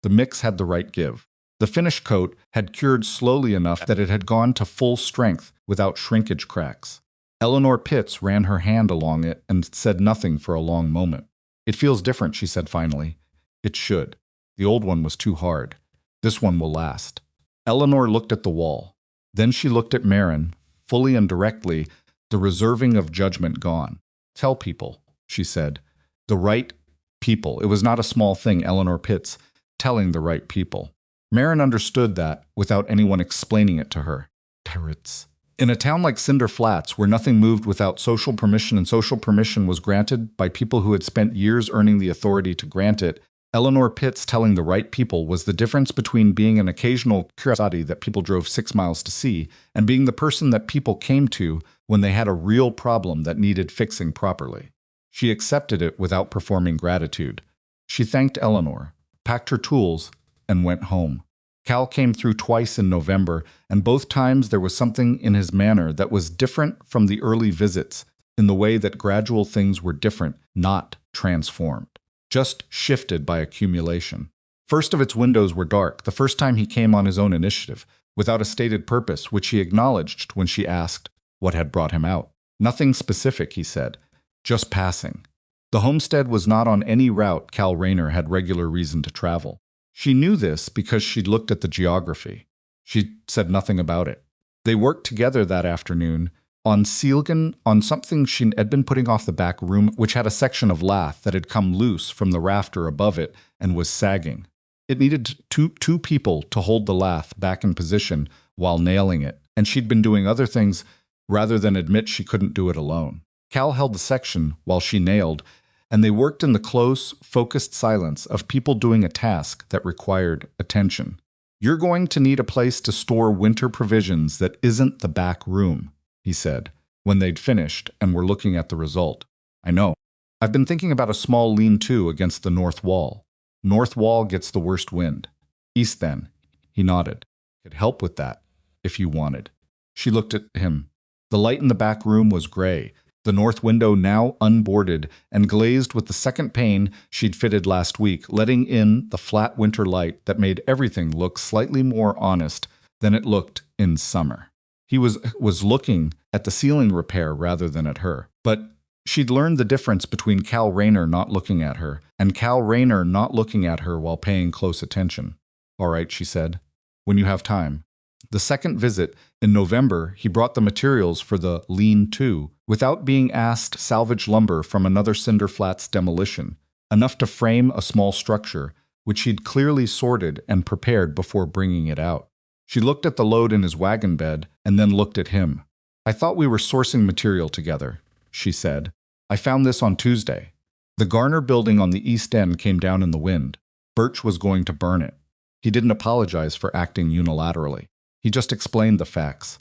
The mix had the right give. The finish coat had cured slowly enough that it had gone to full strength without shrinkage cracks. Eleanor Pitts ran her hand along it and said nothing for a long moment. "It feels different," she said finally. "It should. The old one was too hard. This one will last." Eleanor looked at the wall. Then she looked at Maren, fully and directly, the reserving of judgment gone. "Tell people," she said. The right people. It was not a small thing, Eleanor Pitts telling the right people. Maren understood that without anyone explaining it to her. Parrots. In a town like Cinder Flats, where nothing moved without social permission and social permission was granted by people who had spent years earning the authority to grant it, Eleanor Pitts telling the right people was the difference between being an occasional curiosity that people drove 6 miles to see and being the person that people came to when they had a real problem that needed fixing properly. She accepted it without performing gratitude. She thanked Eleanor, packed her tools, and went home. Cal came through twice in November, and both times there was something in his manner that was different from the early visits, in the way that gradual things were different, not transformed, just shifted by accumulation. First of its windows were dark, the first time he came on his own initiative, without a stated purpose, which he acknowledged when she asked what had brought him out. Nothing specific, he said, just passing. The homestead was not on any route Cal Rayner had regular reason to travel. She knew this because she'd looked at the geography. She said nothing about it. They worked together that afternoon on Sealgan, on something she had been putting off the back room, which had a section of lath that had come loose from the rafter above it and was sagging. It needed two people to hold the lath back in position while nailing it, and she'd been doing other things rather than admit she couldn't do it alone. Cal held the section while she nailed, and they worked in the close, focused silence of people doing a task that required attention. "You're going to need a place to store winter provisions that isn't the back room," he said, when they'd finished and were looking at the result. "I know. I've been thinking about a small lean-to against the north wall." North wall gets the worst wind. East then. He nodded. Could help with that, if you wanted. She looked at him. The light in the back room was gray, the north window now unboarded and glazed with the second pane she'd fitted last week, letting in the flat winter light that made everything look slightly more honest than it looked in summer. He was looking at the ceiling repair rather than at her, but she'd learned the difference between Cal Rayner not looking at her and Cal Rayner not looking at her while paying close attention. All right, she said, when you have time. The second visit, in November, he brought the materials for the lean-to, without being asked salvage lumber from another Cinder Flats demolition, enough to frame a small structure, which he'd clearly sorted and prepared before bringing it out. She looked at the load in his wagon bed and then looked at him. I thought we were sourcing material together, she said. I found this on Tuesday. The Garner building on the east end came down in the wind. Birch was going to burn it. He didn't apologize for acting unilaterally. He just explained the facts.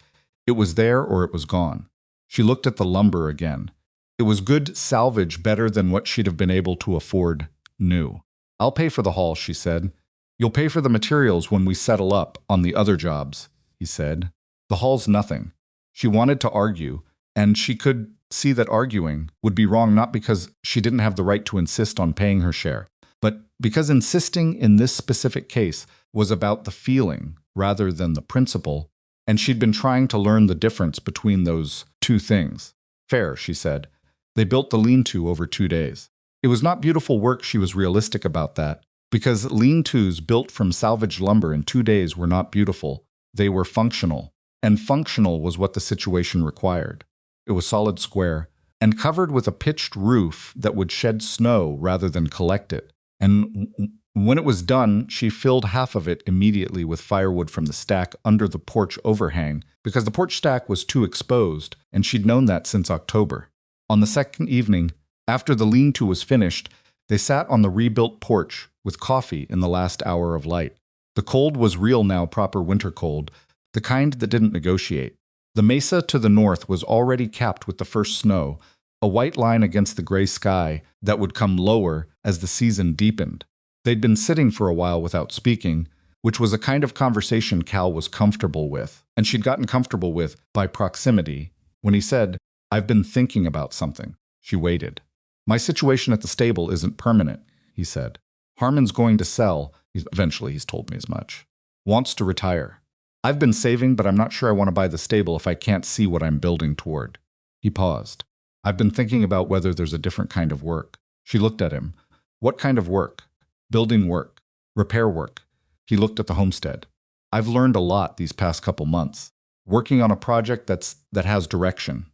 It was there or it was gone. She looked at the lumber again. It was good salvage, better than what she'd have been able to afford new. I'll pay for the haul, she said. You'll pay for the materials when we settle up on the other jobs, he said. The haul's nothing. She wanted to argue, and she could see that arguing would be wrong not because she didn't have the right to insist on paying her share, but because insisting in this specific case was about the feeling rather than the principle, and she'd been trying to learn the difference between those two things. Fair, she said. They built the lean-to over 2 days. It was not beautiful work, she was realistic about that, because lean-tos built from salvaged lumber in 2 days were not beautiful. They were functional, and functional was what the situation required. It was solid square, and covered with a pitched roof that would shed snow rather than collect it. And when it was done, she filled half of it immediately with firewood from the stack under the porch overhang, because the porch stack was too exposed, and she'd known that since October. On the second evening, after the lean-to was finished, they sat on the rebuilt porch with coffee in the last hour of light. The cold was real now, proper winter cold, the kind that didn't negotiate. The mesa to the north was already capped with the first snow, a white line against the gray sky that would come lower as the season deepened. They'd been sitting for a while without speaking, which was a kind of conversation Cal was comfortable with, and she'd gotten comfortable with by proximity. When he said, I've been thinking about something, she waited. My situation at the stable isn't permanent, he said. Harmon's going to sell, eventually he's told me as much. Wants to retire. I've been saving, but I'm not sure I want to buy the stable if I can't see what I'm building toward. He paused. I've been thinking about whether there's a different kind of work. She looked at him. What kind of work? Building work. Repair work. He looked at the homestead. I've learned a lot these past couple months. Working on a project that has direction.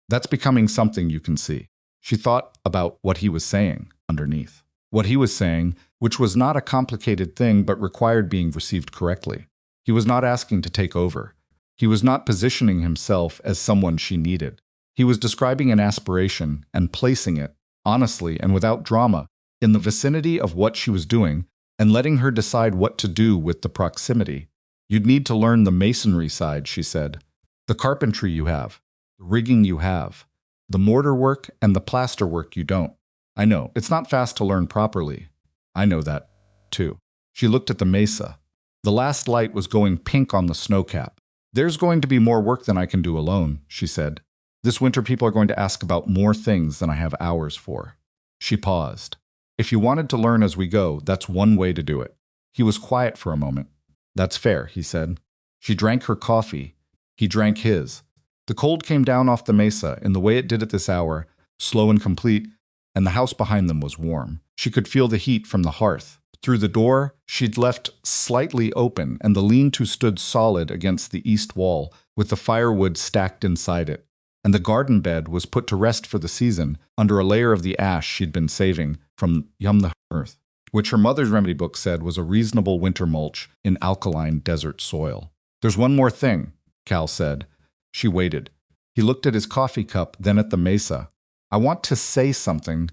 That's becoming something you can see. She thought about what he was saying underneath. What he was saying, which was not a complicated thing but required being received correctly. He was not asking to take over. He was not positioning himself as someone she needed. He was describing an aspiration and placing it, honestly and without drama, in the vicinity of what she was doing and letting her decide what to do with the proximity. You'd need to learn the masonry side, she said. The carpentry you have, the rigging you have, the mortar work and the plaster work you don't. I know, it's not fast to learn properly. I know that, too. She looked at the mesa. The last light was going pink on the snowcap. There's going to be more work than I can do alone, she said. This winter people are going to ask about more things than I have hours for. She paused. If you wanted to learn as we go, that's one way to do it. He was quiet for a moment. That's fair, he said. She drank her coffee. He drank his. The cold came down off the mesa in the way it did at this hour, slow and complete, and the house behind them was warm. She could feel the heat from the hearth. Through the door, she'd left slightly open, and the lean-to stood solid against the east wall, with the firewood stacked inside it. And the garden bed was put to rest for the season under a layer of the ash she'd been saving from the earth, which her mother's remedy book said was a reasonable winter mulch in alkaline desert soil. There's one more thing, Cal said. She waited. He looked at his coffee cup, then at the mesa. I want to say something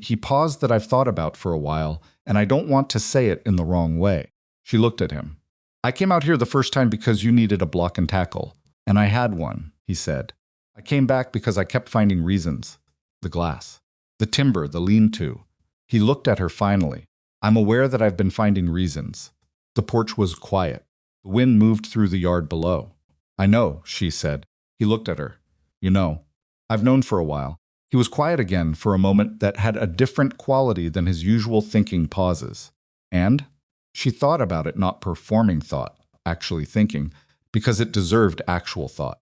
he paused that I've thought about for a while, and I don't want to say it in the wrong way. She looked at him. I came out here the first time because you needed a block and tackle, and I had one, he said. I came back because I kept finding reasons. The glass. The timber, the lean-to. He looked at her finally. I'm aware that I've been finding reasons. The porch was quiet. The wind moved through the yard below. I know, she said. He looked at her. You know, I've known for a while. He was quiet again for a moment that had a different quality than his usual thinking pauses. And she thought about it, not performing thought, actually thinking, because it deserved actual thought.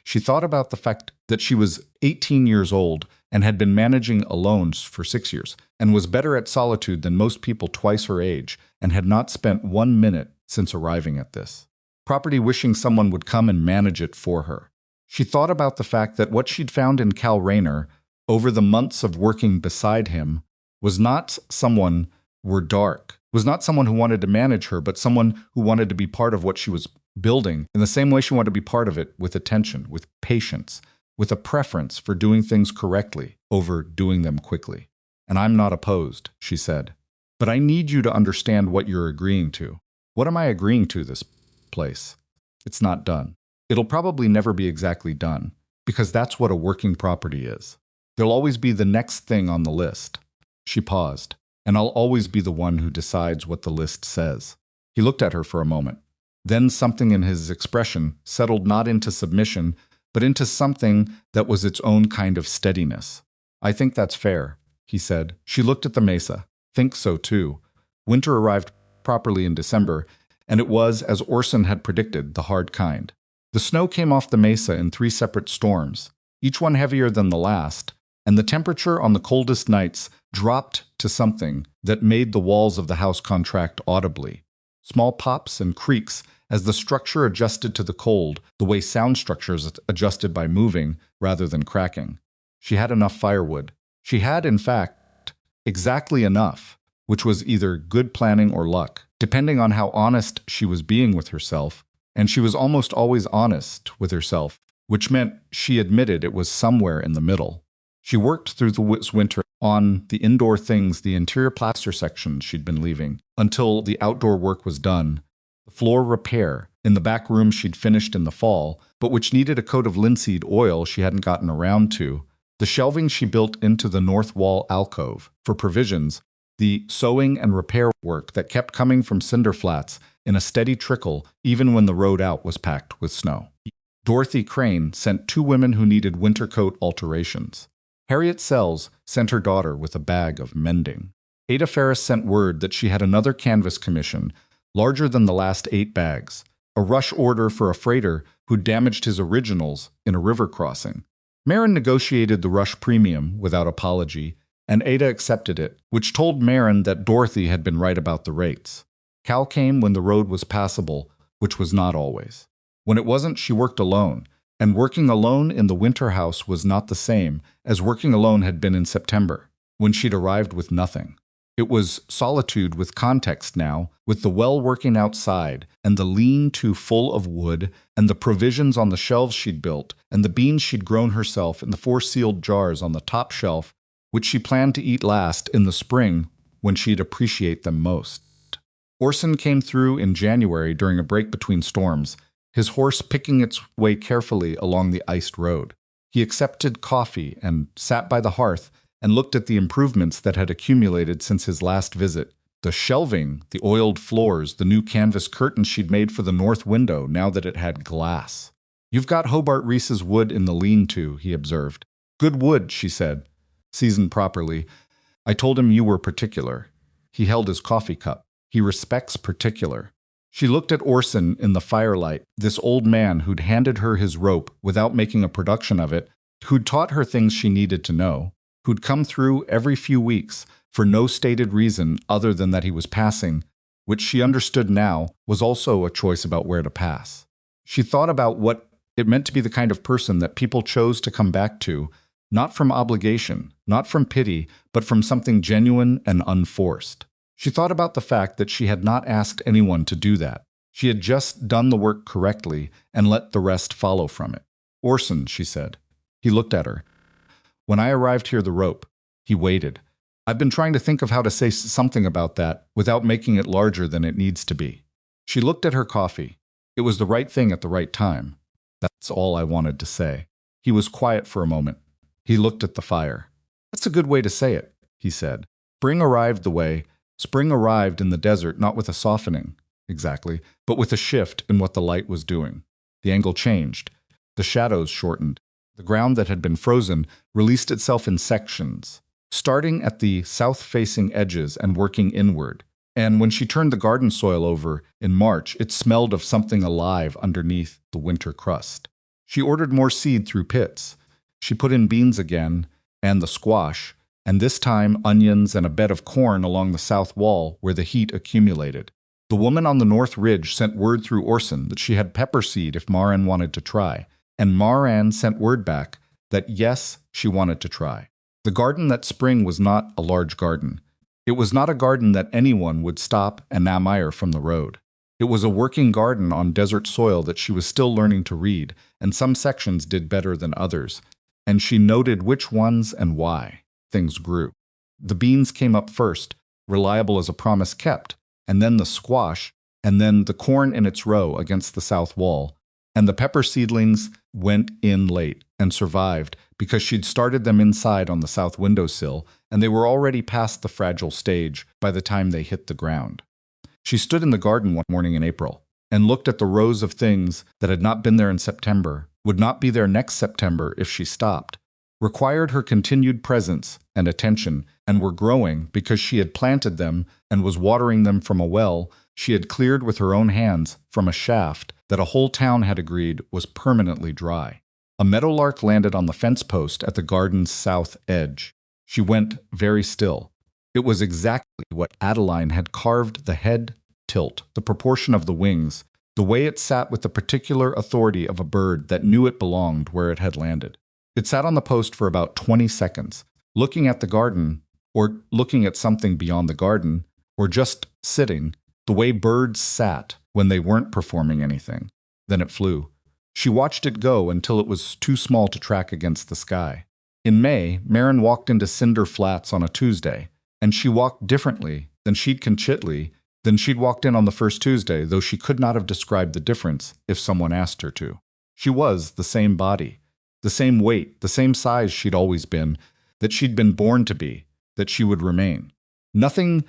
She thought about the fact that she was 18 years old and had been managing alone for 6 years, and was better at solitude than most people twice her age, and had not spent 1 minute since arriving at this property wishing someone would come and manage it for her. She thought about the fact that what she'd found in Cal Rayner over the months of working beside him was not someone was not someone who wanted to manage her, but someone who wanted to be part of what she was building in the same way she wanted to be part of it, with attention, with patience, with a preference for doing things correctly over doing them quickly. And I'm not opposed, she said. But I need you to understand what you're agreeing to. What am I agreeing to this place? It's not done. It'll probably never be exactly done, because that's what a working property is. There'll always be the next thing on the list. She paused. And I'll always be the one who decides what the list says. He looked at her for a moment. Then something in his expression settled not into submission, but into something that was its own kind of steadiness. I think that's fair, he said. She looked at the mesa. Think so, too. Winter arrived properly in December, and it was, as Orson had predicted, the hard kind. The snow came off the mesa in 3 separate storms, each one heavier than the last, and the temperature on the coldest nights dropped to something that made the walls of the house contract audibly. Small pops and creaks as the structure adjusted to the cold, the way sound structures adjusted by moving rather than cracking. She had enough firewood. She had, in fact, exactly enough, which was either good planning or luck, depending on how honest she was being with herself, and she was almost always honest with herself, which meant she admitted it was somewhere in the middle. She worked through the winter on the indoor things, the interior plaster sections she'd been leaving, until the outdoor work was done. The floor repair in the back room she'd finished in the fall, but which needed a coat of linseed oil she hadn't gotten around to. The shelving she built into the north wall alcove for provisions, the sewing and repair work that kept coming from Cinder Flats in a steady trickle even when the road out was packed with snow. Dorothy Crane sent 2 women who needed winter coat alterations. Harriet Sells sent her daughter with a bag of mending. Ada Ferris sent word that she had another canvas commission, larger than the last 8 bags, a rush order for a freighter who'd damaged his originals in a river crossing. Maren negotiated the rush premium without apology, and Ada accepted it, which told Maren that Dorothy had been right about the rates. Cal came when the road was passable, which was not always. When it wasn't, she worked alone. And working alone in the winter house was not the same as working alone had been in September, when she'd arrived with nothing. It was solitude with context now, with the well working outside, and the lean-to full of wood, and the provisions on the shelves she'd built, and the beans she'd grown herself in the 4 sealed jars on the top shelf, which she planned to eat last in the spring when she'd appreciate them most. Orson came through in January during a break between storms, his horse picking its way carefully along the iced road. He accepted coffee and sat by the hearth and looked at the improvements that had accumulated since his last visit. The shelving, the oiled floors, the new canvas curtains she'd made for the north window now that it had glass. You've got Hobart Reese's wood in the lean-to, he observed. Good wood, she said. Seasoned properly. I told him you were particular. He held his coffee cup. He respects particular. She looked at Orson in the firelight, this old man who'd handed her his rope without making a production of it, who'd taught her things she needed to know, who'd come through every few weeks for no stated reason other than that he was passing, which she understood now was also a choice about where to pass. She thought about what it meant to be the kind of person that people chose to come back to, not from obligation, not from pity, but from something genuine and unforced. She thought about the fact that she had not asked anyone to do that. She had just done the work correctly and let the rest follow from it. Orson, she said. He looked at her. When I arrived here, the rope. He waited. I've been trying to think of how to say something about that without making it larger than it needs to be. She looked at her coffee. It was the right thing at the right time. That's all I wanted to say. He was quiet for a moment. He looked at the fire. That's a good way to say it, he said. Spring arrived the way Spring arrived in the desert not with a softening, exactly, but with a shift in what the light was doing. The angle changed. The shadows shortened. The ground that had been frozen released itself in sections, starting at the south-facing edges and working inward. And when she turned the garden soil over in March, it smelled of something alive underneath the winter crust. She ordered more seed through pits. She put in beans again, and the squash, and this time onions and a bed of corn along the south wall where the heat accumulated. The woman on the north ridge sent word through Orson that she had pepper seed if Maren wanted to try, and Maren sent word back that yes, she wanted to try. The garden that spring was not a large garden. It was not a garden that anyone would stop and admire from the road. It was a working garden on desert soil that she was still learning to read, and some sections did better than others, and she noted which ones and why. Things grew. The beans came up first, reliable as a promise kept, and then the squash, and then the corn in its row against the south wall, and the pepper seedlings went in late and survived because she'd started them inside on the south windowsill, and they were already past the fragile stage by the time they hit the ground. She stood in the garden one morning in April and looked at the rows of things that had not been there in September, would not be there next September if she stopped, required her continued presence and attention, and were growing because she had planted them and was watering them from a well she had cleared with her own hands from a shaft that a whole town had agreed was permanently dry. A meadowlark landed on the fence post at the garden's south edge. She went very still. It was exactly what Adeline had carved: the head tilt, the proportion of the wings, the way it sat with the particular authority of a bird that knew it belonged where it had landed. It sat on the post for about 20 seconds, looking at the garden, or looking at something beyond the garden, or just sitting, the way birds sat when they weren't performing anything. Then it flew. She watched it go until it was too small to track against the sky. In May, Maren walked into Cinder Flats on a Tuesday, and she walked differently than she'd walked in on the first Tuesday, though she could not have described the difference if someone asked her to. She was the same body, the same weight, the same size she'd always been, that she'd been born to be, that she would remain. Nothing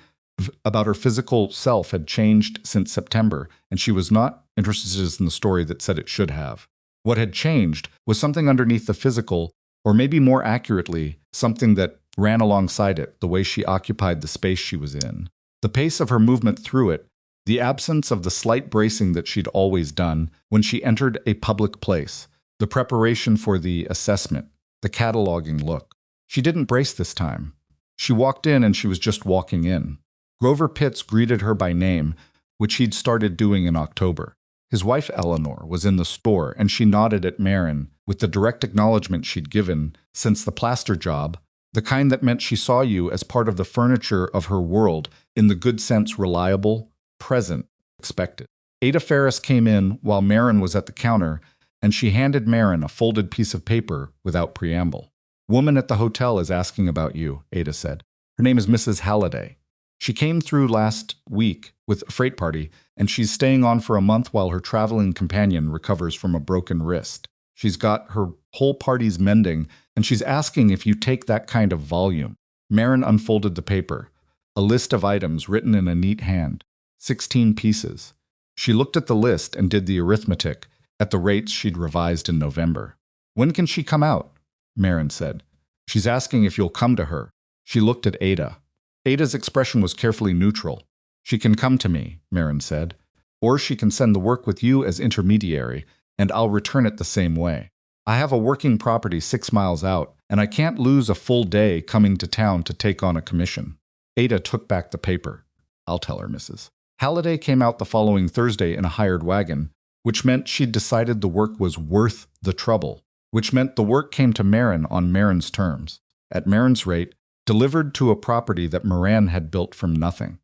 about her physical self had changed since September, and she was not interested in the story that said it should have. What had changed was something underneath the physical, or maybe more accurately, something that ran alongside it, the way she occupied the space she was in. The pace of her movement through it, the absence of the slight bracing that she'd always done when she entered a public place, the preparation for the assessment, the cataloging look. She didn't brace this time. She walked in and she was just walking in. Grover Pitts greeted her by name, which he'd started doing in October. His wife Eleanor was in the store, and she nodded at Maren with the direct acknowledgement she'd given since the plaster job, the kind that meant she saw you as part of the furniture of her world, in the good sense reliable, present, expected. Ada Ferris came in while Maren was at the counter, and she handed Maren a folded piece of paper without preamble. "Woman at the hotel is asking about you," Ada said. "Her name is Mrs. Halliday. She came through last week with a freight party, and she's staying on for a month while her traveling companion recovers from a broken wrist. She's got her whole party's mending, and she's asking if you take that kind of volume." Maren unfolded the paper, a list of items written in a neat hand, 16 pieces. She looked at the list and did the arithmetic at the rates she'd revised in November. "When can she come out?" Maren said. "She's asking if you'll come to her." She looked at Ada. Ada's expression was carefully neutral. "She can come to me," Maren said, "or she can send the work with you as intermediary, and I'll return it the same way. I have a working property 6 miles out, and I can't lose a full day coming to town to take on a commission." Ada took back the paper. "I'll tell her, Mrs." Halliday came out the following Thursday in a hired wagon, which meant she'd decided the work was worth the trouble, which meant the work came to Maren on Maren's terms, at Maren's rate, delivered to a property that Maren had built from nothing.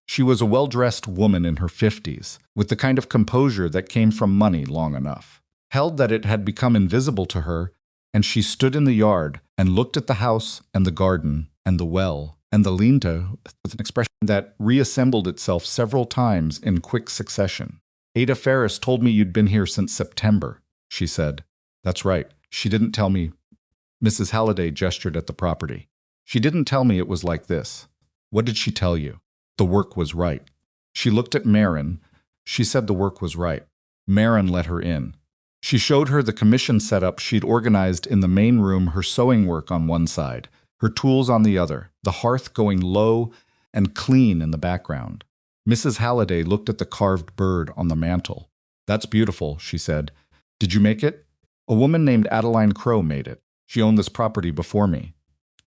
She was a well-dressed woman in her 50s, with the kind of composure that came from money long enough, held that it had become invisible to her, and she stood in the yard and looked at the house and the garden and the well and the lean-to with an expression that reassembled itself several times in quick succession. "Ada Ferris told me you'd been here since September," she said. "That's right. She didn't tell me." Mrs. Halliday gestured at the property. "She didn't tell me it was like this." "What did she tell you?" The work was right. She looked at Maren. She said the work was right. Maren let her in. She showed her the commission setup she'd organized in the main room, her sewing work on one side, her tools on the other, the hearth going low and clean in the background. Mrs. Halliday looked at the carved bird on the mantel. "That's beautiful," she said. "Did you make it?" "A woman named Adeline Crowe made it. She owned this property before me."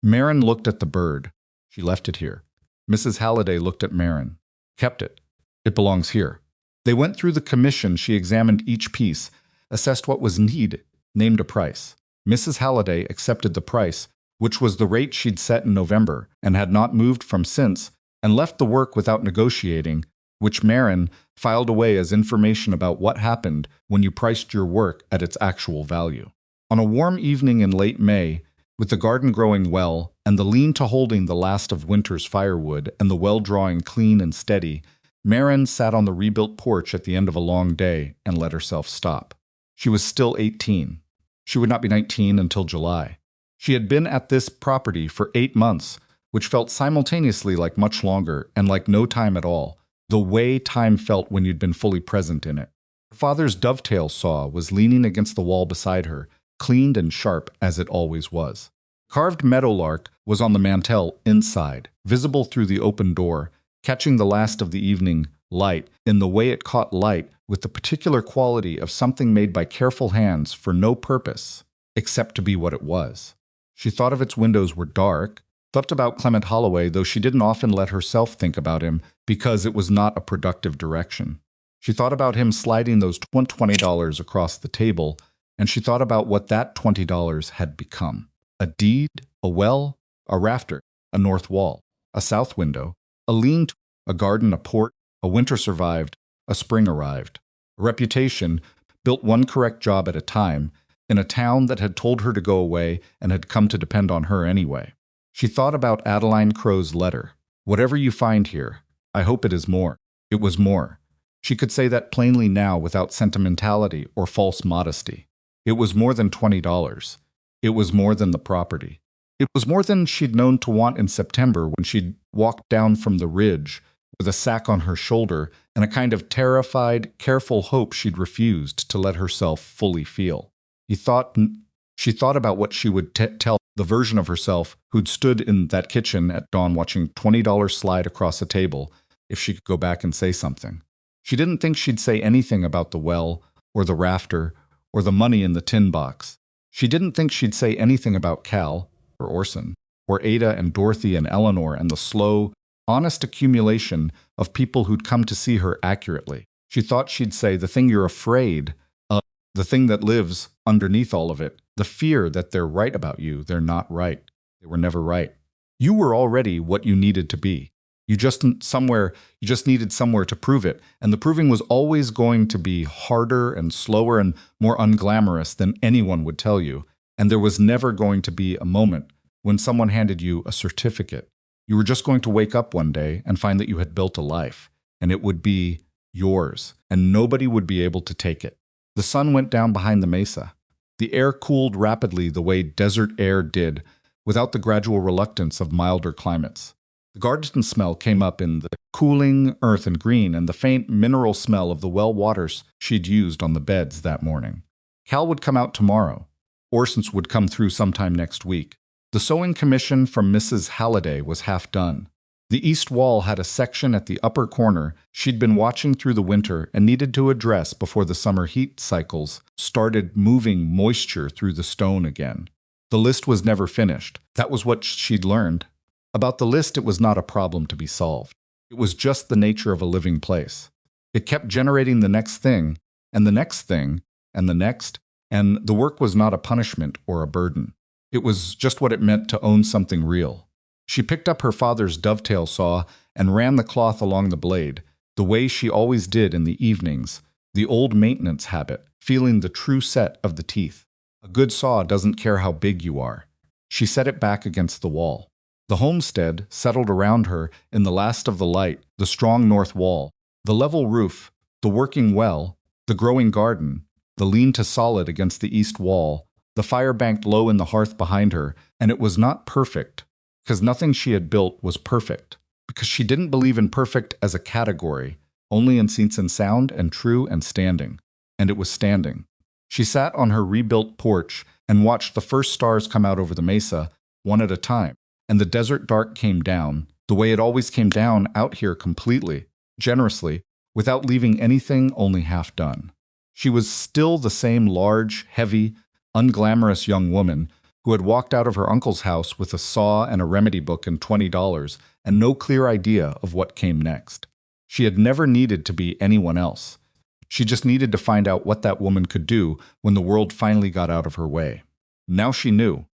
Maren looked at the bird. "She left it here." Mrs. Halliday looked at Maren. "Kept it. It belongs here." They went through the commission. She examined each piece, assessed what was needed, named a price. Mrs. Halliday accepted the price, which was the rate she'd set in November and had not moved from since, and left the work without negotiating, which Maren filed away as information about what happened when you priced your work at its actual value. On a warm evening in late May, with the garden growing well, and the lean-to holding the last of winter's firewood, and the well drawing clean and steady, Maren sat on the rebuilt porch at the end of a long day and let herself stop. She was still 18. She would not be 19 until July. She had been at this property for 8 months, which felt simultaneously like much longer and like no time at all, the way time felt when you'd been fully present in it. Her father's dovetail saw was leaning against the wall beside her, cleaned and sharp as it always was. Carved meadowlark was on the mantel inside, visible through the open door, catching the last of the evening light in the way it caught light with the particular quality of something made by careful hands for no purpose except to be what it was. She thought of its windows were dark, thought about Clement Holloway, though she didn't often let herself think about him because it was not a productive direction. She thought about him sliding those $20 across the table, and she thought about what that $20 had become. A deed, a well, a rafter, a north wall, a south window, a lean-to, a garden, a port, a winter survived, a spring arrived. A reputation, built one correct job at a time, in a town that had told her to go away and had come to depend on her anyway. She thought about Adeline Crowe's letter. "Whatever you find here, I hope it is more." It was more. She could say that plainly now without sentimentality or false modesty. It was more than $20. It was more than the property. It was more than she'd known to want in September when she'd walked down from the ridge with a sack on her shoulder and a kind of terrified, careful hope she'd refused to let herself fully feel. She thought about what she would tell the version of herself who'd stood in that kitchen at dawn watching $20 slide across a table if she could go back and say something. She didn't think she'd say anything about the well or the rafter or the money in the tin box. She didn't think she'd say anything about Cal or Orson or Ada and Dorothy and Eleanor and the slow, honest accumulation of people who'd come to see her accurately. She thought she'd say the thing you're afraid of, the thing that lives underneath all of it, the fear that they're right about you, they're not right. They were never right. You were already what you needed to be. You just needed somewhere to prove it, and the proving was always going to be harder and slower and more unglamorous than anyone would tell you, and there was never going to be a moment when someone handed you a certificate. You were just going to wake up one day and find that you had built a life, and it would be yours, and nobody would be able to take it. The sun went down behind the mesa. The air cooled rapidly the way desert air did, without the gradual reluctance of milder climates. The garden smell came up in the cooling earth and green and the faint mineral smell of the well waters she'd used on the beds that morning. Cal would come out tomorrow. Orson's would come through sometime next week. The sewing commission from Mrs. Halliday was half done. The east wall had a section at the upper corner she'd been watching through the winter and needed to address before the summer heat cycles started moving moisture through the stone again. The list was never finished. That was what she'd learned. About the list, it was not a problem to be solved. It was just the nature of a living place. It kept generating the next thing, and the next thing, and the next, and the work was not a punishment or a burden. It was just what it meant to own something real. She picked up her father's dovetail saw and ran the cloth along the blade, the way she always did in the evenings, the old maintenance habit, feeling the true set of the teeth. A good saw doesn't care how big you are. She set it back against the wall. The homestead settled around her in the last of the light, the strong north wall, the level roof, the working well, the growing garden, the lean-to-solid against the east wall, the fire banked low in the hearth behind her, and it was not perfect, because nothing she had built was perfect, because she didn't believe in perfect as a category, only in sense and sound and true and standing. And it was standing. She sat on her rebuilt porch and watched the first stars come out over the mesa, one at a time, and the desert dark came down, the way it always came down out here completely, generously, without leaving anything only half done. She was still the same large, heavy, unglamorous young woman who had walked out of her uncle's house with a saw and a remedy book and $20 and no clear idea of what came next. She had never needed to be anyone else. She just needed to find out what that woman could do when the world finally got out of her way. Now she knew.